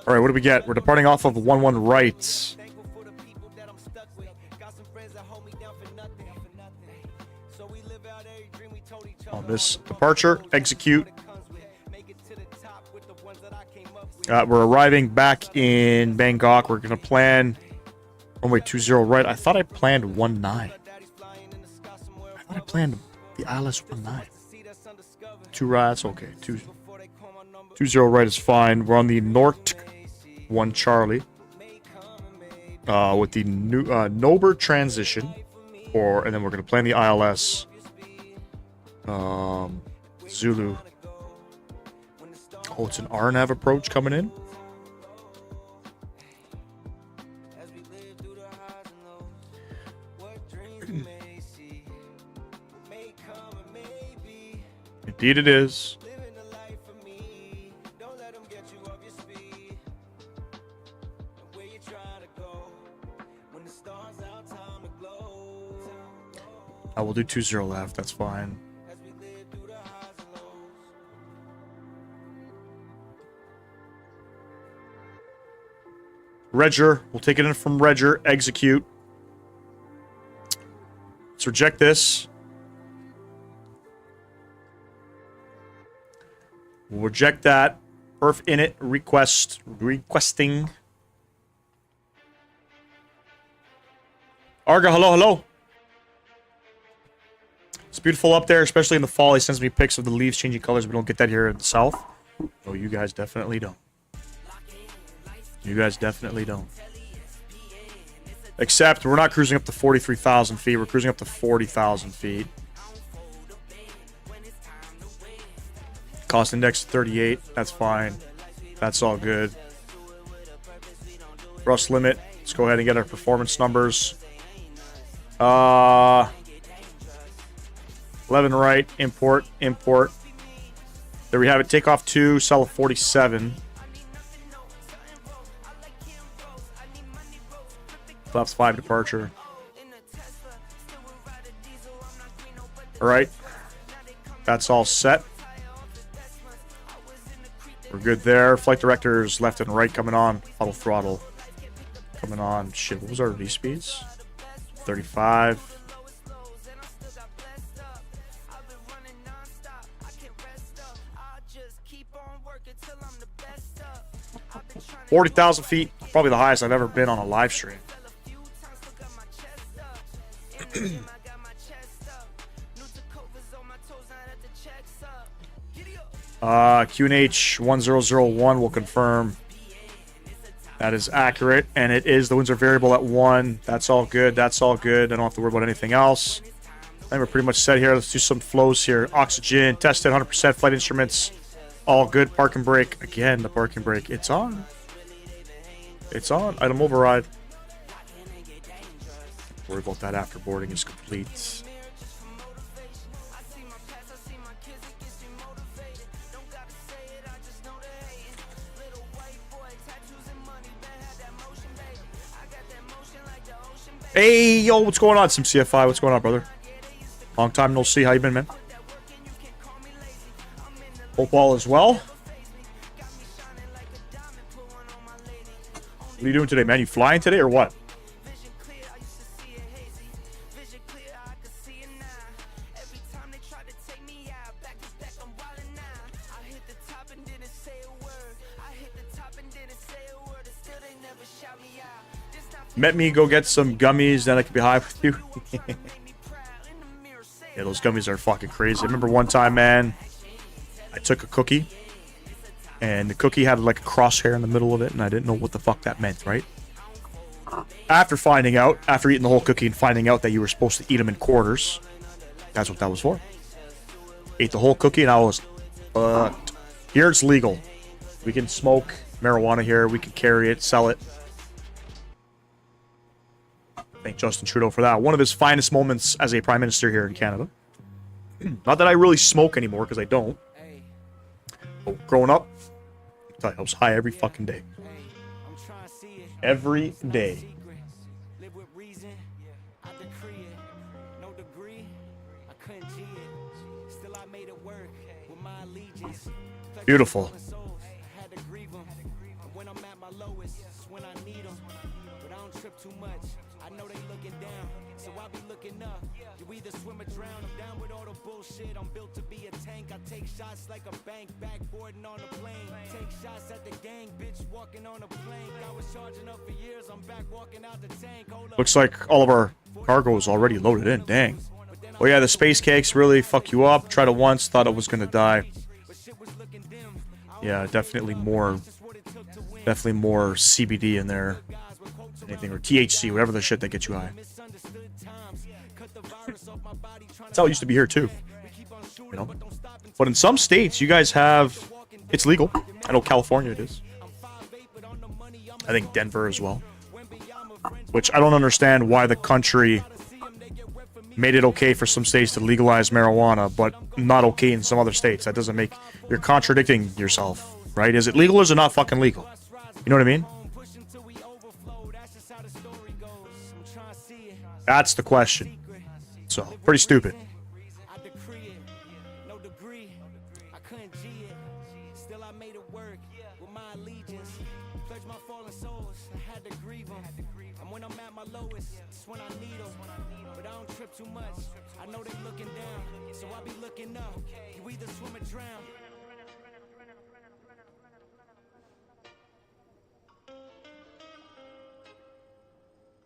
All right, what do we get? We're departing off of 11 right. On this departure, execute. We're arriving back in Bangkok. We're going to plan runway 20 right. I thought I planned 19. I thought I planned the ILS 19. 2 rights, okay. 20 right is fine. We're on the North 1 Charlie with the new Nober transition, and then we're going to plan the ILS Zulu. Oh, it's an RNAV approach coming in. Indeed it is. I will do 20 left, that's fine. Reger, we'll take it in from Reger, execute. Let's reject this. We'll reject that. Perf init, requesting. Arga, hello. It's beautiful up there, especially in the fall. He sends me pics of the leaves changing colors. We don't get that here in the south. Oh, you guys definitely don't. You guys definitely don't. Except we're not cruising up to 43,000 feet. We're cruising up to 40,000 feet. Cost index 38. That's fine. That's all good. Thrust limit. Let's go ahead and get our performance numbers. 11 right. Import. There we have it. Takeoff 2. Sell a 47. Flaps 5 departure. Alright. That's all set. We're good there. Flight directors left and right coming on. Auto throttle. Coming on. Shit, what was our V speeds? 35. 40,000 feet. Probably the highest I've ever been on a live stream. QNH 1001 will confirm that is accurate, and it is. The winds are variable at 1. That's all good. That's all good. I don't have to worry about anything else. I think we're pretty much set here. Let's do some flows here. Oxygen, tested 100%. Flight instruments, all good. Park and brake. Again, the parking brake. It's on. It's on. Item override. Don't worry about that after boarding is complete. Hey, yo, what's going on, some CFI? What's going on, brother? Long time no see. How you been, man? Hope all is well. What are you doing today, man? You flying today or what? Met me, go get some gummies, then I could be high with you. Yeah, those gummies are fucking crazy. I remember one time, man, I took a cookie, and the cookie had like a crosshair in the middle of it, and I didn't know what the fuck that meant, right? After finding out, after eating the whole cookie and finding out that you were supposed to eat them in quarters, that's what that was for. Ate the whole cookie, and I was fucked. Here it's legal. We can smoke marijuana here. We can carry it, sell it. Thank Justin Trudeau for that. One of his finest moments as a prime minister here in Canada. Not that I really smoke anymore, because I don't. But growing up, I was high every fucking day. Every day. Beautiful. I'm built to be a tank. I take shots like a bank, backboarding on a plane. Take shots at the gang, bitch walking on a plane. I was charging up for years, I'm back walking out the tank. Looks like all of our cargo is already loaded in. Dang. Oh yeah, the space cakes really fuck you up. Tried it once, thought it was gonna die. Yeah, definitely more CBD in there. Anything, or THC, whatever the shit that gets you high. That's how it used to be here too. You know? But in some states, you guys have... It's legal. I know California it is. I think Denver as well. Which I don't understand why the country made it okay for some states to legalize marijuana, but not okay in some other states. That doesn't make... You're contradicting yourself, right? Is it legal or is it not fucking legal? You know what I mean? That's the question. So, pretty stupid.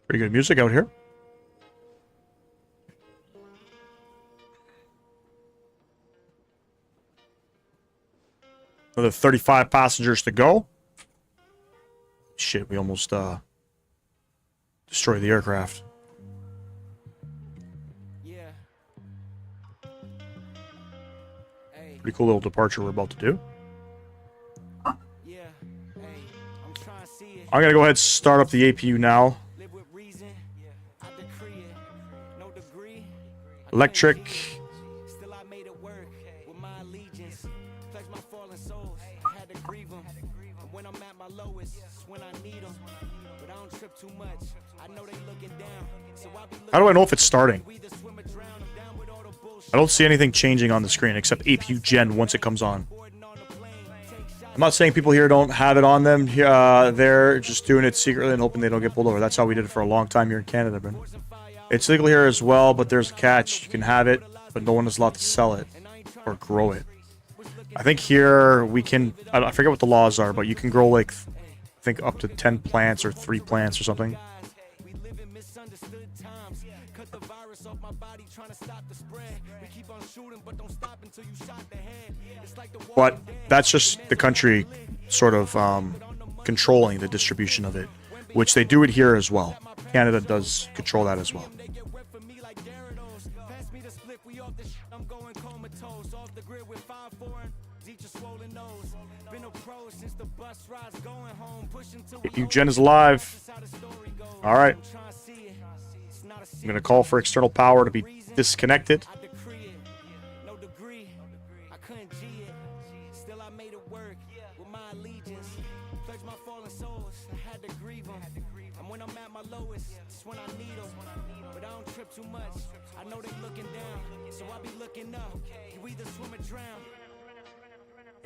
Pretty good music out here. Another 35 passengers to go. Shit, we almost destroyed the aircraft. Pretty cool little departure we're about to do. I'm gonna go ahead and start up the APU now. Electric. How do I know if it's starting? I don't see anything changing on the screen except APU Gen once it comes on. I'm not saying people here don't have it on them. They're just doing it secretly and hoping they don't get pulled over. That's how we did it for a long time here in Canada, man. It's legal here as well, but there's a catch. You can have it, but no one is allowed to sell it or grow it. I think here we can... I forget what the laws are, but you can grow like... I think up to 10 plants or 3 plants or something. virus off my body trying to stop the spread. We keep on shooting, but don't stop until you shot the head. It's like the But that's just the country sort of controlling the distribution of it, which they do it here as well. Canada does control that as well. Jen is live. All right. I'm going to call for external power to be disconnected.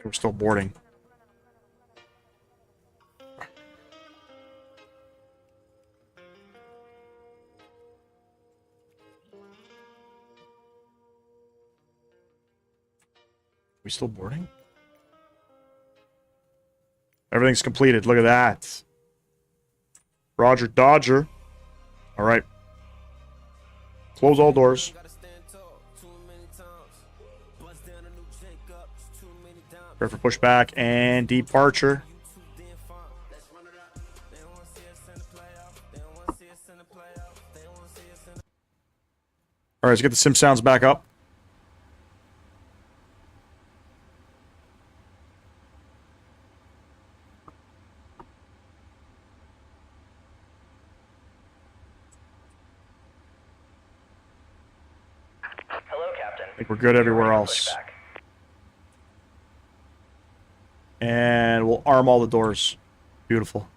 We're still boarding. We still boarding? Everything's completed. Look at that. Roger Dodger. All right. Close all doors. Prepare for pushback and departure. All right, let's get the sim sounds back up. I think we're good everywhere else. And we'll arm all the doors. Beautiful.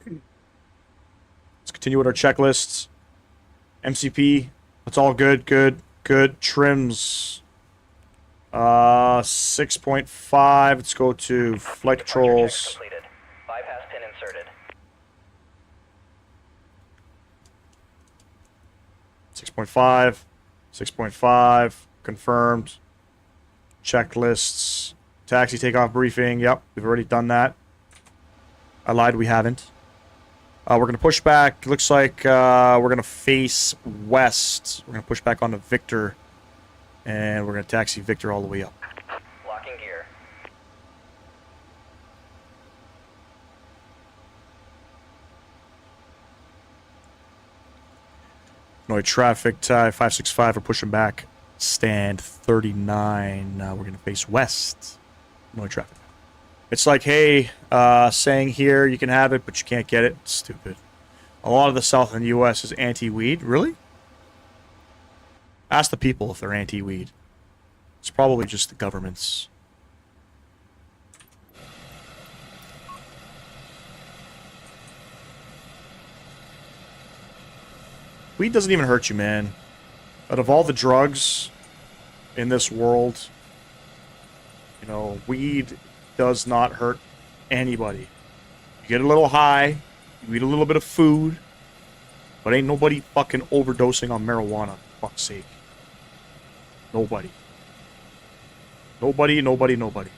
Let's continue with our checklists. MCP. That's all good, good, good. Trims. 6.5. Let's go to flight controls. Bypass pin inserted. 6.5. 6.5. Confirmed. Checklists. Taxi takeoff briefing. Yep, we've already done that. I lied, we haven't. We're going to push back. Looks like we're going to face west. We're going to push back onto Victor. And we're going to taxi Victor all the way up. Locking gear. Noi traffic, 565, we're pushing back. Stand 39. We're going to face west. Noi traffic. It's like, hey, saying here you can have it, but you can't get it. Stupid. A lot of the South in the U.S. is anti-weed. Really? Ask the people if they're anti-weed. It's probably just the governments. Weed doesn't even hurt you, man. Out of all the drugs in this world, you know, weed does not hurt anybody. You get a little high, you eat a little bit of food, but ain't nobody fucking overdosing on marijuana, for fuck's sake. Nobody. Nobody, nobody, nobody.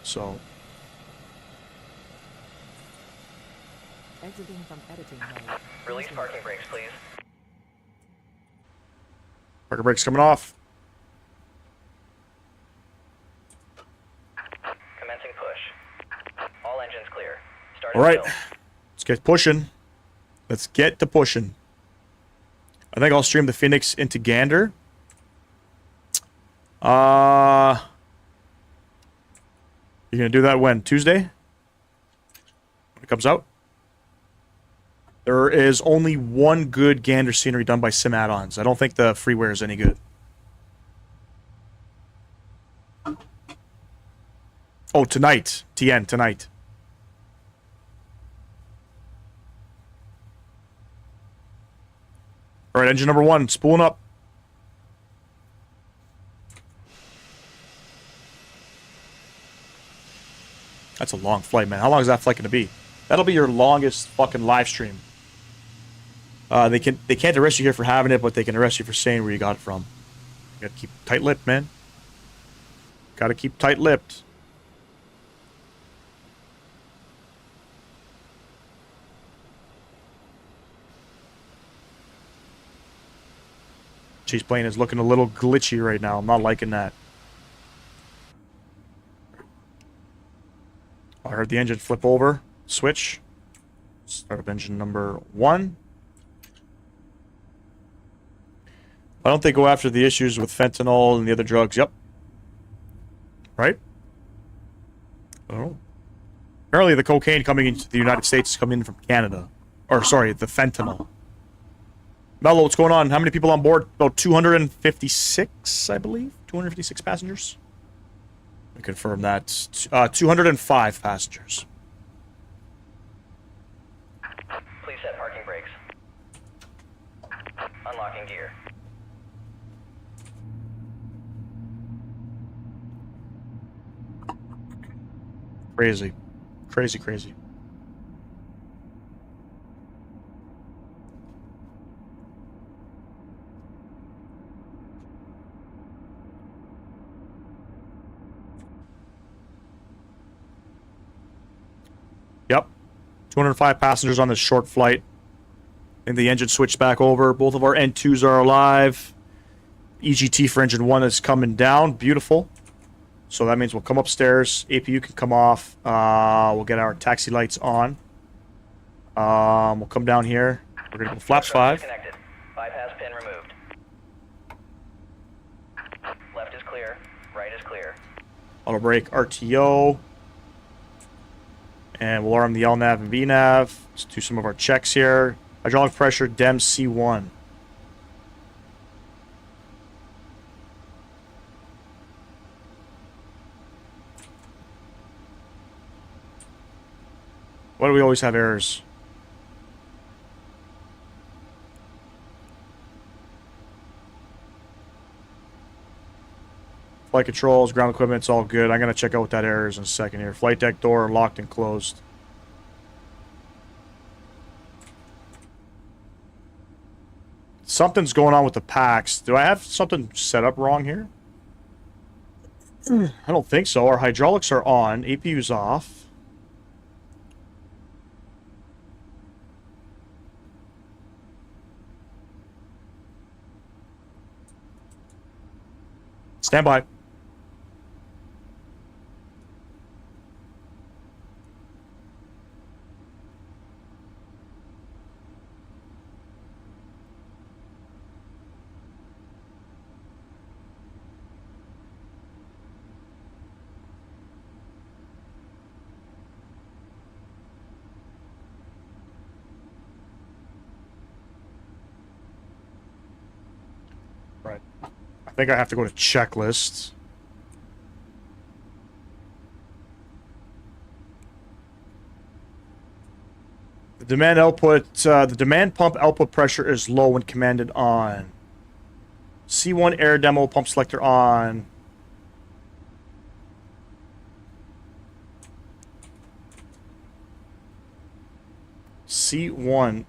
So. Exiting from editing mode. Release parking brakes, please. Parking brakes coming off. Commencing push. All engines clear. Starting All right. fill. Let's get pushing. Let's get to pushing. I think I'll stream the Phoenix into Gander. You're gonna do that when? Tuesday? When it comes out? There is only one good Gander scenery done by Sim Add-ons. I don't think the freeware is any good. Oh, tonight. TN, tonight. All right, engine number 1, spooling up. That's a long flight, man. How long is that flight going to be? That'll be your longest fucking live stream. They can't arrest you here for having it, but they can arrest you for saying where you got it from. You gotta keep tight-lipped, man. Gotta keep tight-lipped. Chaseplane is looking a little glitchy right now. I'm not liking that. I heard the engine flip over. Switch. Start up engine number 1. I don't think go after the issues with fentanyl and the other drugs. Yep. Right? I don't know. Apparently the cocaine coming into the United States is coming in from Canada. Or, sorry, the fentanyl. Mello, what's going on? How many people on board? About 256, I believe? 256 passengers? I confirm that. 205 passengers. Please set parking brakes. Unlocking gear. Crazy. Crazy, crazy. Yep. 205 passengers on this short flight. And the engine switched back over. Both of our N2s are alive. EGT for engine 1 is coming down. Beautiful. So that means we'll come upstairs. APU can come off. We'll get our taxi lights on. We'll come down here. We're going to go flaps 5. Disconnected. Bypass pin removed. Left is clear. Right is clear. Auto brake RTO. And we'll arm the LNAV and VNAV. Let's do some of our checks here. Hydraulic pressure, DEM C1. Why do we always have errors? Flight controls, ground equipment, it's all good. I'm going to check out what that error is in a second here. Flight deck door locked and closed. Something's going on with the packs. Do I have something set up wrong here? I don't think so. Our hydraulics are on. APU's off. Stand by. Right. I think I have to go to checklist. The demand output, the demand pump output pressure is low when commanded on. C1 air demo pump selector on. C1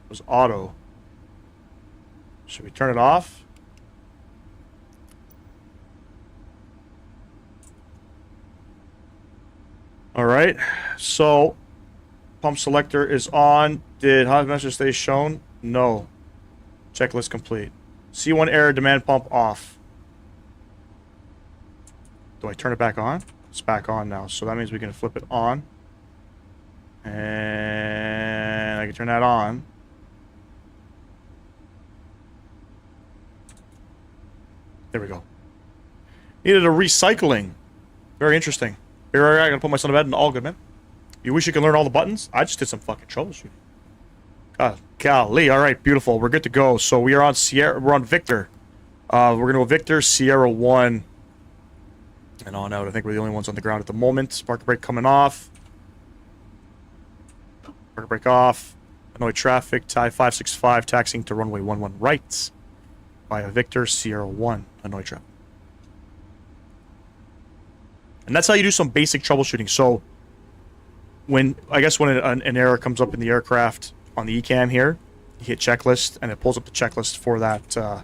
was auto. Should we turn it off? All right. So, pump selector is on. Did hot message stay shown? No. Checklist complete. C1 air demand pump off. Do I turn it back on? It's back on now. So that means we can flip it on. And I can turn that on. There we go. Needed a recycling. Very interesting. Here, I gotta put my son to bed and all good, man. You wish you could learn all the buttons? I just did some fucking troubleshooting. God, golly. All right, beautiful. We're good to go. So we are on Sierra. We're on Victor. We're gonna go Victor, Sierra 1, and on out. I think we're the only ones on the ground at the moment. Park brake coming off. Park brake off. Hanoi traffic. Thai 565 taxiing to runway 11 right. Via Victor, Sierra 1, Hanoi traffic. And that's how you do some basic troubleshooting. So, when an error comes up in the aircraft on the ECAM here, you hit checklist, and it pulls up the checklist for that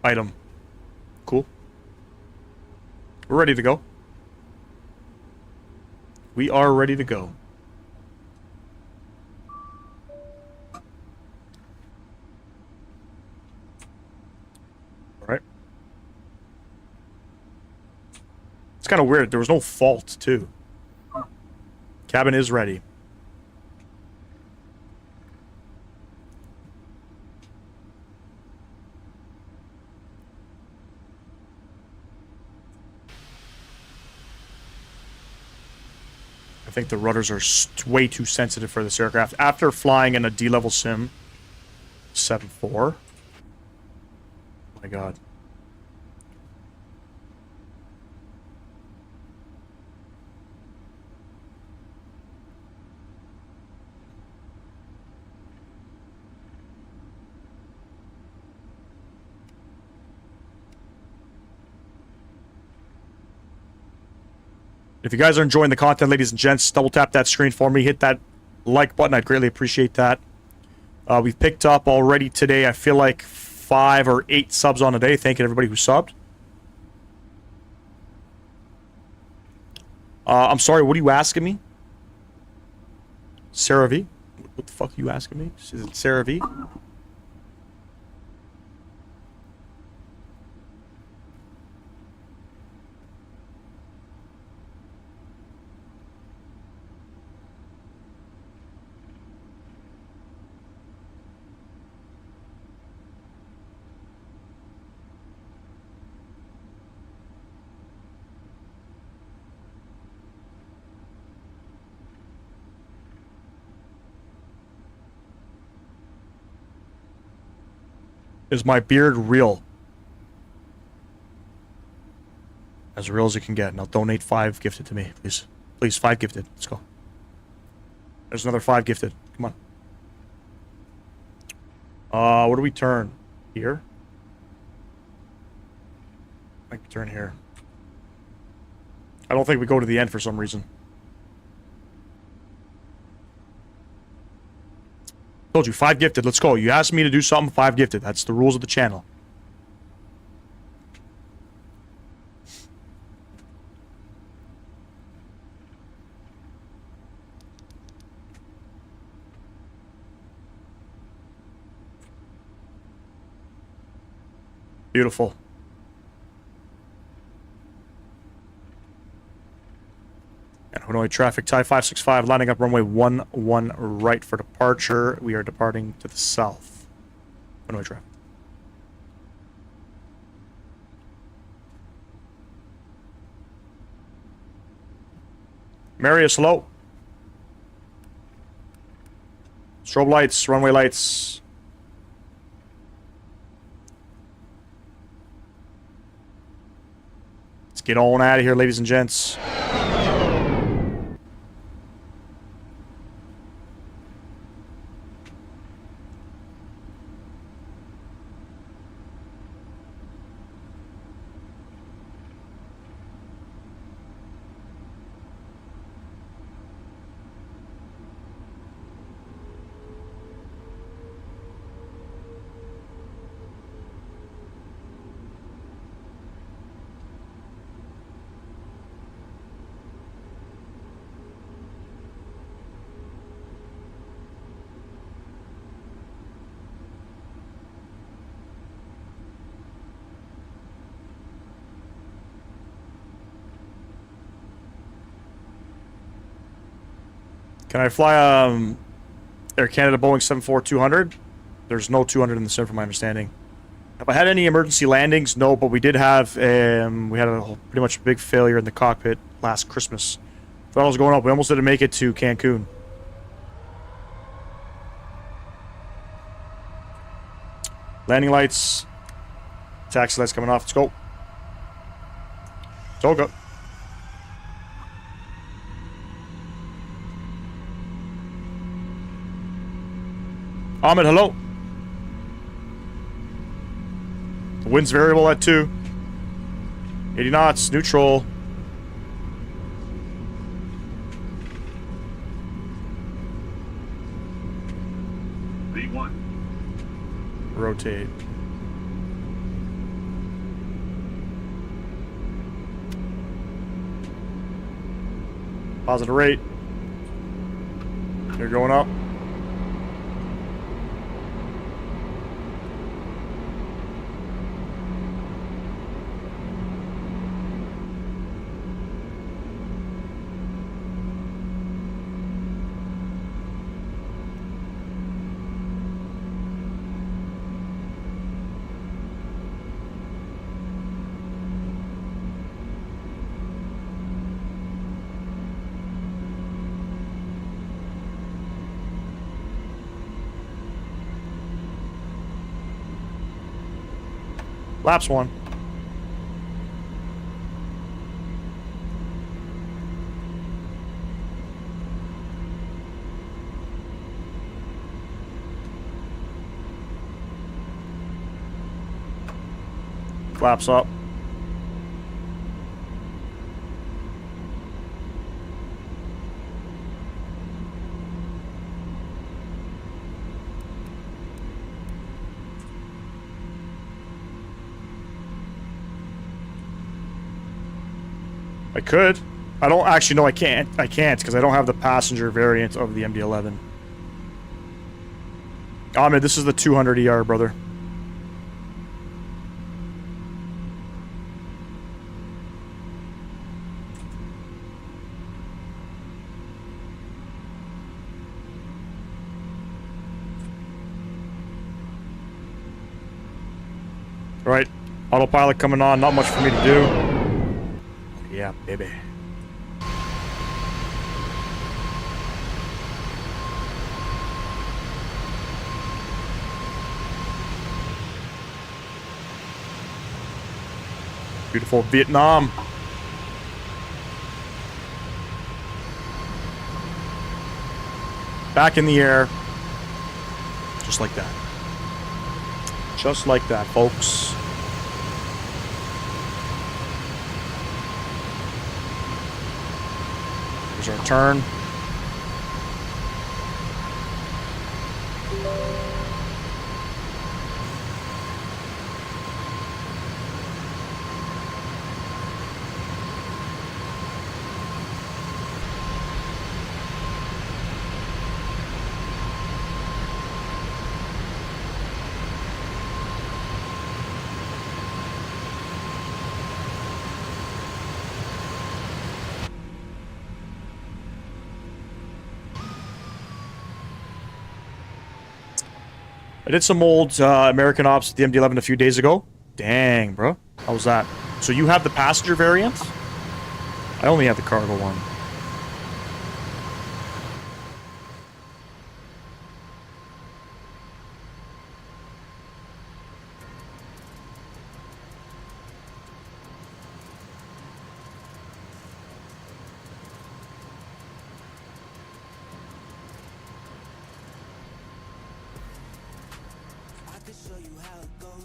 item. Cool. We're ready to go. We are ready to go. It's kind of weird. There was no fault, too. Cabin is ready. I think the rudders are way too sensitive for this aircraft. After flying in a D-level sim 7.4. Oh my god. If you guys are enjoying the content, ladies and gents, double tap that screen for me. Hit that like button. I'd greatly appreciate that. We've picked up already today, I feel like 5 or 8 subs on a day. Thank you to everybody who subbed. I'm sorry, what are you asking me? Sarah V? What the fuck are you asking me? Is it Sarah V? Is my beard real? As real as it can get. And I'll donate 5 gifted to me, please. Please, 5 gifted. Let's go. There's another 5 gifted. Come on. Where do we turn? Here? I can turn here. I don't think we go to the end for some reason. Told you, 5 gifted. Let's go. You asked me to do something, 5 gifted. That's the rules of the channel. Beautiful. And Hanoi traffic, Thai 565, lining up runway 11 right for departure. We are departing to the south. Hanoi traffic. Marius, hello. Strobe lights, runway lights. Let's get on out of here, ladies and gents. Can I fly Air Canada Boeing 747-200? There's no 200 in the sim from my understanding. Have I had any emergency landings? No, but we did have, we had a pretty much big failure in the cockpit last Christmas. Throttle's going up. We almost didn't make it to Cancun. Landing lights. Taxi lights coming off. Let's go. Let's all go. Ahmed, hello. The wind's variable at 2. 80 knots, neutral. V1. Rotate. Positive rate. You're going up. Laps 1. Flaps up. I could. I don't actually know. I can't because I don't have the passenger variant of the MD11. Ahmed, this is the 200ER, brother. Right, autopilot coming on, not much for me to do. Yeah, baby. Beautiful Vietnam. Back in the air. Just like that. Just like that, folks. Here's our turn. I did some old American ops at the MD11 a few days ago. Dang, bro. How was that? So you have the passenger variant? I only have the cargo one.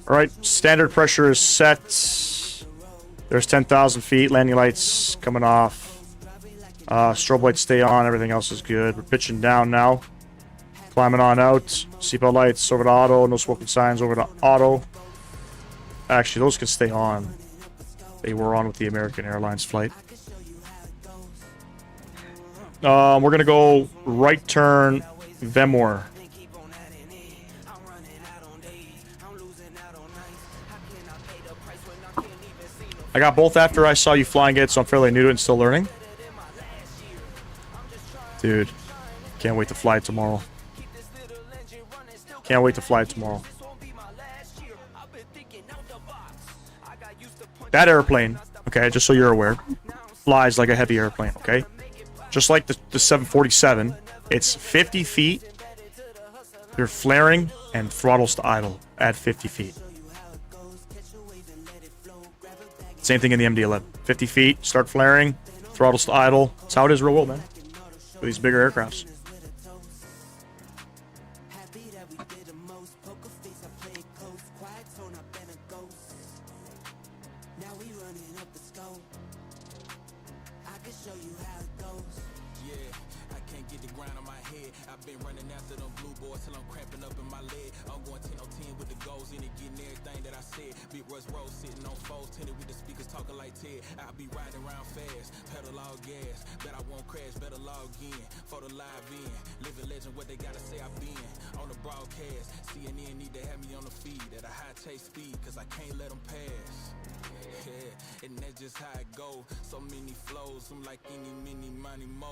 Alright, standard pressure is set. There's 10,000 feet. Landing lights coming off. Strobe lights stay on. Everything else is good. We're pitching down now. Climbing on out. Seatbelt lights over to auto. No smoking signs over to auto. Actually, those can stay on. They were on with the American Airlines flight. We're going to go right turn Vemor. I got both after I saw you flying it, so I'm fairly new to it and still learning. Dude, can't wait to fly tomorrow. Can't wait to fly tomorrow. That airplane, okay, just so you're aware, flies like a heavy airplane, okay? Just like the 747, it's 50 feet. They're flaring and throttles to idle at 50 feet. Same thing in the MD11. 50 feet, start flaring, throttles to idle. That's how it is real world, man. With these bigger aircrafts.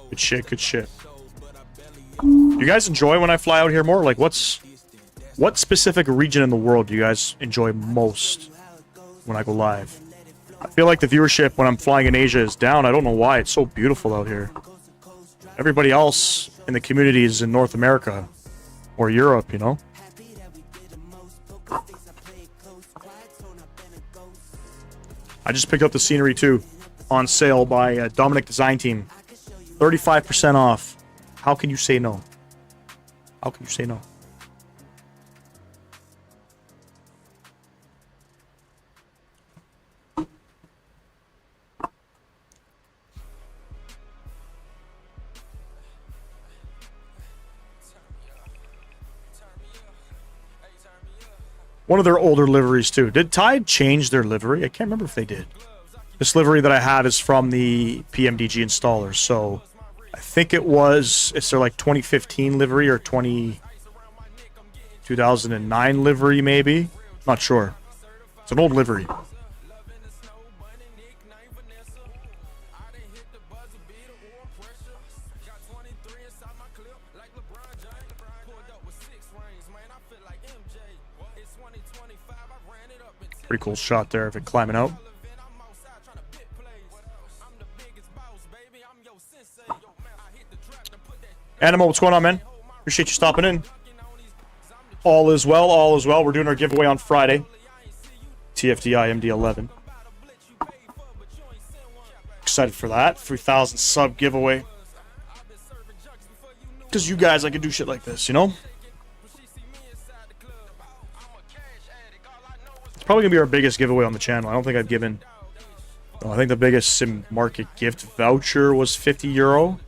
Good shit, good shit. You guys enjoy when I fly out here more? Like, what specific region in the world do you guys enjoy most when I go live? I feel like the viewership when I'm flying in Asia is down. I don't know why. It's so beautiful out here. Everybody else in the community is in North America or Europe, you know? I just picked up the scenery too, on sale by Dominic Design Team. 35% off. How can you say no? How can you say no? One of their older liveries too. Did Tide change their livery? I can't remember if they did. This livery that I have is from the PMDG installer, so I think it's their like 2015 livery or 2009 livery maybe. Not sure. It's an old livery. Pretty cool shot there of it climbing out. Animo, what's going on, man? Appreciate you stopping in. All is well, all is well. We're doing our giveaway on Friday. TFDI MD11. Excited for that. 3,000 sub giveaway. Because you guys like to do shit like this, you know? It's probably going to be our biggest giveaway on the channel. I don't think I've given... I think the biggest sim market gift voucher was €50.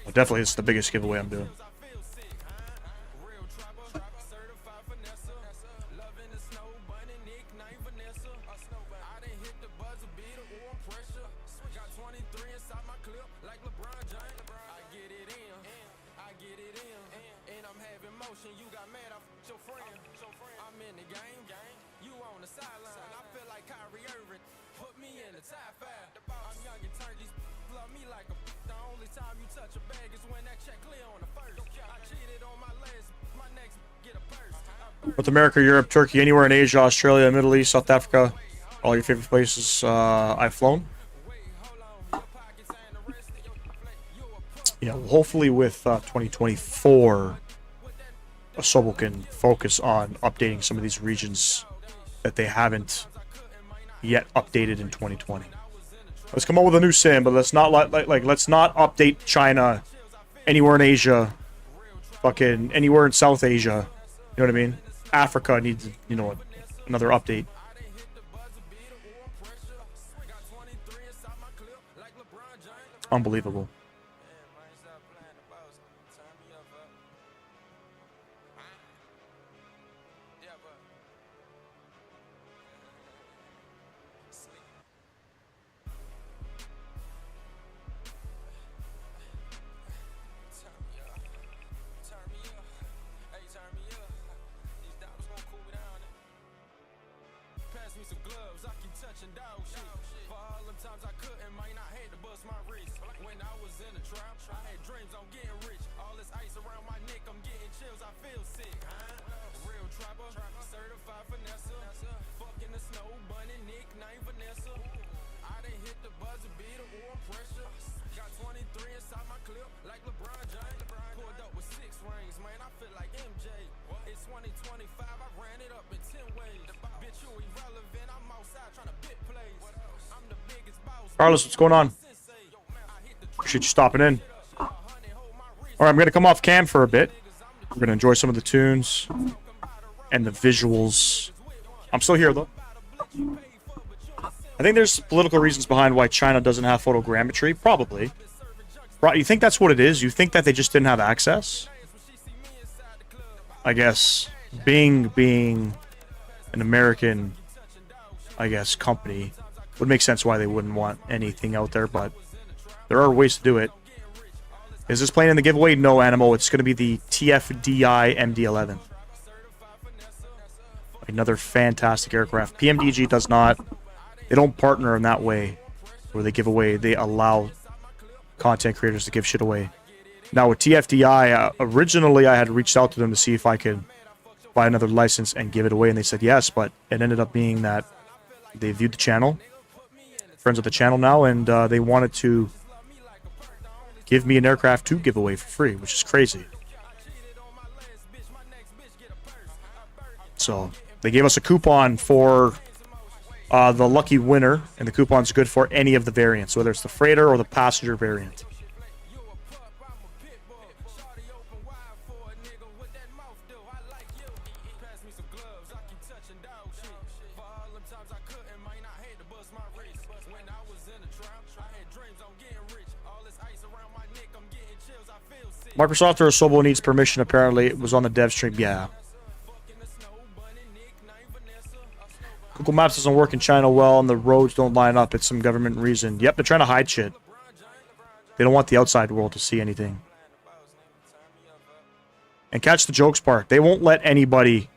Well, definitely, it's the biggest giveaway I'm doing. North America, Europe, Turkey, anywhere in Asia, Australia, Middle East, South Africa, all your favorite places I've flown. Yeah, well, hopefully with 2024, Asobo can focus on updating some of these regions that they haven't yet updated in 2020. Let's come up with a new sim, but let's not let's not update China, anywhere in Asia, fucking anywhere in South Asia. You know what I mean? Africa needs, you know, another update. Unbelievable. Carlos, what's going on? Appreciate you stopping in. Alright, I'm going to come off cam for a bit. We're going to enjoy some of the tunes and the visuals. I'm still here, though. I think there's political reasons behind why China doesn't have photogrammetry. Probably. You think that's what it is? You think that they just didn't have access? I guess being an American, I guess, company would make sense why they wouldn't want anything out there, but there are ways to do it. Is this plane in the giveaway? No, Animo. It's going to be the TFDI MD11. Another fantastic aircraft. PMDG does not. They don't partner in that way where they give away. They allow content creators to give shit away. Now with TFDI, originally I had reached out to them to see if I could buy another license and give it away, and they said yes, but it ended up being that they viewed the channel, friends of the channel now, and they wanted to give me an aircraft to give away for free, which is crazy. So they gave us a coupon for the lucky winner, and the coupon's good for any of the variants, whether it's the freighter or the passenger variant. Microsoft or Asobo needs permission, apparently. It was on the dev stream. Yeah. Google Maps doesn't work in China well, and the roads don't line up. It's some government reason. Yep, they're trying to hide shit. They don't want the outside world to see anything. And catch the jokes part. They won't let anybody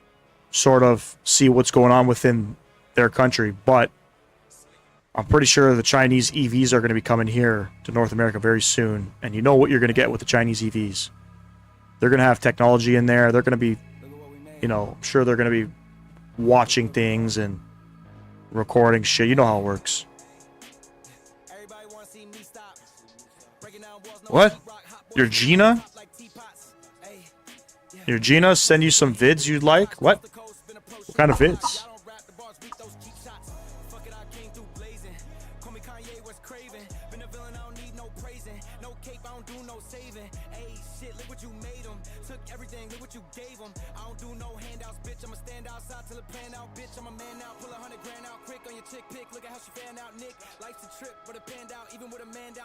sort of see what's going on within their country, but I'm pretty sure the Chinese EVs are going to be coming here to North America very soon. And you know what you're going to get with the Chinese EVs. They're going to have technology in there. They're going to be, you know, I'm sure they're going to be watching things and recording shit. You know how it works. What? Your Gina? Your Gina send you some vids you'd like? What? What kind of vids?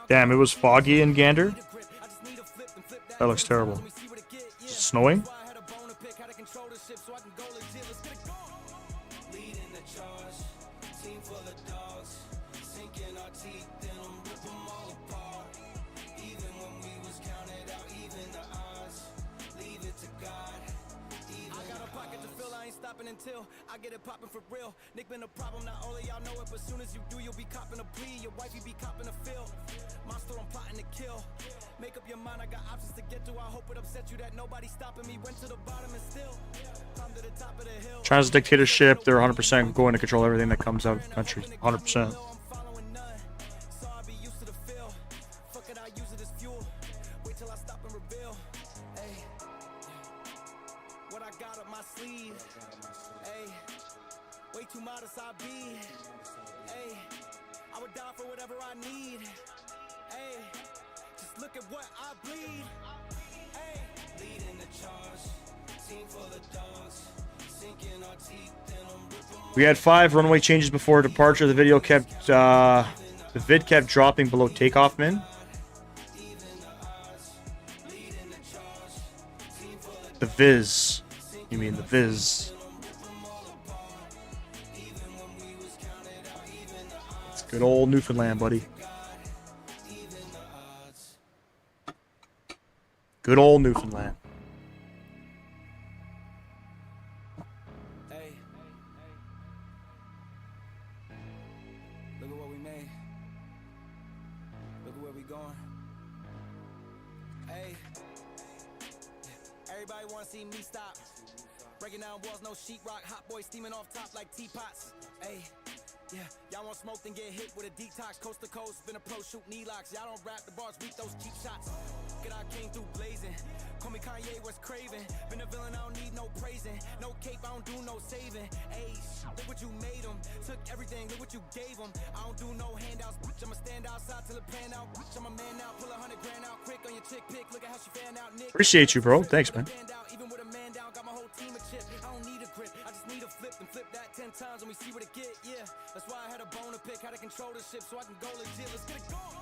Damn, it was foggy in Gander? That looks terrible. Is it snowing? Until I get it popping for real. Nick been a problem, not all of y'all know it, but soon as you do, you'll be copping a plea. Your wife, you be copping a feel. Monster, I'm plotting to kill. Make up your mind, I got options to get to. I hope it upset you that nobody's stopping me. Went to the bottom and still climb to the top of the hill. China's dictatorship, they're 100% going to control everything that comes out of the country. 100%. Too modest I be, hey, I would die for whatever I need, hey, just look at what I bleed, hey, leading the charge, team full of dogs, sinking our teeth, then I'm ripping. We had 5 runway changes before departure. The video kept, the vid kept dropping below takeoff min. The viz, you mean the viz. Good old Newfoundland, buddy. Good old Newfoundland. Hey. Look at what we made. Look at where we going. Hey. Everybody wanna see me stop. Breaking down walls, no sheetrock. Hot boys steaming off top like teapots. Hey. Yeah, y'all want smoke, then get hit with a detox. Coast to coast, been a pro, shoot knee locks. Y'all don't rap the bars, beat those cheap shots. Get I came through blazing. Call me Kanye, what's craving? Been a villain, I don't need no praising. No cape, I don't do no saving. Ayy, look what you made them. Took everything, look what you gave them. I don't do no handouts, bitch. I'ma stand outside till it pan out. Bitch, I'm a man now, pull 100 grand out quick on your chick pick. Look at how she fan out, Nick. Appreciate you, bro. Thanks, man. Even with a man down, got my whole team a chip. I don't need a grip, I just need a flip and flip that 10 times and we see what it get, yeah. That's why I had a bone to pick, how to control the ship so I can go legit. Let's get it going.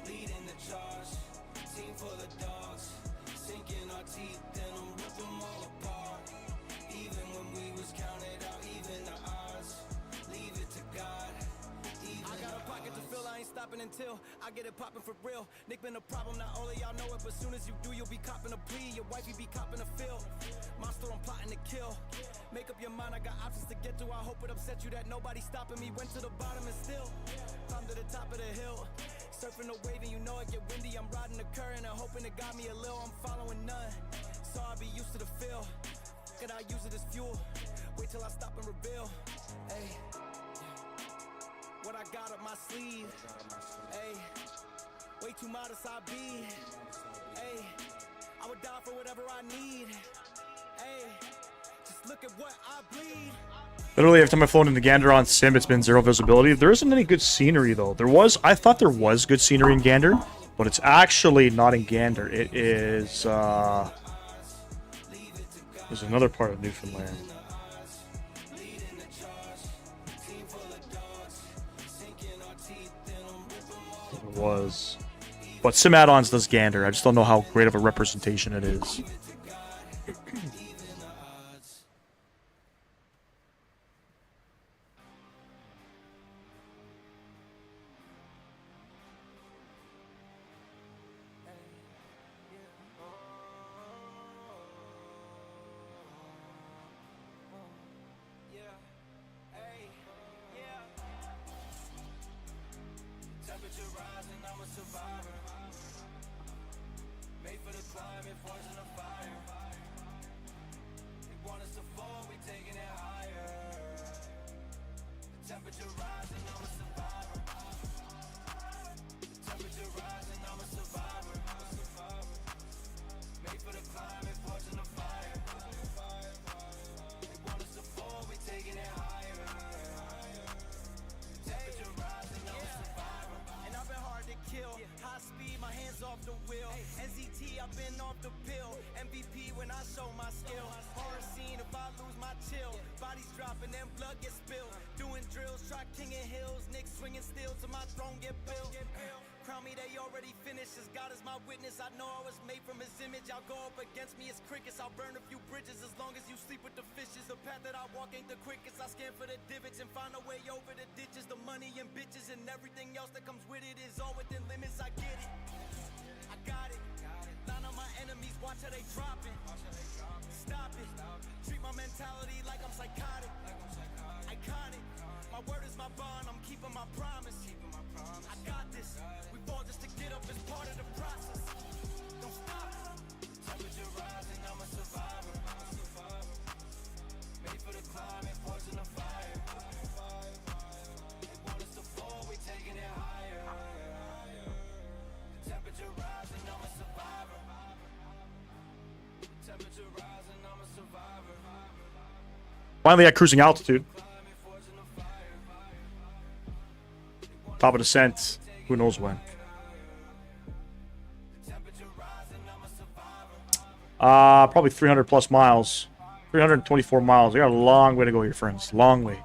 Leading the charge, team full of dogs, sinking our teeth, then I'm ripping them all apart. Even when we was counted out, even the odds, leave it to God. I got a pocket to fill, I ain't stopping until I get it popping for real. Nick been a problem, not all of y'all know it, but soon as you do, you'll be copping a plea. Your wife, you be copping a feel. Monster, I'm plotting to kill. Make up your mind, I got options to get to. I hope it upset you that nobody's stopping me. Went to the bottom and still climb to the top of the hill. Surfing the wave and you know it get windy. I'm riding the current and hoping it got me a little. I'm following none, so I'll be used to the feel. Could I use it as fuel? Wait till I stop and reveal. Hey, what I got up my sleeve. Hey, way too modest I be. Hey, I would die for whatever I need. Hey, just look at what I bleed. Literally, every time I've flown into Gander on sim, it's been zero visibility. There isn't any good scenery, though. I thought there was good scenery in Gander, but it's actually not in Gander. It is, there's another part of Newfoundland. It was. But Sim Add-ons does Gander. I just don't know how great of a representation it is. Finally at cruising altitude. Top of descent. Who knows when. Probably 300 plus miles. 324 miles. We got a long way to go here, friends. Long way.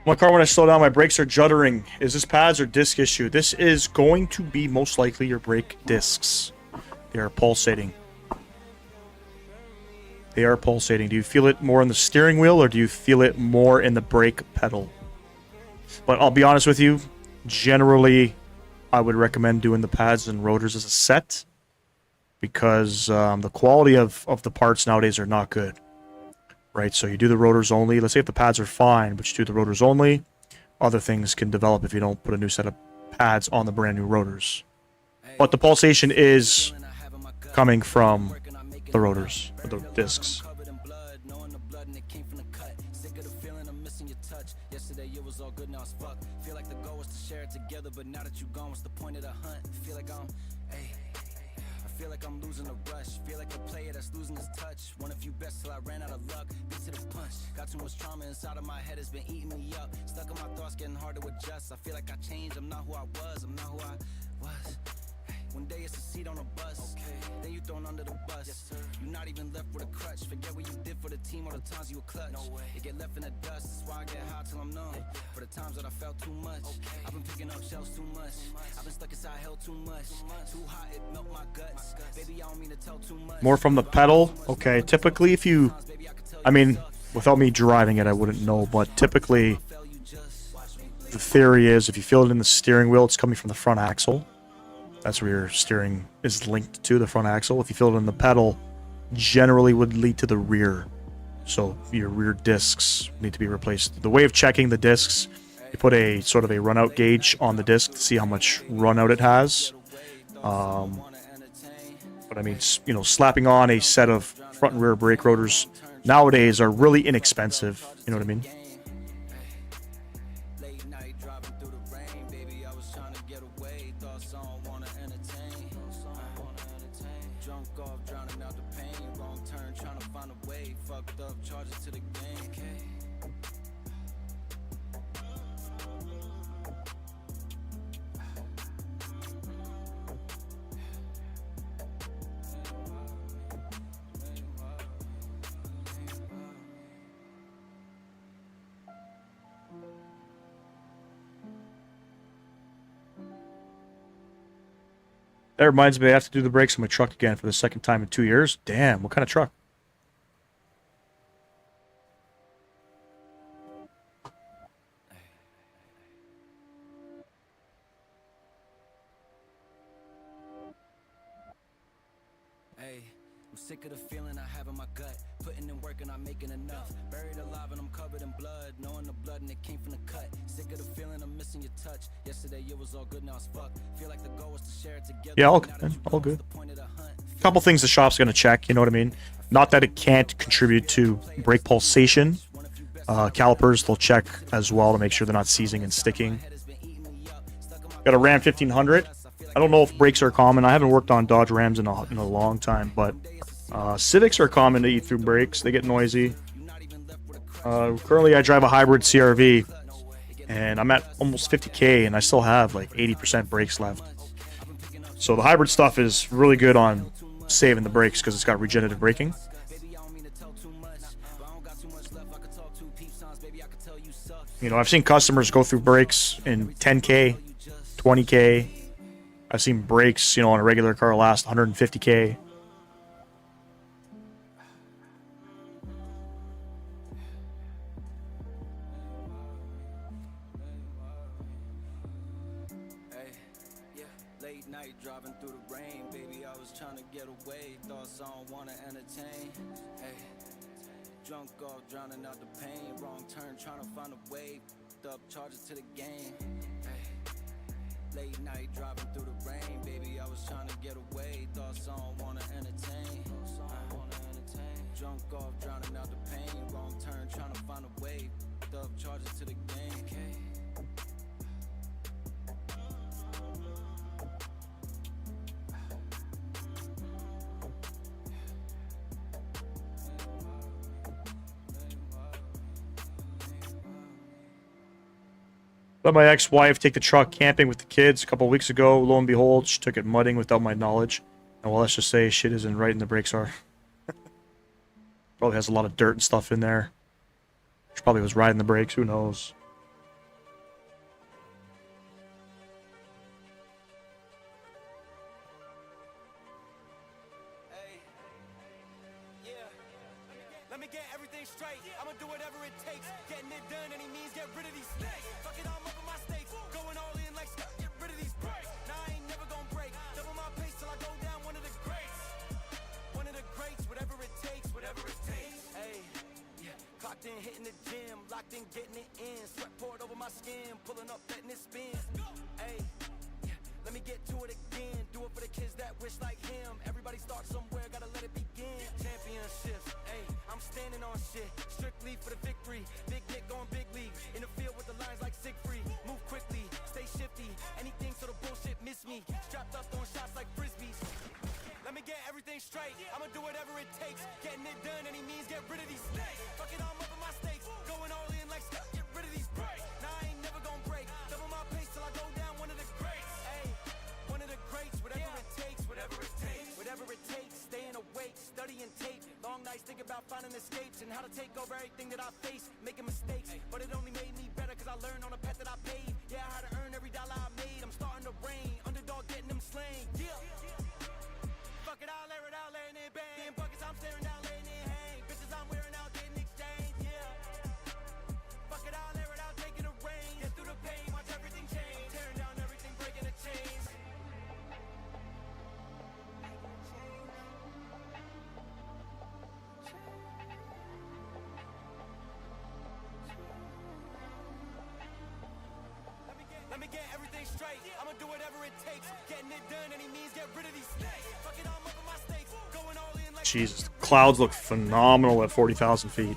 My car, when I slow down, my brakes are juddering. Is this pads or disc issue? This is going to be most likely your brake discs. They are pulsating. They are pulsating. Do you feel it more in the steering wheel or do you feel it more in the brake pedal? But I'll be honest with you, generally I would recommend doing the pads and rotors as a set because the quality of the parts nowadays are not good. Right, so you do the rotors only. Let's say if the pads are fine, but you do the rotors only, other things can develop if you don't put a new set of pads on the brand new rotors. But the pulsation is coming from the rotors, or the discs. Feel like I'm losing a rush. Feel like a player that's losing his touch. Won a few bets till I ran out of luck. Beat to the punch. Got too much trauma inside of my head. It's been eating me up. Stuck in my thoughts, getting hard to adjust. I feel like I changed. I'm not who I was. I'm not who I was. Hey, one day it's a seat on a bus. Then you thrown under the bus. Yes, you're not even left with a crutch. Forget what you did for the team or the times you were clutch. No way. You get left in the dust. That's why I get high till I'm numb. For the times that I felt too much. I've been picking up shells too much. I've been stuck inside hell too much. Too hot, it melt my guts. Baby, I don't mean to tell too much. More from the pedal. Okay, typically if you... I mean, without me driving it, I wouldn't know, but typically the theory is if you feel it in the steering wheel, it's coming from the front axle. That's where your steering is linked to, the front axle. If you feel it in the pedal, generally would lead to the rear. So your rear discs need to be replaced. The way of checking the discs, you put a sort of a run out gauge on the disc to see how much run out it has. But I mean, you know, slapping on a set of front and rear brake rotors nowadays are really inexpensive. You know what I mean? That reminds me, I have to do the brakes on my truck again for the second time in 2 years. Damn, what kind of truck? Hey, I'm sick of the feeling I have in my gut. Putting in work and I'm making enough. Buried alive and I'm covered in blood. Knowing the blood and it came from the cut. Sick of the feeling I'm missing your touch. Yesterday it was all good, now it's fucked. Feel like the goal was to share it together. Yeah, all good. Couple things the shop's gonna check, you know what I mean? Not that it can't contribute to brake pulsation. Calipers they'll check as well to make sure they're not seizing and sticking. Got a Ram 1500. I don't know if brakes are common. I haven't worked on Dodge Rams in a long time, but Civics are common to eat through brakes. They get noisy. Currently, I drive a hybrid CRV, and I'm at almost 50K, and I still have like 80% brakes left. So the hybrid stuff is really good on saving the brakes because it's got regenerative braking. You know, I've seen customers go through brakes in 10K, 20K. I've seen brakes, you know, on a regular car last 150K. Late night driving through the rain, baby, I was trying to get away. Thoughts I don't wanna entertain. Hey, drunk off, drowning out the pain. Wrong turn, trying to find a way. Up, charge it to the game. Hey, late night driving through the rain, baby, I was trying to get away. Thoughts I don't wanna entertain. Drunk off, drowning out the pain. Wrong turn, trying to find a way. Up, charge it to the game. Let my ex-wife take the truck camping with the kids a couple weeks ago. Lo and behold, she took it mudding without my knowledge. And well, let's just say shit isn't right and the brakes are. Probably has a lot of dirt and stuff in there. She probably was riding the brakes, who knows. Hey, yeah. Let me get everything straight. I'ma do whatever it takes. Getting it done, any means, get rid of these snakes. Fuck it, I'm up on my stakes. Going all in like stuff, get rid of these brakes. Now I ain't never gonna break. Double my pace till I go down one of the greats. One of the greats, whatever it takes, whatever it takes. Hey, yeah. Clocked in, hitting the gym. Locked in, getting it in. Sweat poured over my skin. Pulling up, letting it spin. Hey, yeah. Let me get to it again. Do it for the kids that wish like him. Everybody starts somewhere, gotta let it begin. Championships, hey, I'm standing on shit. Strictly for the victory. Big Nick going big league. In the field with the lines like Siegfried. Move quickly, stay shifty. Anything so the bullshit miss me. Strapped up, throwing shots like frisbees. Let me get everything straight. I'ma do whatever it takes. Getting it done, any means, get rid of these snakes. Fuck it, I'm up on my stakes. Going all in like stuff, get rid of these brakes. Now I ain't never gonna break. Double my pace till I go down one of the greats. Hey, one of the greats, whatever it takes, whatever it takes. Whatever it takes, staying awake, studying tape. Long nights thinking about finding escapes and how to take over everything that I face. Making mistakes, but it only made me better cause I learned on the path that I paved. Yeah, I had to earn every dollar I made. I'm starting to reign, underdog getting them slain. Yeah. Fuck it, I'll air it out, letting it bang. In buckets, I'm staring down, letting it hang. Bitches I'm wearing out, getting exchanged, yeah. Fuck it, I'll air it out, taking the rain. Get through the pain, watch everything change. Tearing down everything, breaking the chains. Let me get everything straight. I'ma do whatever it takes. Getting it done, any means, get rid of these snakes. Fuck it, I'm up on my stakes. Going all in like Jesus, the clouds look phenomenal at 40,000 feet.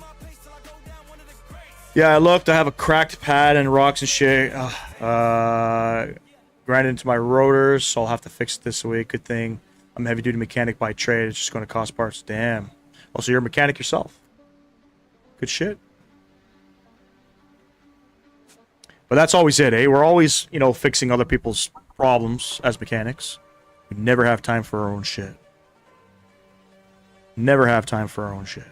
Yeah, I looked. I have a cracked pad and rocks and shit. Grinded into my rotors, so I'll have to fix it this week. Good thing I'm a heavy-duty mechanic by trade. It's just going to cost parts. Damn. Also, you're a mechanic yourself. Good shit. But that's always it, eh? We're always, you know, fixing other people's problems as mechanics. We never have time for our own shit. Never have time for our own shit.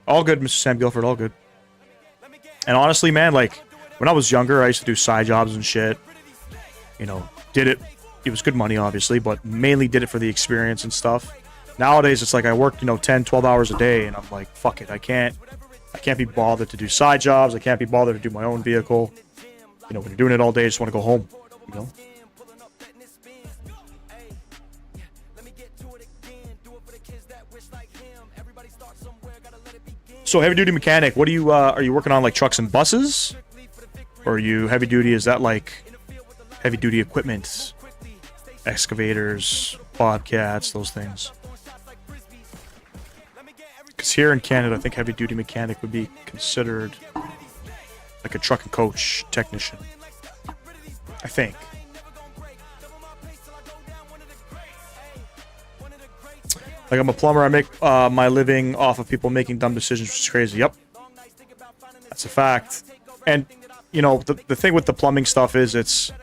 All good, Mr. Sam Guilford, all good. And honestly, man, like, when I was younger, I used to do side jobs and shit. You know, did it. It was good money, obviously, but mainly did it for the experience and stuff. Nowadays, it's like I work, you know, 10, 12 hours a day, and I'm like, fuck it, I can't be bothered to do side jobs. I can't be bothered to do my own vehicle. You know, when you're doing it all day, you just want to go home, you know? So heavy duty mechanic, what do you are you working on, like trucks and buses? Or are you heavy duty, is that like heavy duty equipment? Excavators, bobcats, those things. Because here in Canada, I think heavy duty mechanic would be considered like a truck and coach technician. I think. Like, I'm a plumber. I make my living off of people making dumb decisions, which is crazy. Yep. That's a fact. And, you know, the thing with the plumbing stuff is it's,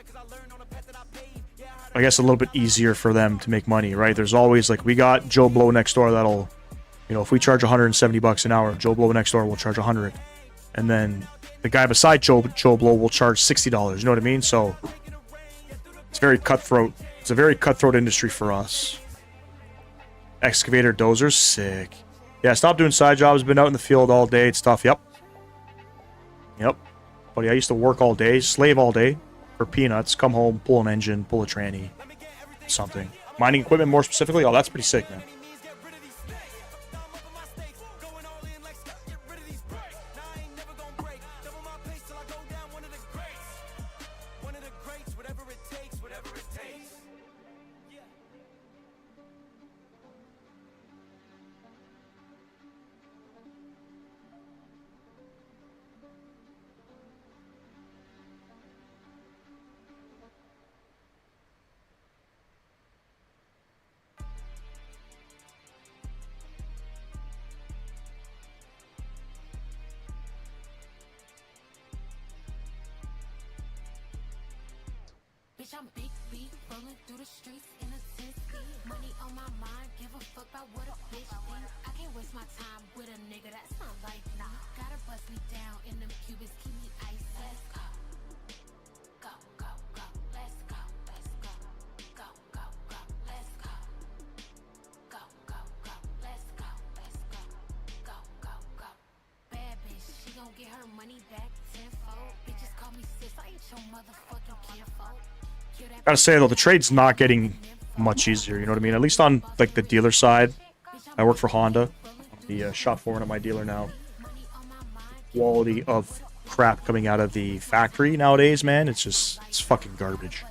I guess, a little bit easier for them to make money, right? There's always, like, we got Joe Blow next door that'll, you know, if we charge $170 an hour, Joe Blow next door will charge $100. And then the guy beside Joe Blow will charge $60. You know what I mean? So it's very cutthroat. It's a very cutthroat industry for us. Excavator, dozers, sick. Yeah, stop doing side jobs. Been out in the field all day. It's tough. Yep. Yep. Buddy, I used to work all day, slave all day for peanuts. Come home, pull an engine, pull a tranny, something. Mining equipment more specifically. Oh, that's pretty sick, man. I'm big beat, rolling through the streets in a 10 speed. Money on my mind, give a fuck about what a bitch think. I can't waste my time with a nigga that's not like me. Gotta bust me down in them cubits, keep me icy. Let's go. Go, go, go, let's go, let's go. Go, go, go, let's go. Go, go, go, let's go, let's go. Go, go, go. Bad bitch, she gon' get her money back tenfold. Bitches call me sis, I ain't your motherfucking kinfolk. Gotta say though, the trade's not getting much easier, you know what I mean? At least on like the dealer side. I work for Honda. I'm the shop foreman at my dealer now. Quality of crap coming out of the factory nowadays, man, it's fucking garbage.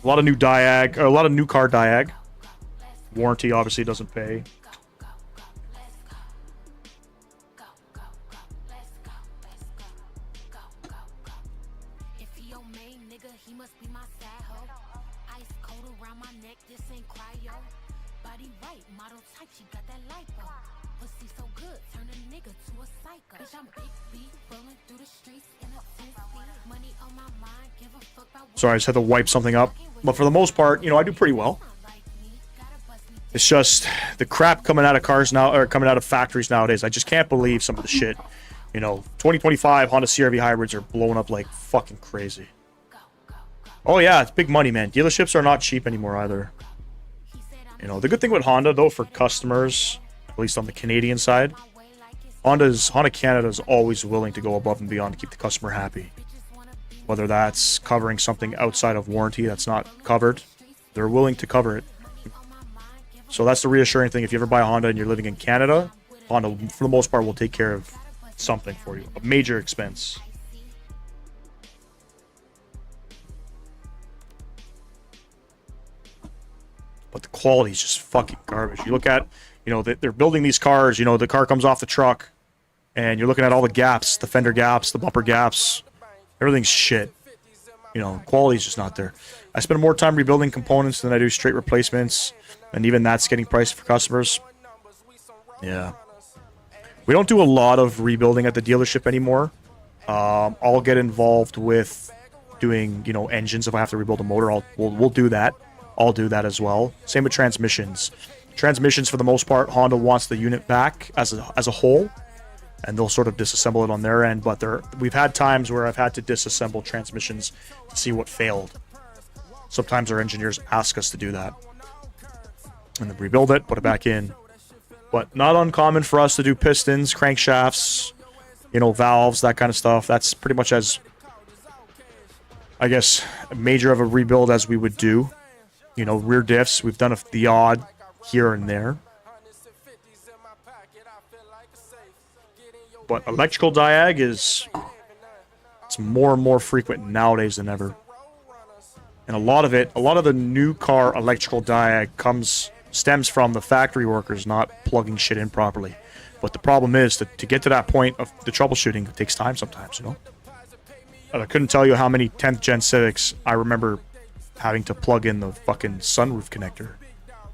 A lot of new diag, or a lot of new car diag. Warranty obviously doesn't pay. Sorry, I just had to wipe something up. But for the most part, you know, I do pretty well. It's just the crap coming out of cars now, or coming out of factories nowadays. I just can't believe some of the shit. You know, 2025 Honda CR-V hybrids are blowing up like fucking crazy. Oh yeah, it's big money, man. Dealerships are not cheap anymore either. You know, the good thing with Honda, though, for customers, at least on the Canadian side, Honda Canada is always willing to go above and beyond to keep the customer happy. Whether that's covering something outside of warranty that's not covered, they're willing to cover it. So that's the reassuring thing. If you ever buy a Honda and you're living in Canada, Honda, for the most part, will take care of something for you. A major expense. But the quality is just fucking garbage. You look at, you know, they're building these cars, you know, the car comes off the truck, and you're looking at all the gaps, the fender gaps, the bumper gaps. Everything's shit. You know, quality's just not there. I spend more time rebuilding components than I do straight replacements, and even that's getting priced for customers. Yeah. We don't do a lot of rebuilding at the dealership anymore. I'll get involved with doing, you know, engines. If I have to rebuild a motor, we'll do that. I'll do that as well. Same with transmissions. Transmissions, for the most part, Honda wants the unit back as a whole, and they'll sort of disassemble it on their end. But we've had times where I've had to disassemble transmissions to see what failed. Sometimes our engineers ask us to do that, and then rebuild it, put it back in. But not uncommon for us to do pistons, crankshafts, you know, valves, that kind of stuff. That's pretty much as, I guess, major of a rebuild as we would do. You know, rear diffs, we've done the odd here and there. But electrical diag it's more and more frequent nowadays than ever. And a lot of the new car electrical diag stems from the factory workers not plugging shit in properly. But the problem is that to get to that point of the troubleshooting, it takes time sometimes, you know? And I couldn't tell you how many 10th gen Civics I remember having to plug in the fucking sunroof connector.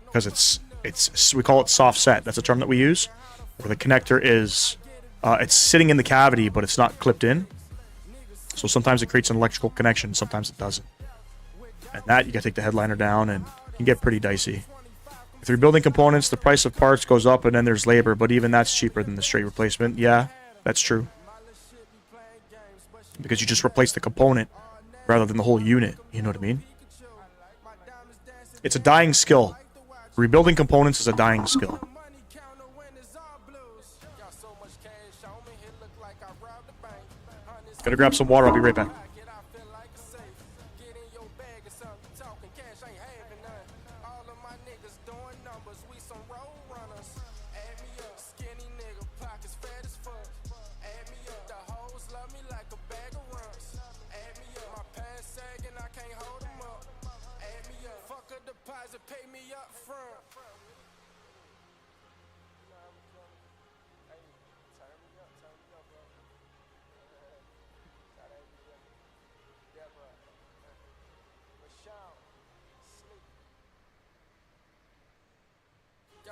Because it's we call it soft set. That's a term that we use. Where the connector is, it's sitting in the cavity, but it's not clipped in. So sometimes it creates an electrical connection, sometimes it doesn't. And that, you gotta take the headliner down, and it can get pretty dicey. If you're building components, the price of parts goes up, and then there's labor, but even that's cheaper than the straight replacement. Yeah, that's true. Because you just replace the component rather than the whole unit, you know what I mean? It's a dying skill. Rebuilding components is a dying skill. Gotta grab some water, I'll be right back.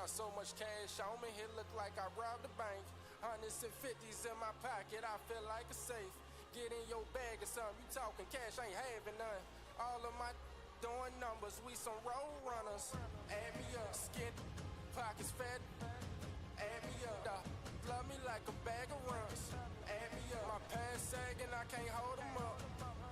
So much cash on me, it look like I robbed the bank. Hundreds and fifties in my pocket, I feel like a safe. Get in your bag or something. You talking cash, ain't having none. All of my doing numbers, we some road runners. Add me up, skin, pockets fat. Add me up, love me like a bag of runs. Add me up, my pants sagging, I can't hold them up.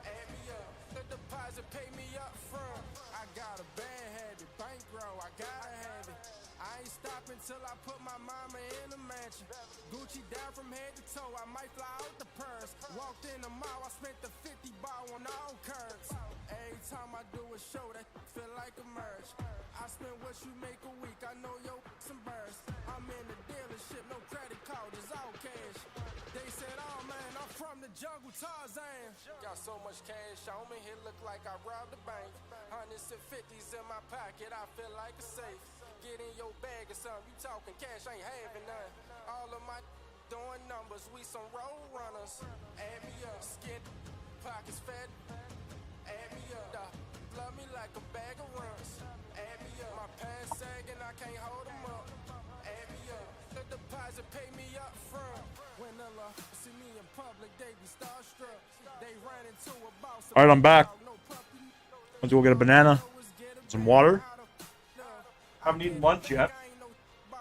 Add me up, the deposit pay me up front. I got a bad habit, bankroll, I gotta have it. I ain't stopping till I put my mama in a mansion. Gucci down from head to toe, I might fly out the purse. Walked in the mall, I spent the 50 ball on all curves. Every time I do a show, that feel like a merge. I spend what you make a week, I know yo some burst. I'm in the dealership, no credit card, it's all cash. They said, oh man, I'm from the jungle, Tarzan. Got so much cash on me, it look like I robbed the bank. Hundreds and fifties in my pocket, I feel like a safe. Get in your bag or something, you talking cash, ain't having none. All of my doing numbers, we some road runners. Add me up, skin, pockets fat. Add me up, love me like a bag of runs. Add me up, my pants sagging, I can't hold them up. Add me up, the deposit pay me up front. When the law see me in public, they be starstruck. They ran into a boss. All right, I'm back. Let's go get a banana, some water. Haven't eaten lunch yet. I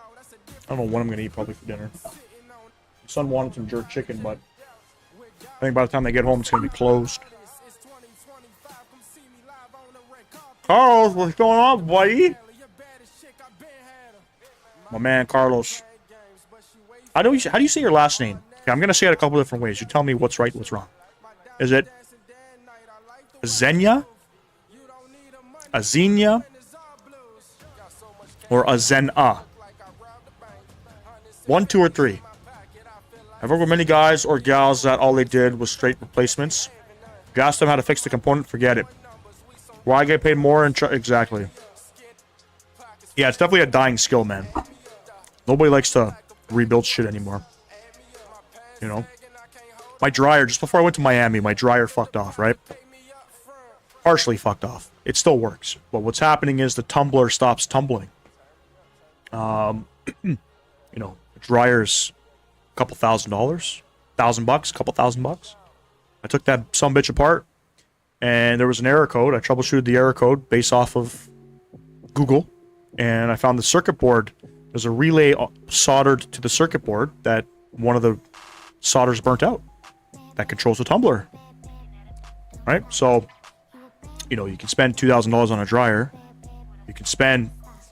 don't know what I'm gonna eat probably for dinner. My son wanted some jerk chicken, but I think by the time they get home, it's gonna be closed. Carlos, what's going on, buddy? My man, Carlos. How do you say your last name? Okay, I'm gonna say it a couple different ways. You tell me what's right, what's wrong. Is it Azenia, Azenia, or Azena? 1, 2, or 3? I've worked with many guys or gals that all they did was straight replacements. If you ask them how to fix the component, forget it. Why get paid more? Exactly. Yeah, it's definitely a dying skill, man. Nobody likes to rebuild shit anymore. You know? My dryer, just before I went to Miami, my dryer fucked off, right? Partially fucked off. It still works. But what's happening is the tumbler stops tumbling. You know, the dryer's a couple $1,000. $1,000, couple $1,000. I took that sumbitch apart, and there was an error code. I troubleshooted the error code based off of Google, and I found the circuit board. There's a relay soldered to the circuit board that one of the solders burnt out. That controls the tumbler. Right? So, you know, you can spend $2,000 on a dryer. You can spend,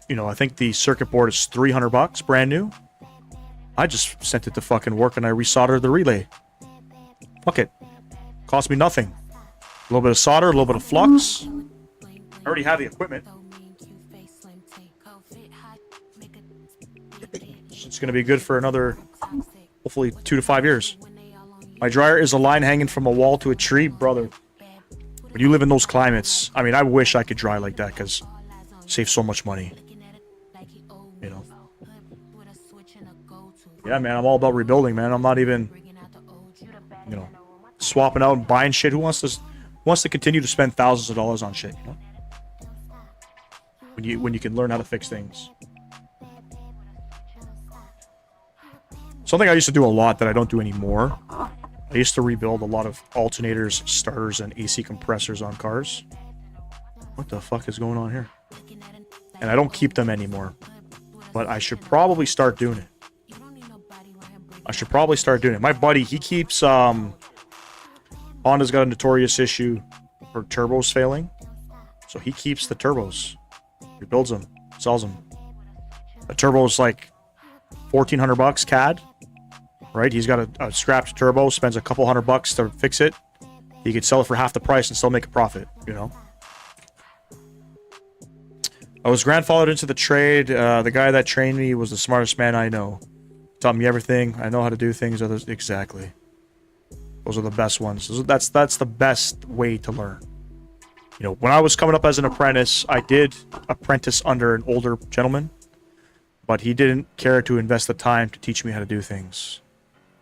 you know, I think the circuit board is $300 brand new. I just sent it to fucking work and I resoldered the relay. Fuck it. Cost me nothing. A little bit of solder, a little bit of flux. I already have the equipment. It's going to be good for another, hopefully, 2 to 5 years. My dryer is a line hanging from a wall to a tree. Brother, when you live in those climates, I mean, I wish I could dry like that because it saves so much money. You know? Yeah, man, I'm all about rebuilding, man. I'm not even, you know, swapping out and buying shit. Who wants to continue to spend thousands of dollars on shit, you know? When you can learn how to fix things. Something I used to do a lot that I don't do anymore. I used to rebuild a lot of alternators, starters, and AC compressors on cars. What the fuck is going on here? And I don't keep them anymore. But I should probably start doing it. My buddy, he keeps, Honda's got a notorious issue for turbos failing. So he keeps the turbos. Rebuilds them. Sells them. A turbo's like $1,400 CAD. Right? He's got a scrapped turbo, spends a couple $100 to fix it. He could sell it for half the price and still make a profit, you know? I was grandfathered into the trade. The guy that trained me was the smartest man I know. Taught me everything. I know how to do things. Others exactly. Those are the best ones. That's the best way to learn. You know, when I was coming up as an apprentice, I did apprentice under an older gentleman, but he didn't care to invest the time to teach me how to do things.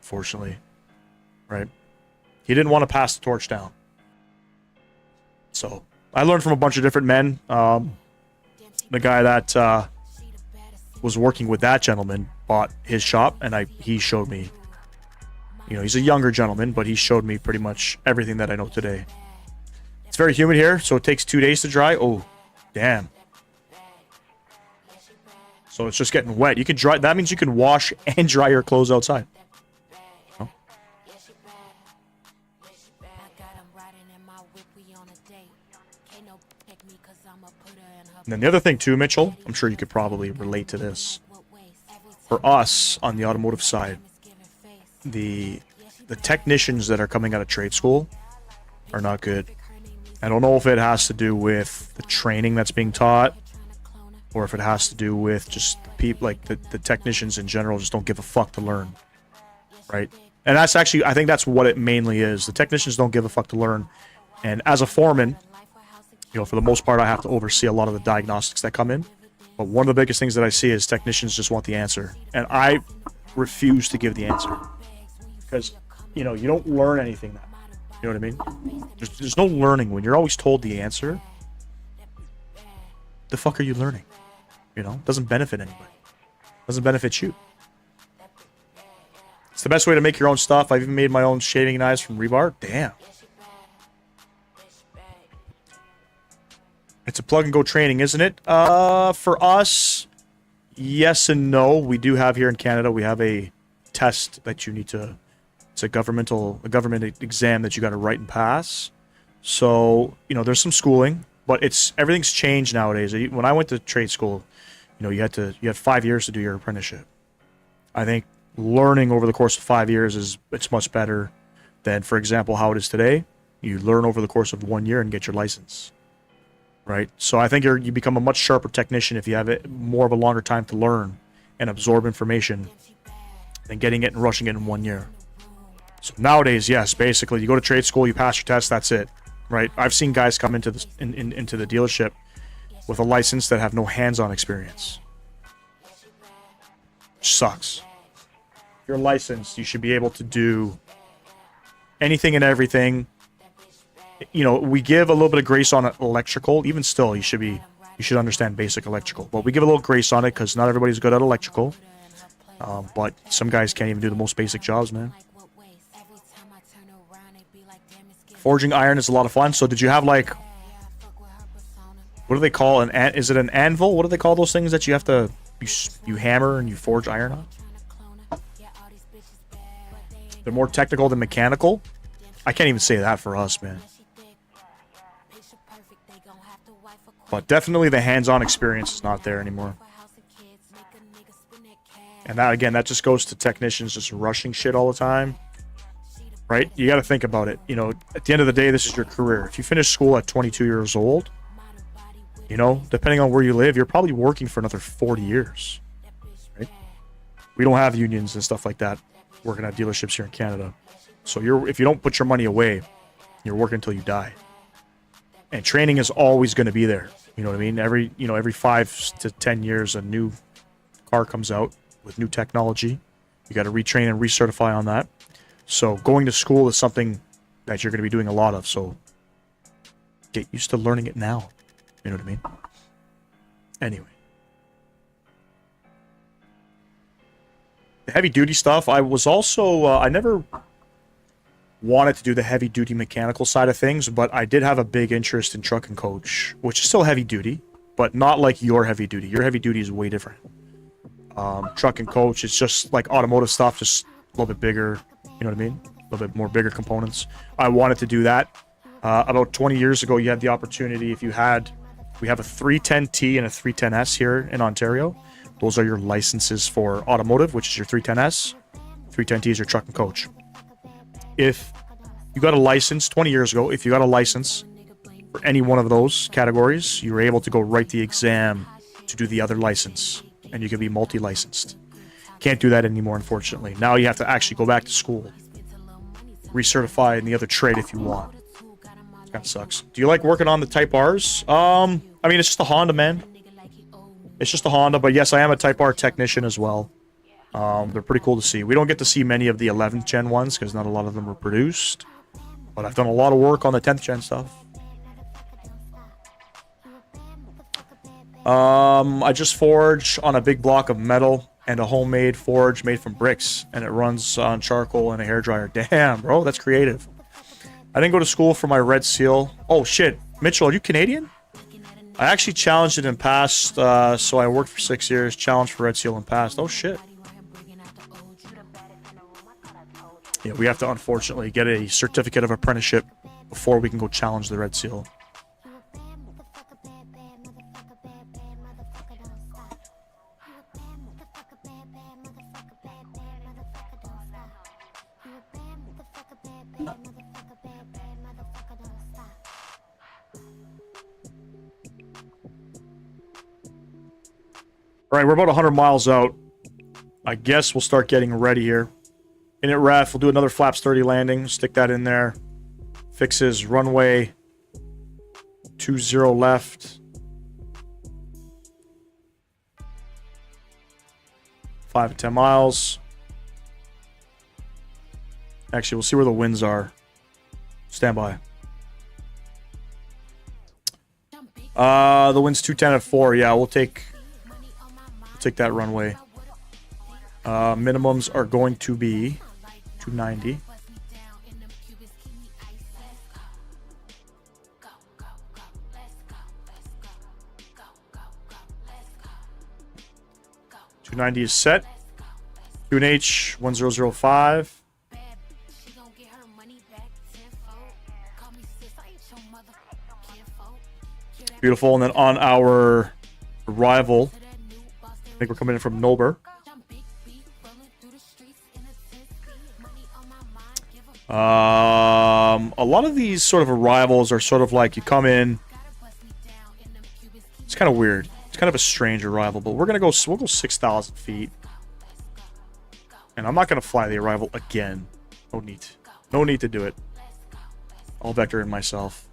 Fortunately, right? He didn't want to pass the torch down. So I learned from a bunch of different men. The guy that was working with that gentleman bought his shop, and he showed me You know, he's a younger gentleman, but he showed me pretty much everything that I know today. It's very humid here, so it takes 2 days to dry. Oh, damn. So it's just getting wet. You can dry. That means you can wash and dry your clothes outside. Oh. And then the other thing too, Mitchell, I'm sure you could probably relate to this. For us on the automotive side, the technicians that are coming out of trade school are not good. I don't know if it has to do with the training that's being taught, or if it has to do with just people, like the technicians in general just don't give a fuck to learn, right? And that's actually, I think that's what it mainly is. The technicians don't give a fuck to learn. And as a foreman, you know, for the most part, I have to oversee a lot of the diagnostics that come in. But one of the biggest things that I see is technicians just want the answer. And I refuse to give the answer. Because, you know, you don't learn anything that. You know what I mean? There's no learning when you're always told the answer. The fuck are you learning? You know, it doesn't benefit anybody. It doesn't benefit you. It's the best way to make your own stuff. I've even made my own shaving knives from rebar. Damn. It's a plug and go training, isn't it? For us, yes and no. We do have here in Canada, we have a test that you need to, it's a government exam that you got to write and pass. So, you know, there's some schooling, but everything's changed nowadays. When I went to trade school, you know, you had 5 years to do your apprenticeship. I think learning over the course of 5 years it's much better than, for example, how it is today. You learn over the course of 1 year and get your license. Right? So I think you become a much sharper technician if you have more of a longer time to learn and absorb information than getting it and rushing it in 1 year. So nowadays, yes, basically you go to trade school, you pass your test, that's it. Right? I've seen guys come into into the dealership with a license that have no hands-on experience. Which sucks. If you're licensed, you should be able to do anything and everything. You know, we give a little bit of grace on electrical. Even still, you should understand basic electrical. But we give a little grace on it because not everybody's good at electrical. But some guys can't even do the most basic jobs, man. Forging iron is a lot of fun. So did you have, like, what do they call is it an anvil? What do they call those things that you have to you hammer and you forge iron on? They're more technical than mechanical. I can't even say that for us, man. But definitely the hands-on experience is not there anymore. And that, again, that just goes to technicians just rushing shit all the time. Right? You got to think about it. You know, at the end of the day, this is your career. If you finish school at 22 years old, you know, depending on where you live, you're probably working for another 40 years. Right? We don't have unions and stuff like that working at dealerships here in Canada. So if you don't put your money away, you're working until you die. And training is always going to be there. You know what I mean? Every 5 to 10 years, a new car comes out with new technology. You got to retrain and recertify on that. So going to school is something that you're going to be doing a lot of. So get used to learning it now. You know what I mean? Anyway. The heavy duty stuff, I was also, I never wanted to do the heavy duty mechanical side of things, but I did have a big interest in truck and coach, which is still heavy duty, but not like your heavy duty. Your heavy duty is way different. Truck and coach, it's just like automotive stuff, just a little bit bigger, you know what I mean? A little bit more bigger components. I wanted to do that. About 20 years ago, you had the opportunity, we have a 310T and a 310S here in Ontario. Those are your licenses for automotive, which is your 310S. 310T is your truck and coach. If you got a license 20 years ago, if you got a license for any one of those categories, you were able to go write the exam to do the other license, and you could be multi-licensed. Can't do that anymore, unfortunately. Now you have to actually go back to school, recertify in the other trade if you want. Kind of sucks. Do you like working on the Type Rs? I mean, it's just a Honda, man. It's just a Honda, but yes, I am a Type R technician as well. They're pretty cool to see. We don't get to see many of the 11th gen ones because not a lot of them are produced. But I've done a lot of work on the 10th gen stuff. I just forge on a big block of metal. and a homemade forge made from bricks, and it runs on charcoal and a hairdryer. Damn, bro, that's creative. I didn't go to school for my red seal. Oh shit, Mitchell, are you Canadian? I actually challenged it in past, so I worked for 6 years, challenged for red seal in past. Oh shit. Yeah, we have to unfortunately get a certificate of apprenticeship before we can go challenge the red seal. All right, we're about 100 miles out. I guess we'll start getting ready here. Init ref, we'll do another flaps 30 landing. Stick that in there. Fixes runway 20 left. 5 to 10 miles. Actually, we'll see where the winds are. Stand by. The wind's 210 at 4. Yeah, we'll take that runway. Minimums are going to be 290. .290 is set. QNH 1005. Beautiful. And then on our arrival, I think we're coming in from Nober. A lot of these sort of arrivals are sort of like you come in. It's kind of weird. It's kind of a strange arrival, but we'll go 6,000 feet. And I'm not going to fly the arrival again. No need. No need to do it. I'll vector in myself.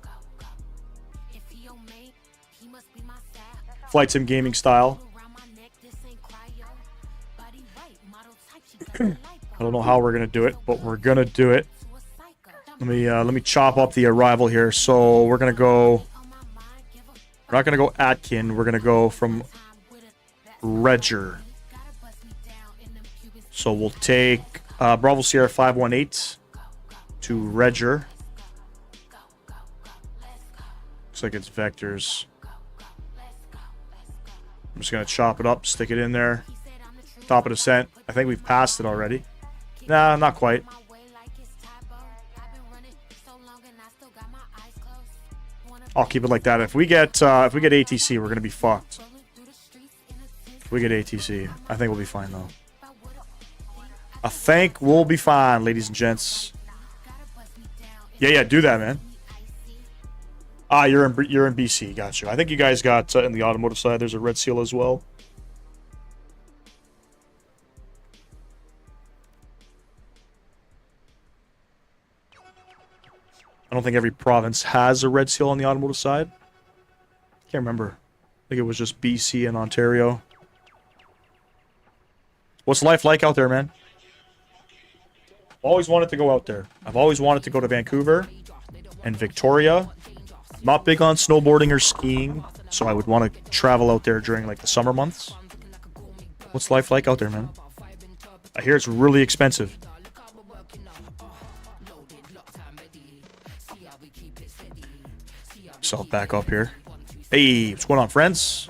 Flight sim gaming style. I don't know how we're going to do it, but we're going to do it. Let me chop up the arrival here. So we're going to go... We're not going to go Atkin. We're going to go from Redger. So we'll take Bravo Sierra 518 to Redger. Looks like it's vectors. I'm just going to chop it up, stick it in there. Top of descent. I think we've passed it already. Nah, not quite. I'll keep it like that. If we get ATC, we're gonna be fucked. If we get ATC, I think we'll be fine though. I think we'll be fine, ladies and gents. Yeah, do that, man. Ah, you're in BC. Got you. I think you guys got in the automotive side. There's a red seal as well. I don't think every province has a red seal on the automotive side. Can't remember. I think it was just BC and Ontario. What's life like out there, man? Always wanted to go out there. I've always wanted to go to Vancouver and Victoria. I'm not big on snowboarding or skiing, so I would want to travel out there during like the summer months. What's life like out there, man? I hear it's really expensive. So I'll back up here. Hey, what's going on, friends?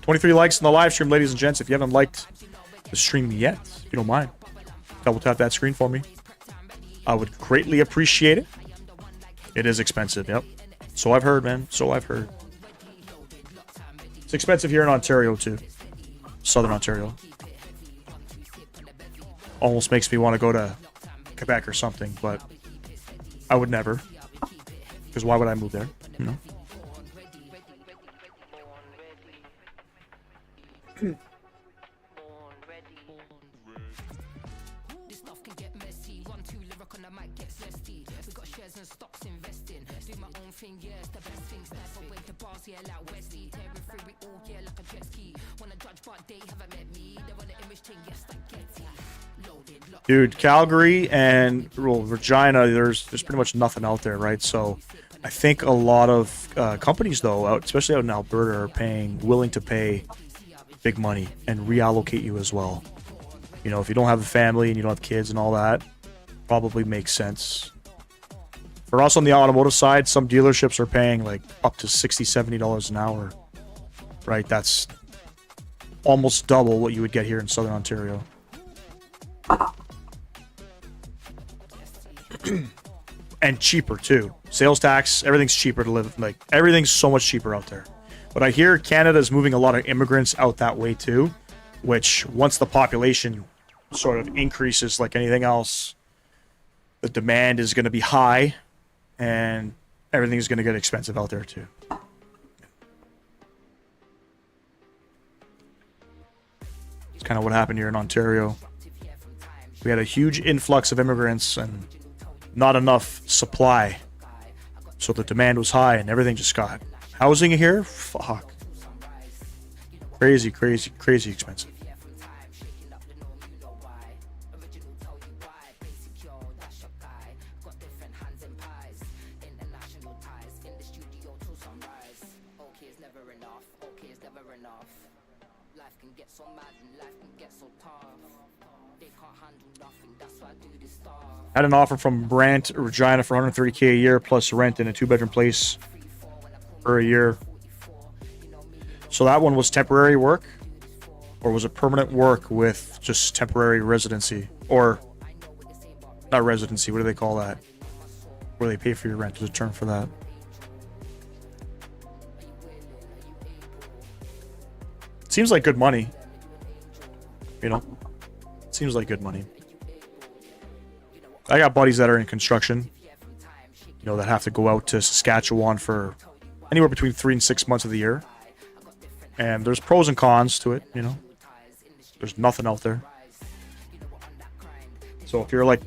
$23 likes in the live stream, ladies and gents. If you haven't liked the stream yet, if you don't mind, double tap that screen for me. I would greatly appreciate it. It is expensive, yep. So I've heard, man. So I've heard. It's expensive here in Ontario, too. Southern Ontario. Almost makes me want to go to Quebec or something, but I would never. Because why would I move there? You know? Dude, Calgary and Regina, there's pretty much nothing out there, right? So I think a lot of companies, though, especially out in Alberta, are willing to pay big money and reallocate you as well. You know, if you don't have a family and you don't have kids and all that, probably makes sense. For us on the automotive side, some dealerships are paying like up to $60, $70 an hour, right? That's almost double what you would get here in Southern Ontario. And cheaper too. Sales tax, everything's cheaper to live. Like, everything's so much cheaper out there. But I hear Canada's moving a lot of immigrants out that way too, which once the population sort of increases like anything else, the demand is going to be high and everything's going to get expensive out there too. It's kind of what happened here in Ontario. We had a huge influx of immigrants and not enough supply. So the demand was high and everything just got... Housing here? Fuck. Crazy, crazy, crazy expensive. Had an offer from Brant, Regina for $130K a year plus rent in a 2-bedroom place for a year. So that one was temporary work, or was it permanent work with just temporary residency? Or not residency, what do they call that? Where they pay for your rent. There's a term for that. Seems like good money. You know? Seems like good money. I got buddies that are in construction, you know, that have to go out to Saskatchewan for anywhere between 3 and 6 months of the year. And there's pros and cons to it, you know. There's nothing out there. So if you're like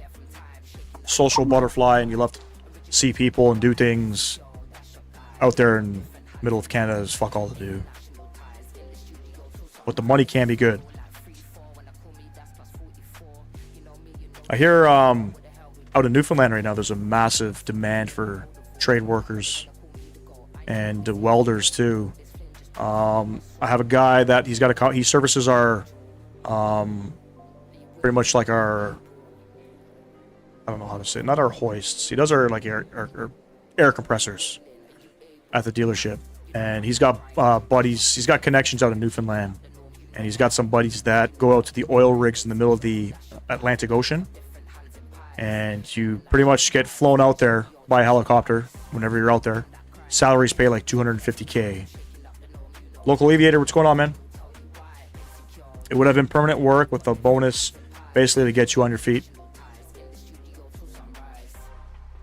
social butterfly and you love to see people and do things, out there in the middle of Canada is fuck all to do. But the money can be good. I hear out in Newfoundland right now, there's a massive demand for trade workers and welders too. I have a guy that he services our, pretty much like our, I don't know how to say it, not our hoists. He does our like air compressors at the dealership, and he's got buddies. He's got connections out in Newfoundland, and he's got some buddies that go out to the oil rigs in the middle of the Atlantic Ocean. And you pretty much get flown out there by helicopter whenever you're out there. Salaries pay like $250K. Local aviator, what's going on, man? It would have been permanent work with a bonus basically to get you on your feet.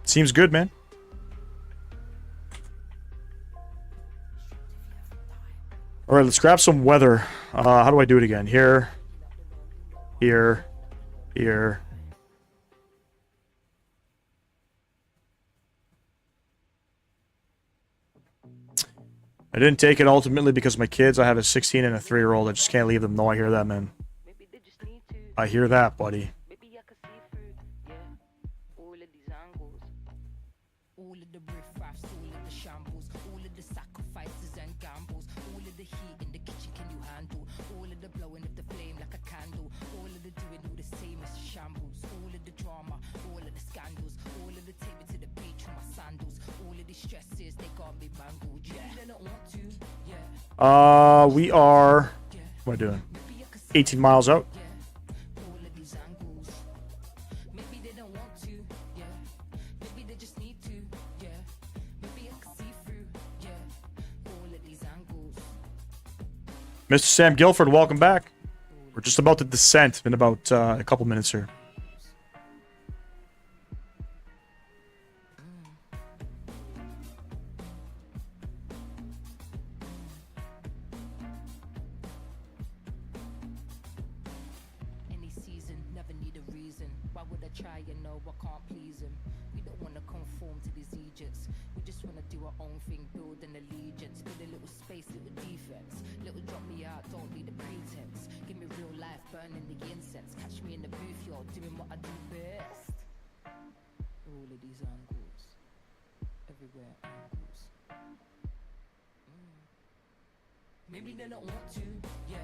Seems good, man. All right, let's grab some weather. How do I do it again? Here. I didn't take it ultimately because my kids, I have a 16 and a 3-year-old. I just can't leave them. No, I hear that, man. I hear that, buddy. We are, what am I doing? 18 miles out. Mr. Sam Guilford, welcome back. We're just about to descent in about a couple minutes here. Little space, little defense. Little drop me out, don't need a pretense. Give me real life. life, burning the incense. Catch me in the booth, you're doing what I do best. All of these angles, everywhere angles. Maybe they don't want to, yeah.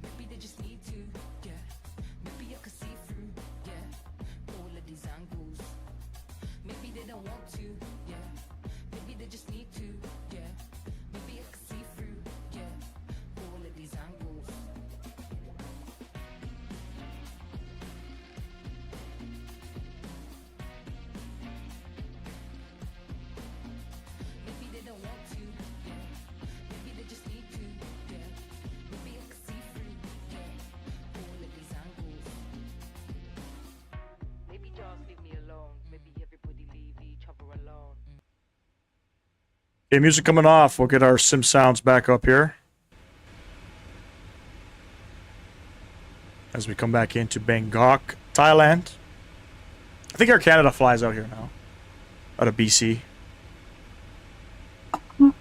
Maybe they just need to, yeah. Maybe I could see through, yeah. All of these angles. Maybe they don't want to, yeah. Maybe they just need to, yeah. Maybe I could see through, yeah. All of these angles. Maybe they don't want to, yeah. Maybe they just need to, yeah. Maybe I could see through, yeah. All of these angles. Maybe just leave me alone. Maybe everybody leave each other alone. Okay, music coming off. We'll get our sim sounds back up here. As we come back into Bangkok, Thailand. I think Air Canada flies out here now. Out of BC. We're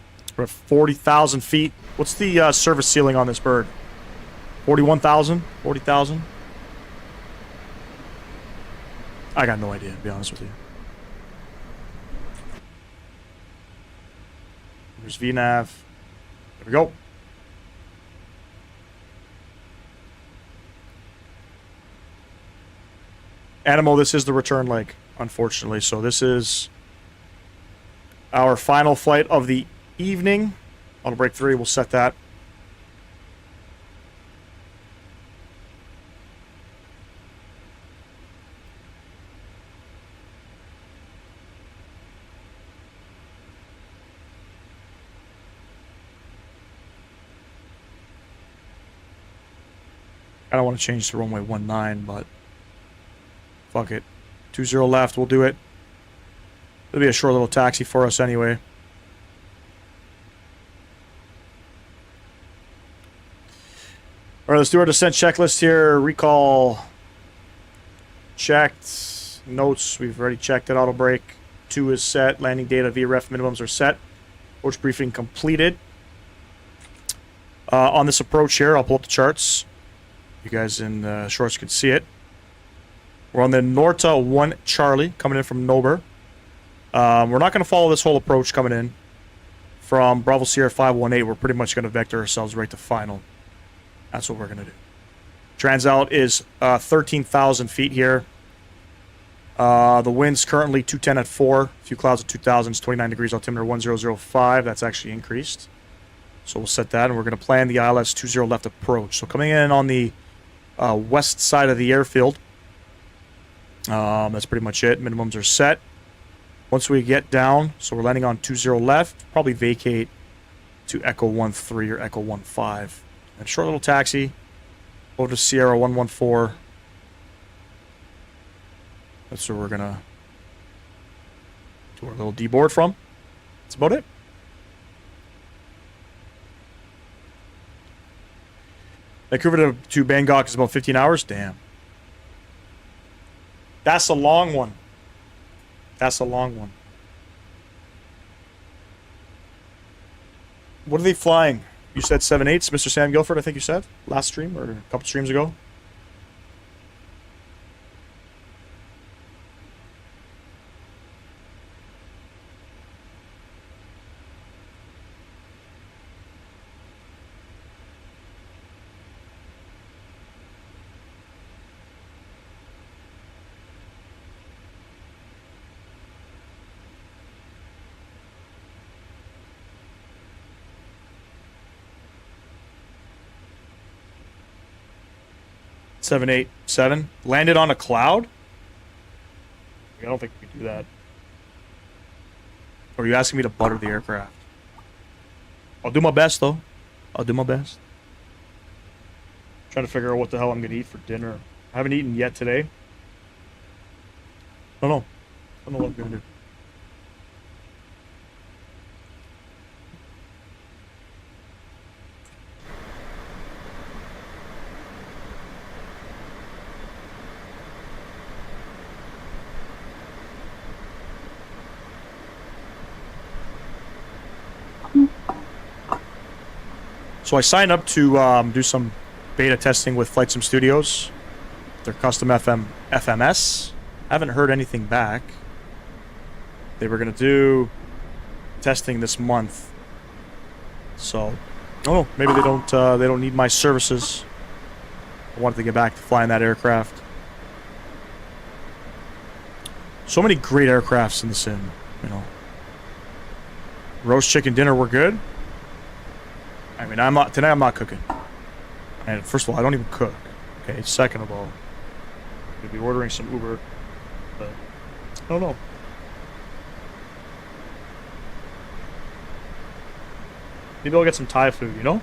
at 40,000 feet. What's the service ceiling on this bird? 41,000? 40,000? I got no idea, to be honest with you. There's VNAV. There we go. Animal, this is the return leg, unfortunately. So this is our final flight of the evening. Auto break 3, we'll set that. I don't want to change to runway 19, but fuck it. 20 left, we'll do it. It'll be a short little taxi for us anyway. Alright, let's do our descent checklist here. Recall checked. Notes, we've already checked it. Auto brake 2 is set. Landing data, VREF minimums are set. Approach briefing completed. On this approach here, I'll pull up the charts. You guys in the shorts can see it. We're on the Norta 1 Charlie coming in from Nober. We're not going to follow this whole approach coming in from Bravo Sierra 518. We're pretty much going to vector ourselves right to final. That's what we're going to do. Transout is 13,000 feet here. The wind's currently 210 at 4. A few clouds at 2,000. It's 29 degrees. Altimeter 1005. That's actually increased. So we'll set that, and we're going to plan the ILS 20 left approach. So coming in on the west side of the airfield. That's pretty much it. Minimums are set. Once we get down, so we're landing on 20 left, probably vacate to Echo 13 or Echo 15. And short little taxi over to Sierra 114. That's where we're going to do our little D-board from. That's about it. Vancouver to Bangkok is about 15 hours. Damn. That's a long one. That's a long one. What are they flying? You said 7.8s, Mr. Sam Guilford, I think you said, last stream or a couple streams ago. Seven, 8, 7. Landed on a cloud? I don't think we can do that. Or are you asking me to butter the aircraft? I'll do my best, though. I'll do my best. Trying to figure out what the hell I'm going to eat for dinner. I haven't eaten yet today. I don't know what I'm going to do. So I signed up to do some beta testing with Flight Sim Studios. Their custom FMS. Haven't heard anything back. They were gonna do testing this month. So, oh, maybe they don't need my services. I wanted to get back to flying that aircraft. So many great aircrafts in the sim, you know. Roast chicken dinner, we're good. I mean, tonight I'm not cooking. And first of all, I don't even cook. Okay, second of all, I'm gonna be ordering some Uber, but I don't know. Maybe I'll get some Thai food, you know?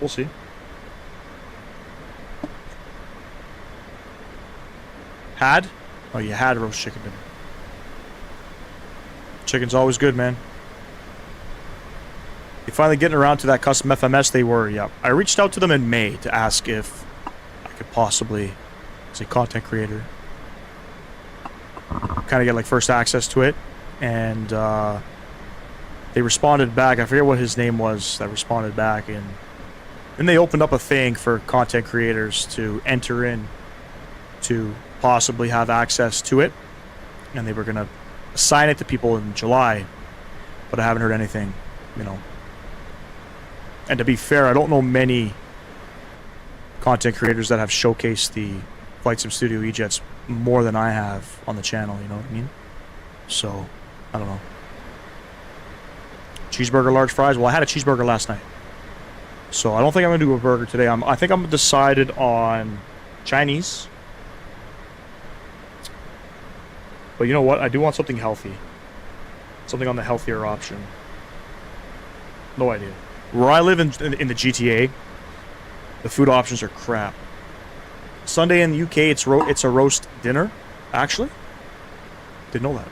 We'll see. Had? Oh, you had roast chicken dinner. Chicken's always good, man. You're finally getting around to that custom FMS they were, yeah. I reached out to them in May to ask if I could possibly, as a content creator, kind of get like first access to it. And they responded back. I forget what his name was that responded back. And then they opened up a thing for content creators to enter in to possibly have access to it. And they were going to assign it to people in July. But I haven't heard anything, you know. And to be fair, I don't know many content creators that have showcased the Flight Sim Studio E-Jets more than I have on the channel, you know what I mean? So, I don't know. Cheeseburger, large fries? Well, I had a cheeseburger last night. So, I don't think I'm going to do a burger today. I think I'm decided on Chinese. But you know what? I do want something healthy. Something on the healthier option. No idea. Where I live in the GTA, the food options are crap. Sunday in the UK, it's a roast dinner, actually. Didn't know that.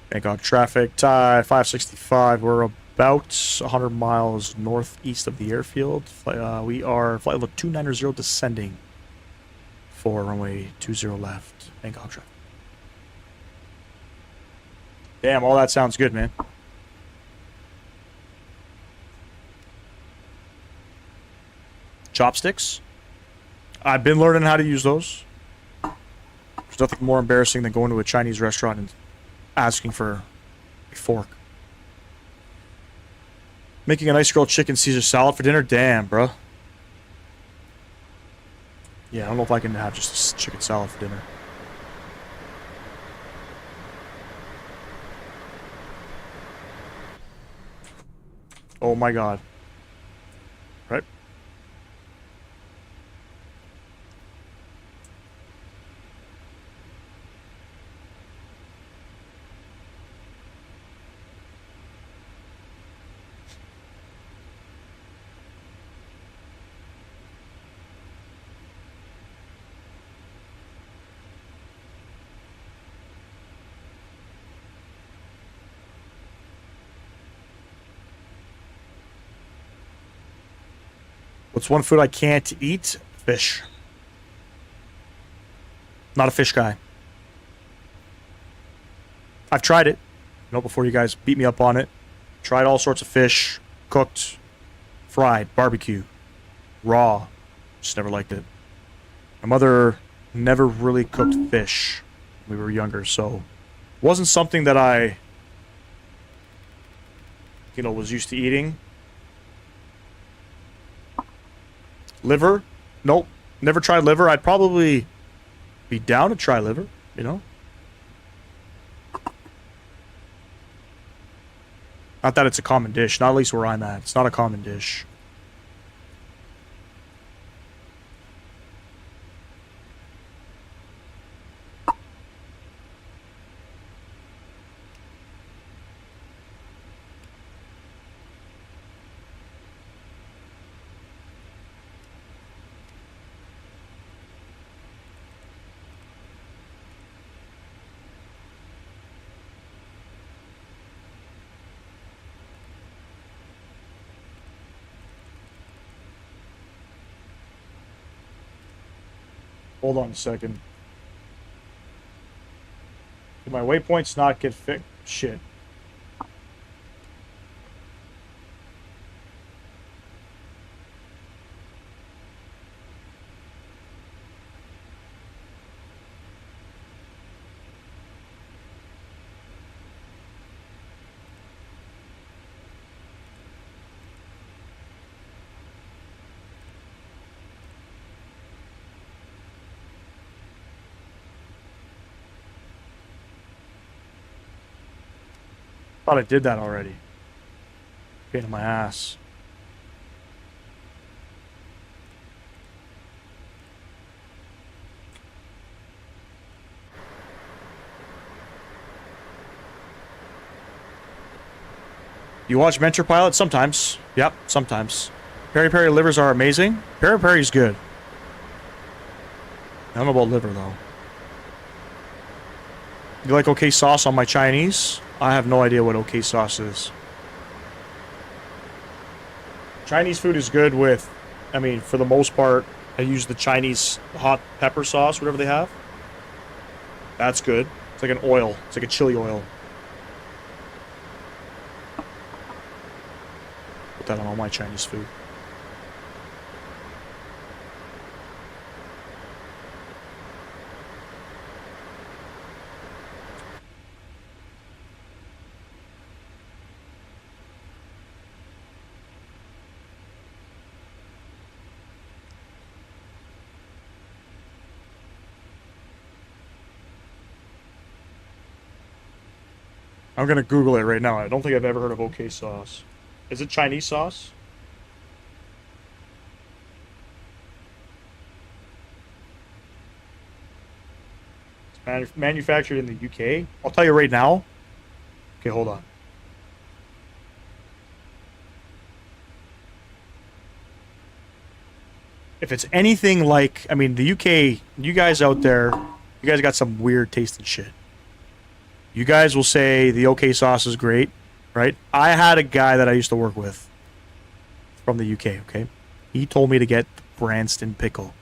Bangkok traffic, Thai 565. We're about 100 miles northeast of the airfield. We are flight level 290 descending for runway 20 left. Bangkok traffic. Damn, all that sounds good, man. Chopsticks. I've been learning how to use those. There's nothing more embarrassing than going to a Chinese restaurant and asking for a fork. Making a nice grilled chicken Caesar salad for dinner? Damn, bro. Yeah, I don't know if I can have just a chicken salad for dinner. Oh my god. Right? What's one food I can't eat? Fish. Not a fish guy. I've tried it. You know, before you guys beat me up on it. Tried all sorts of fish. Cooked. Fried. Barbecue. Raw. Just never liked it. My mother never really cooked fish when we were younger, so it wasn't something that I, you know, was used to eating. Liver? Nope. Never tried liver. I'd probably be down to try liver, you know? Not that it's a common dish. Not at least where I'm at. It's not a common dish. Hold on a second. Did my waypoints not get fixed? Shit. Thought I did that already. Pain in my ass. You watch Venture Pilot? Sometimes. Yep, sometimes. Peri Peri livers are amazing. Peri Peri's good. I don't know about liver, though. You like okay sauce on my Chinese? I have no idea what okay sauce is. Chinese food is good with, I mean, for the most part, I use the Chinese hot pepper sauce, whatever they have. That's good. It's like an oil. It's like a chili oil. Put that on all my Chinese food. I'm gonna Google it right now. I don't think I've ever heard of OK sauce. Is it Chinese sauce? It's manufactured in the UK. I'll tell you right now. Okay, hold on. If it's anything like, I mean, the UK, you guys out there, you guys got some weird tasting shit. You guys will say the OK sauce is great, right? I had a guy that I used to work with from the UK, okay? He told me to get Branston pickle.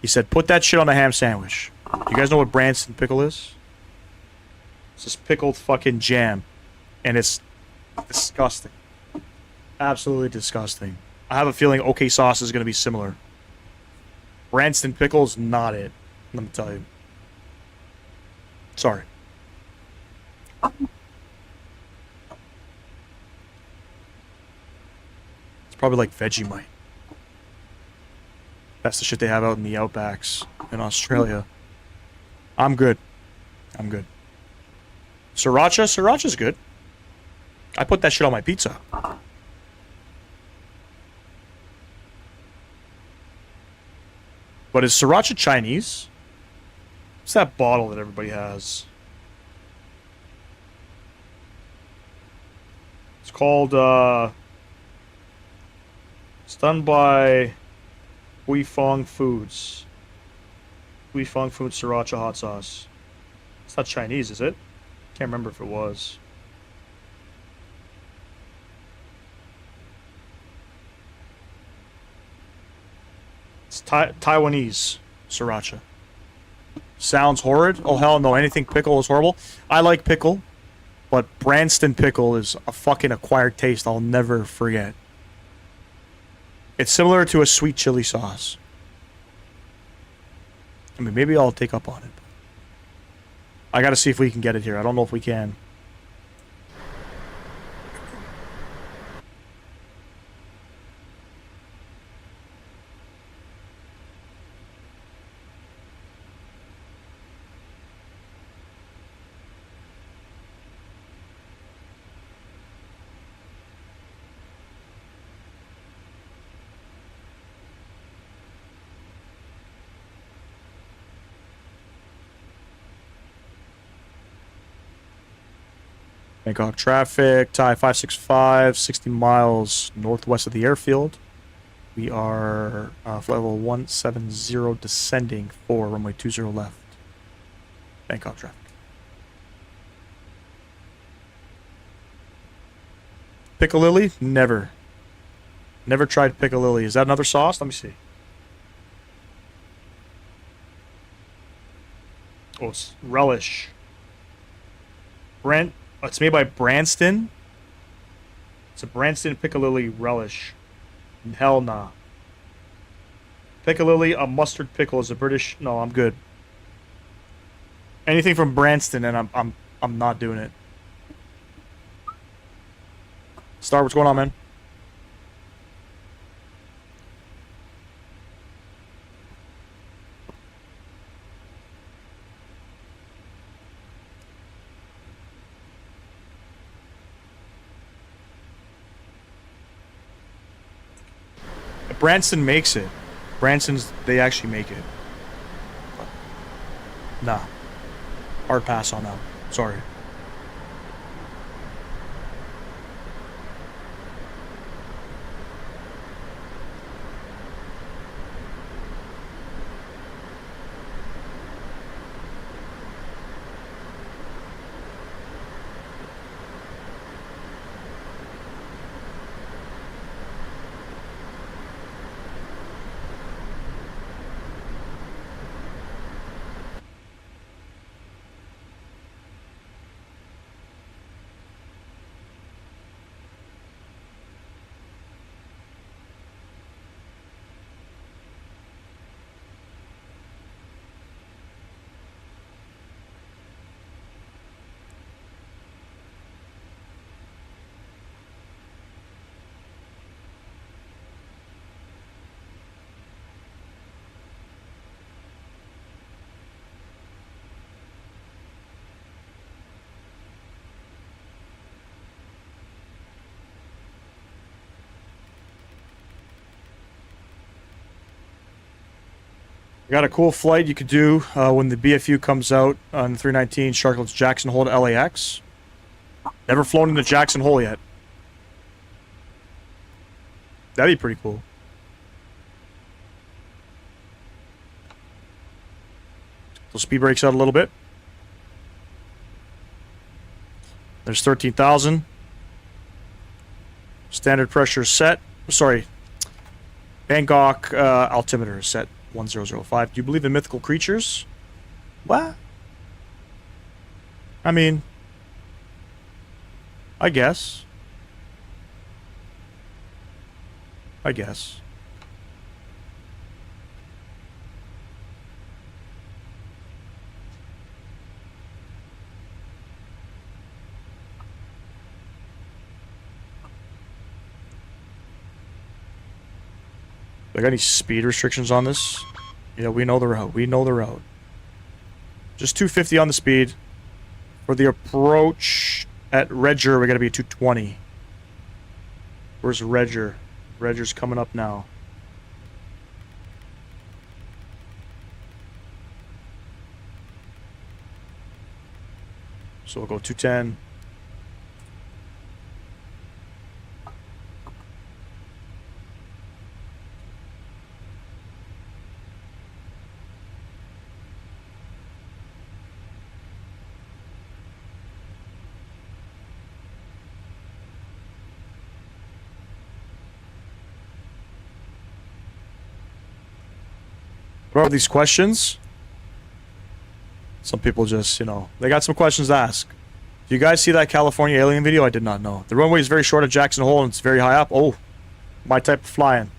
He said, put that shit on a ham sandwich. You guys know what Branston pickle is? It's this pickled fucking jam. And it's disgusting. Absolutely disgusting. I have a feeling OK sauce is going to be similar. Branston pickle is not it. Let me tell you. Sorry. It's probably like Vegemite. That's the shit they have out in the outbacks in Australia. I'm good. I'm good. Sriracha? Sriracha's good. I put that shit on my pizza. But is Sriracha Chinese? What's that bottle that everybody has? It's called, it's done by Huifeng Foods. Huifeng Foods Sriracha Hot Sauce. It's not Chinese, is it? Can't remember if it was. It's Taiwanese Sriracha. Sounds horrid? Oh, hell no. Anything pickle is horrible. I like pickle. But Branston pickle is a fucking acquired taste I'll never forget. It's similar to a sweet chili sauce. I mean, maybe I'll take up on it. I gotta see if we can get it here. I don't know if we can. Bangkok traffic, Thai 565, 60 miles northwest of the airfield. We are flight level 170 descending for runway 20 left. Bangkok traffic. Piccalilli? Never. Never tried Piccalilli. Is that another sauce? Let me see. Oh, it's Relish. It's made by Branston. It's a Branston Piccalilli Relish. Hell nah. Piccalilli, a mustard pickle is a British. No, I'm good. Anything from Branston, and I'm not doing it. Star, what's going on, man? Branston makes it. Branston's, they actually make it. Nah. Hard pass on that. Sorry. Got a cool flight you could do when the BFU comes out on 319 Sharklet's Jackson Hole to LAX. Never flown into Jackson Hole yet. That'd be pretty cool. So speed brakes out a little bit. There's 13,000. Standard pressure set. Sorry. Bangkok altimeter is set. 1005. Do you believe in mythical creatures? What? I mean, I guess. I guess. Do I got any speed restrictions on this? Yeah, we know the route. We know the route. Just 250 on the speed. For the approach at Redger, we got to be 220. Where's Redger? Redger's coming up now. So we'll go 210. What are these questions? Some people just, you know, they got some questions to ask. Do you guys see that California alien video? I did not know. The runway is very short at Jackson Hole and it's very high up. Oh, my type of flying.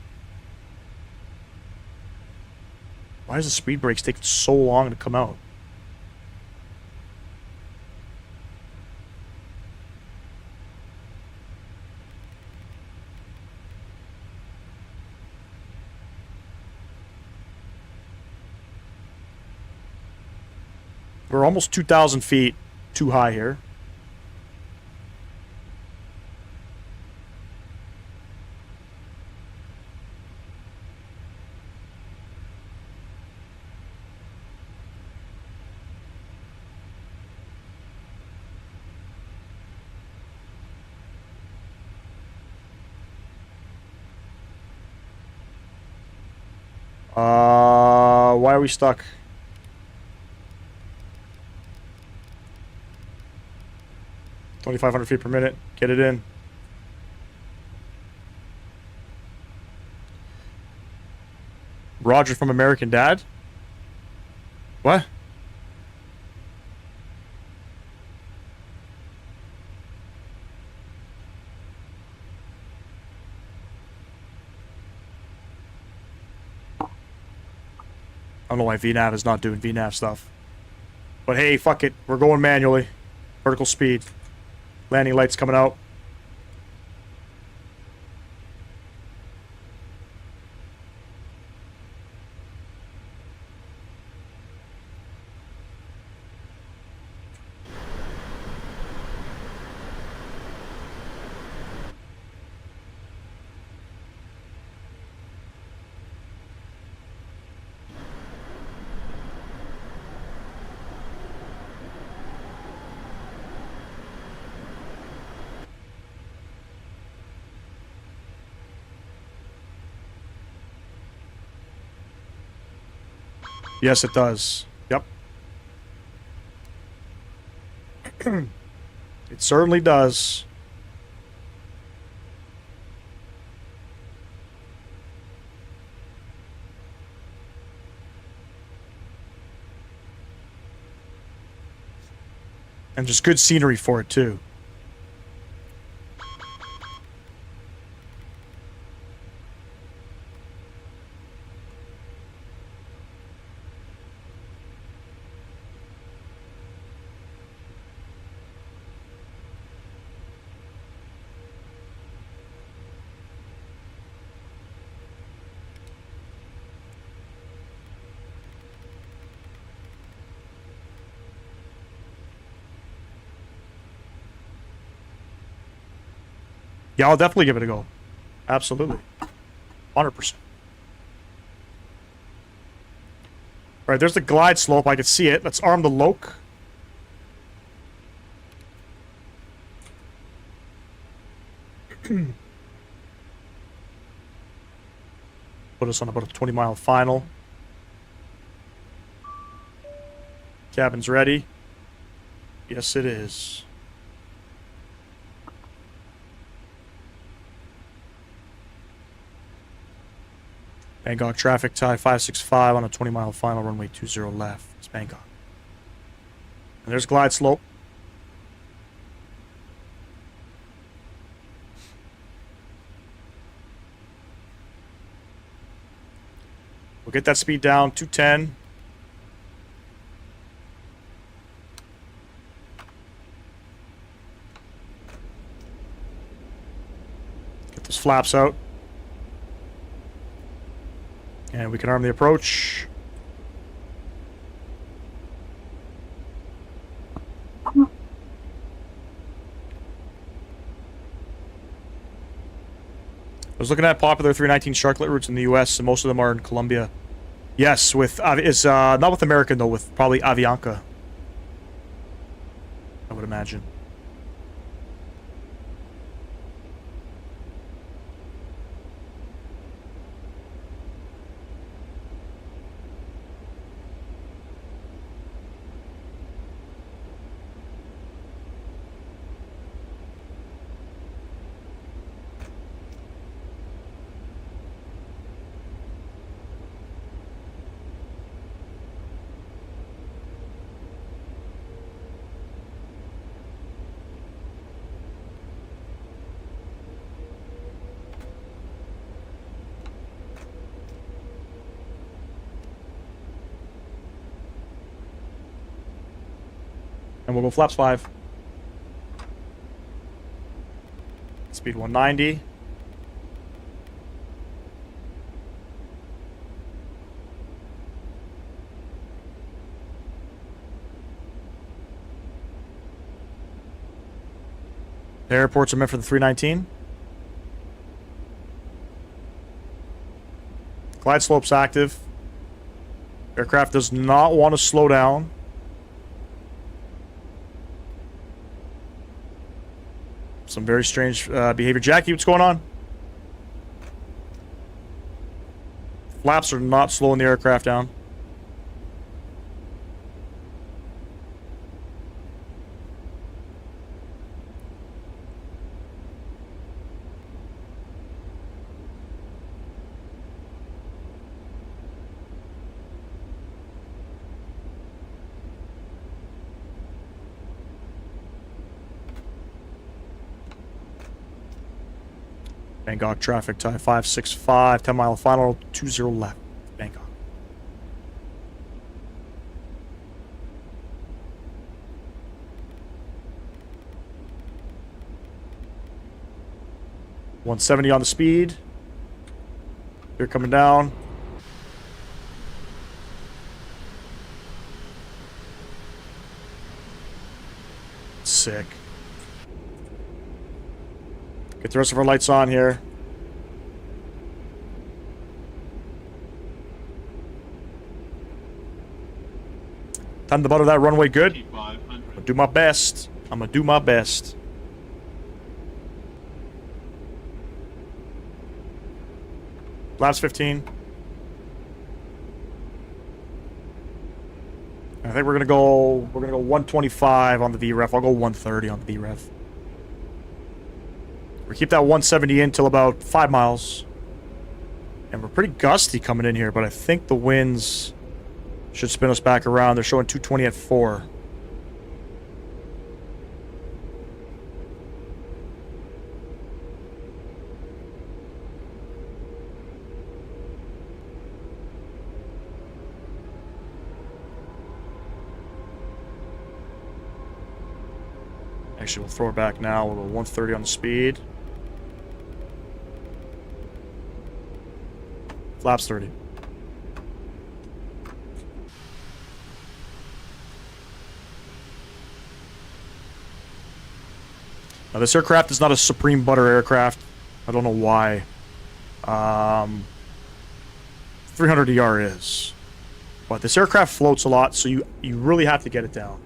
Why is the speed brakes taking so long to come out? We're almost 2,000 feet too high here. Why are we stuck? $2,500 feet per minute. Get it in. Roger from American Dad? What? don't know why VNAV is not doing VNAV stuff. But hey, fuck it. We're going manually. Vertical speed. Landing lights coming out. Yes, it does. Yep. It certainly does. And just good scenery for it, too. Yeah, I'll definitely give it a go. Absolutely. 100%. Alright, there's the glide slope. I can see it. Let's arm the Yoke. Put us on about a 20-mile final. Cabin's ready. Yes, it is. Bangkok traffic tie 565 on a 20-mile final, runway 20 left. It's Bangkok. And there's glide slope. We'll get that speed down, 210. Get those flaps out. And we can arm the approach. I was looking at popular 319 Sharklet routes in the U.S., and most of them are in Colombia. Yes, with it's not with American though, with probably Avianca. I would imagine. And we'll go flaps 5. Speed 190. The airports are meant for the 319. Glide slope's active. Aircraft does not want to slow down. Some very strange behavior. Jackie, what's going on? Flaps are not slowing the aircraft down. Bangkok traffic tie 565, 10-mile final, 20 left. Bangkok. 170 on the speed. They're coming down. Sick. Get the rest of our lights on here. Time to butter that runway good. I'm gonna do my best. I'm gonna do my best. Flaps 15. I think we're gonna go 125 on the VREF. I'll go 130 on the VREF. We keep that 170 in till about 5 miles. And we're pretty gusty coming in here, but I think the winds should spin us back around. They're showing 220 at 4. Actually, we'll throw it back now. We'll go 130 on the speed. Flaps 30. Now, this aircraft is not a supreme butter aircraft. I don't know why. 300ER is. But this aircraft floats a lot, so you really have to get it down.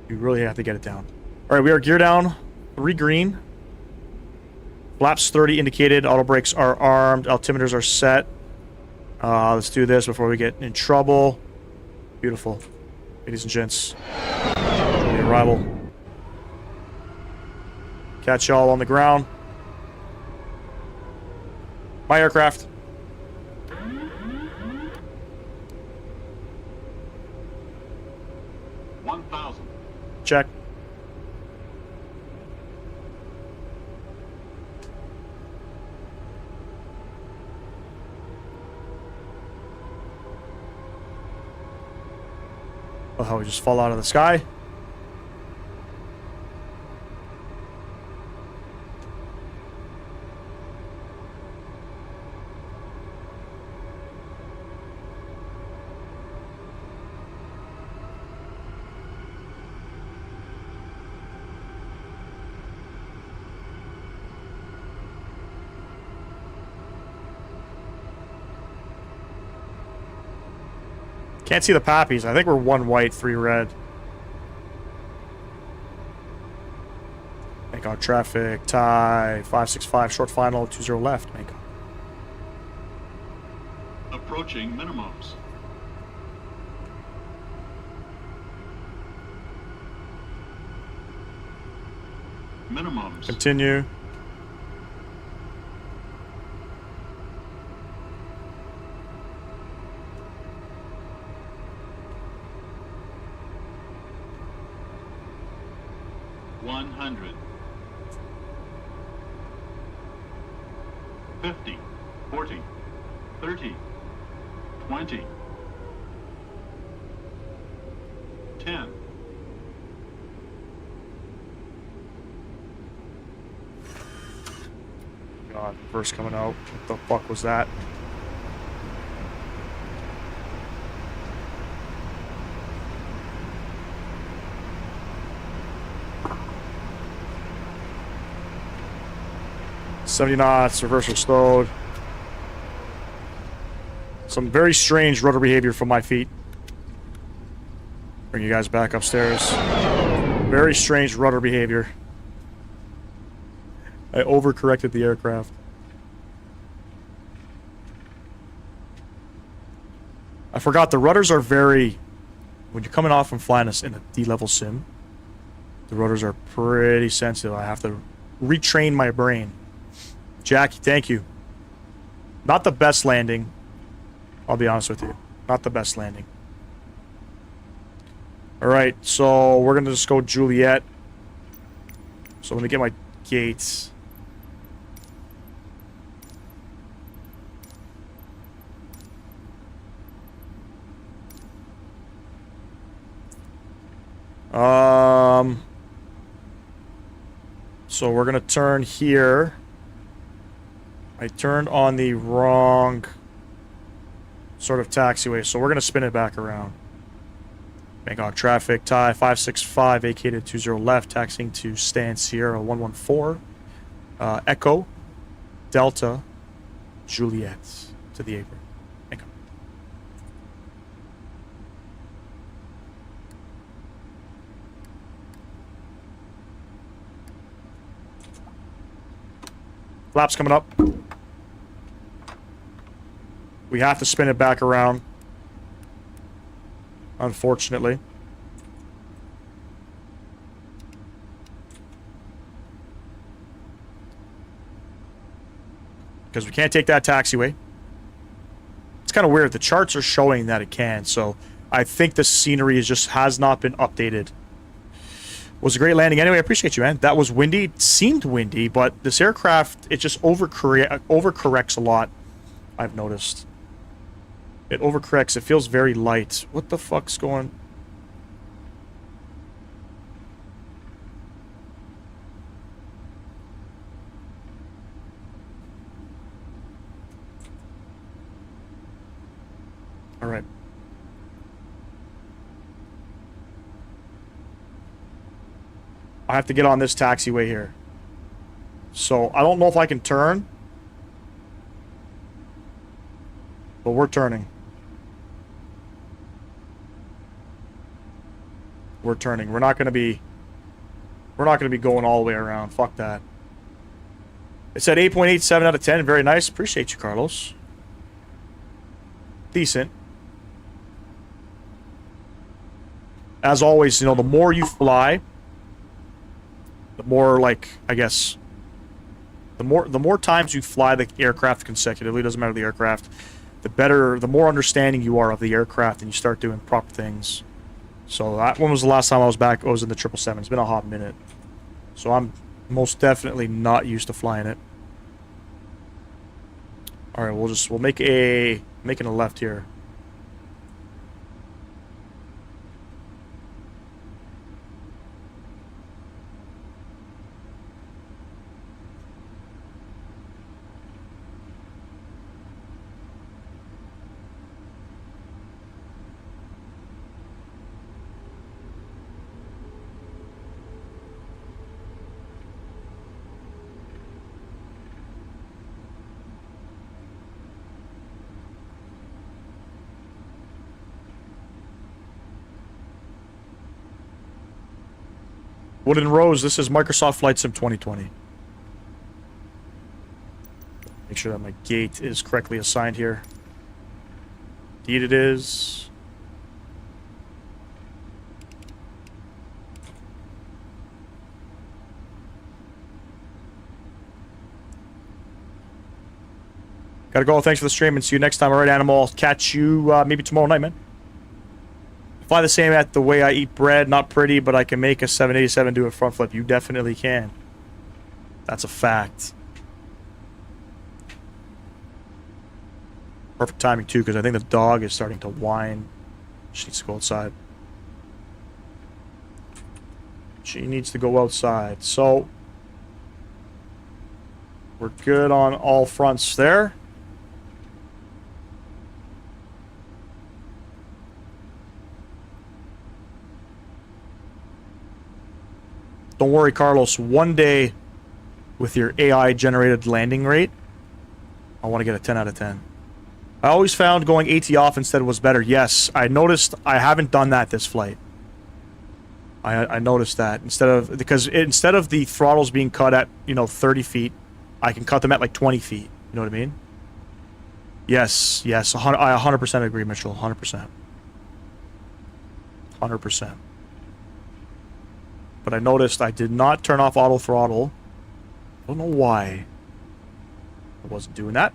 You really have to get it down. Alright, we are gear down. 3 green. Flaps 30 indicated. Auto brakes are armed. Altimeters are set. Let's do this before we get in trouble. Beautiful. Ladies and gents. The arrival. Catch y'all on the ground. My aircraft. Check. Oh, how we just fall out of the sky. Can't see the poppies. I think we're 1 white, 3 red. Bangkok traffic, tie, 565, short final, 20 left, Bangkok. Approaching minimums. Minimums. Continue. $100. 50, 40, 30, 20, 10. God, first coming out. What the fuck was that? $70 knots, reversal slowed. Some very strange rudder behavior from my feet. Bring you guys back upstairs. Very strange rudder behavior. I overcorrected the aircraft. I forgot the rudders are very... When you're coming off from flying in a D-level sim, the rudders are pretty sensitive. I have to retrain my brain. Jackie, thank you. Not the best landing. I'll be honest with you. Not the best landing. Alright, so we're going to just go Juliet. So I'm going to get my gates. So we're going to turn here. I turned on the wrong sort of taxiway, so we're going to spin it back around. Bangkok traffic, Thai 565, vacated 20 left, taxiing to Stan Sierra 114. Echo, Delta, Juliet to the apron. Echo. Flaps coming up. We have to spin it back around, unfortunately. Because we can't take that taxiway. It's kind of weird. The charts are showing that it can, so I think the scenery has not been updated. Was a great landing anyway. I appreciate you, man. That was windy. It seemed windy, but this aircraft, it just overcorrects a lot, I've noticed. It overcorrects. It feels very light. What the fuck's going... All right. I have to get on this taxiway here. So, I don't know if I can turn. But we're turning. We're turning. We're not going to be going all the way around. Fuck that. It said 8.87 out of 10. Very nice. Appreciate you, Carlos. Decent. As always, you know, the more you fly, the more, like, I guess, the more times you fly the aircraft consecutively, doesn't matter the aircraft, the more understanding you are of the aircraft, and you start doing proper things. So that when was the last time I was back? I was in the 777. It's been a hot minute. So I'm most definitely not used to flying it. All right, we'll make making a left here. Wooden Rose, this is Microsoft Flight Sim 2020. Make sure that my gate is correctly assigned here. Indeed it is. Gotta go. Thanks for the stream and see you next time. All right, Animal. I'll catch you maybe tomorrow night, man. Fly the same at the way I eat bread. Not pretty, but I can make a 787 do a front flip. You definitely can. That's a fact. Perfect timing, too, because I think the dog is starting to whine. She needs to go outside. She needs to go outside. So, we're good on all fronts there. Don't worry, Carlos. One day, with your AI-generated landing rate, I want to get a 10 out of 10. I always found going AT off instead was better. Yes, I noticed I haven't done that this flight. I noticed that. Instead of the throttles being cut at, 30 feet, I can cut them at like 20 feet. You know what I mean? Yes. I 100% agree, Mitchell. 100%. 100%. But I noticed I did not turn off auto throttle. I don't know why. I wasn't doing that.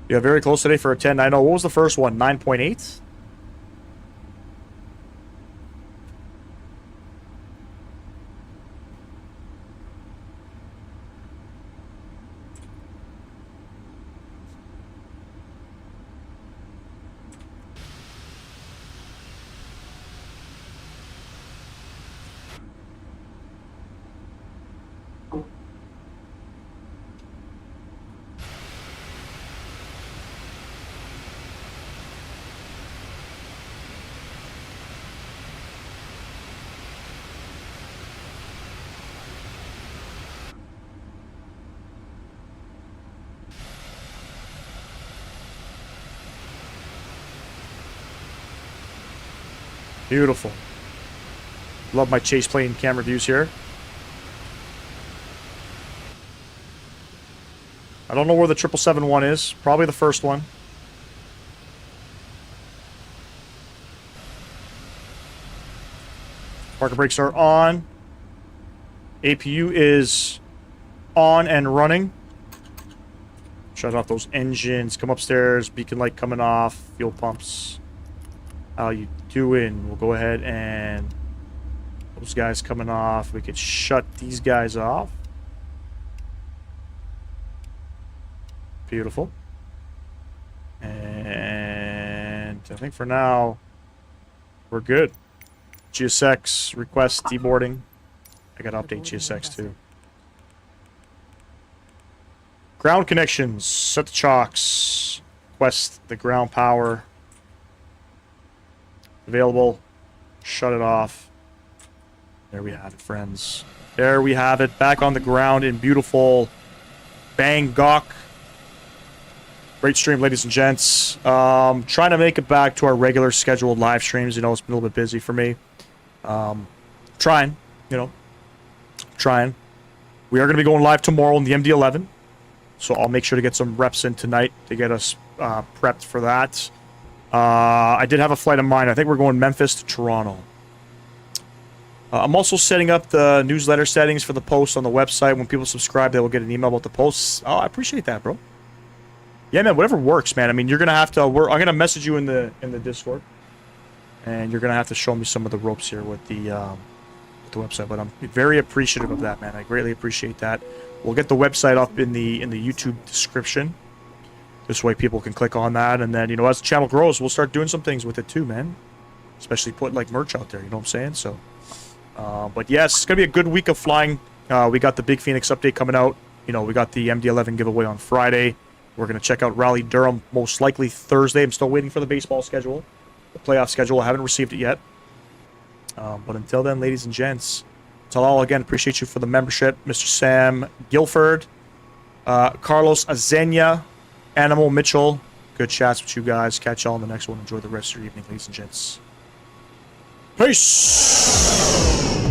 Yeah, very close today for a 10. I know. What was the first one? 9.8? Beautiful. Love my Chaseplane camera views here. I don't know where the 777-1 is. Probably the first one. Parking brakes are on. APU is on and running. Shut off those engines. Come upstairs. Beacon light coming off. Fuel pumps. How you doing? We'll go ahead and... Those guys coming off. We could shut these guys off. Beautiful. And I think for now, we're good. GSX request deboarding. I gotta update GSX too. Ground connections. Set the chocks. Request the ground power. Available. Shut it off. There we have it, friends. There we have it. Back on the ground in beautiful Bangkok. Great stream, ladies and gents. Trying to make it back to our regular scheduled live streams. You know, it's been a little bit busy for me. Trying, you know. Trying. We are going to be going live tomorrow in the MD11. So I'll make sure to get some reps in tonight to get us prepped for that. I did have a flight in mind. I think we're going Memphis to Toronto. I'm also setting up the newsletter settings for the posts on the website. When people subscribe, they will get an email about the posts. Oh, I appreciate that, bro. Yeah, man, whatever works, man. I mean, you're going to have to... I'm going to message you in the Discord. And you're going to have to show me some of the ropes here with the website. But I'm very appreciative of that, man. I greatly appreciate that. We'll get the website up in the YouTube description. This way people can click on that. And then, you know, as the channel grows, we'll start doing some things with it too, man. Especially putting, like, merch out there. You know what I'm saying? So... but yes, it's going to be a good week of flying. We got the Big Phoenix update coming out. You know, we got the MD11 giveaway on Friday. We're going to check out Raleigh Durham most likely Thursday. I'm still waiting for the baseball schedule. The playoff schedule. I haven't received it yet. But until then, ladies and gents, tell all again, appreciate you for the membership. Mr. Sam Guilford, Carlos Azenia, Animal Mitchell. Good chats with you guys. Catch y'all in the next one. Enjoy the rest of your evening, ladies and gents. Peace!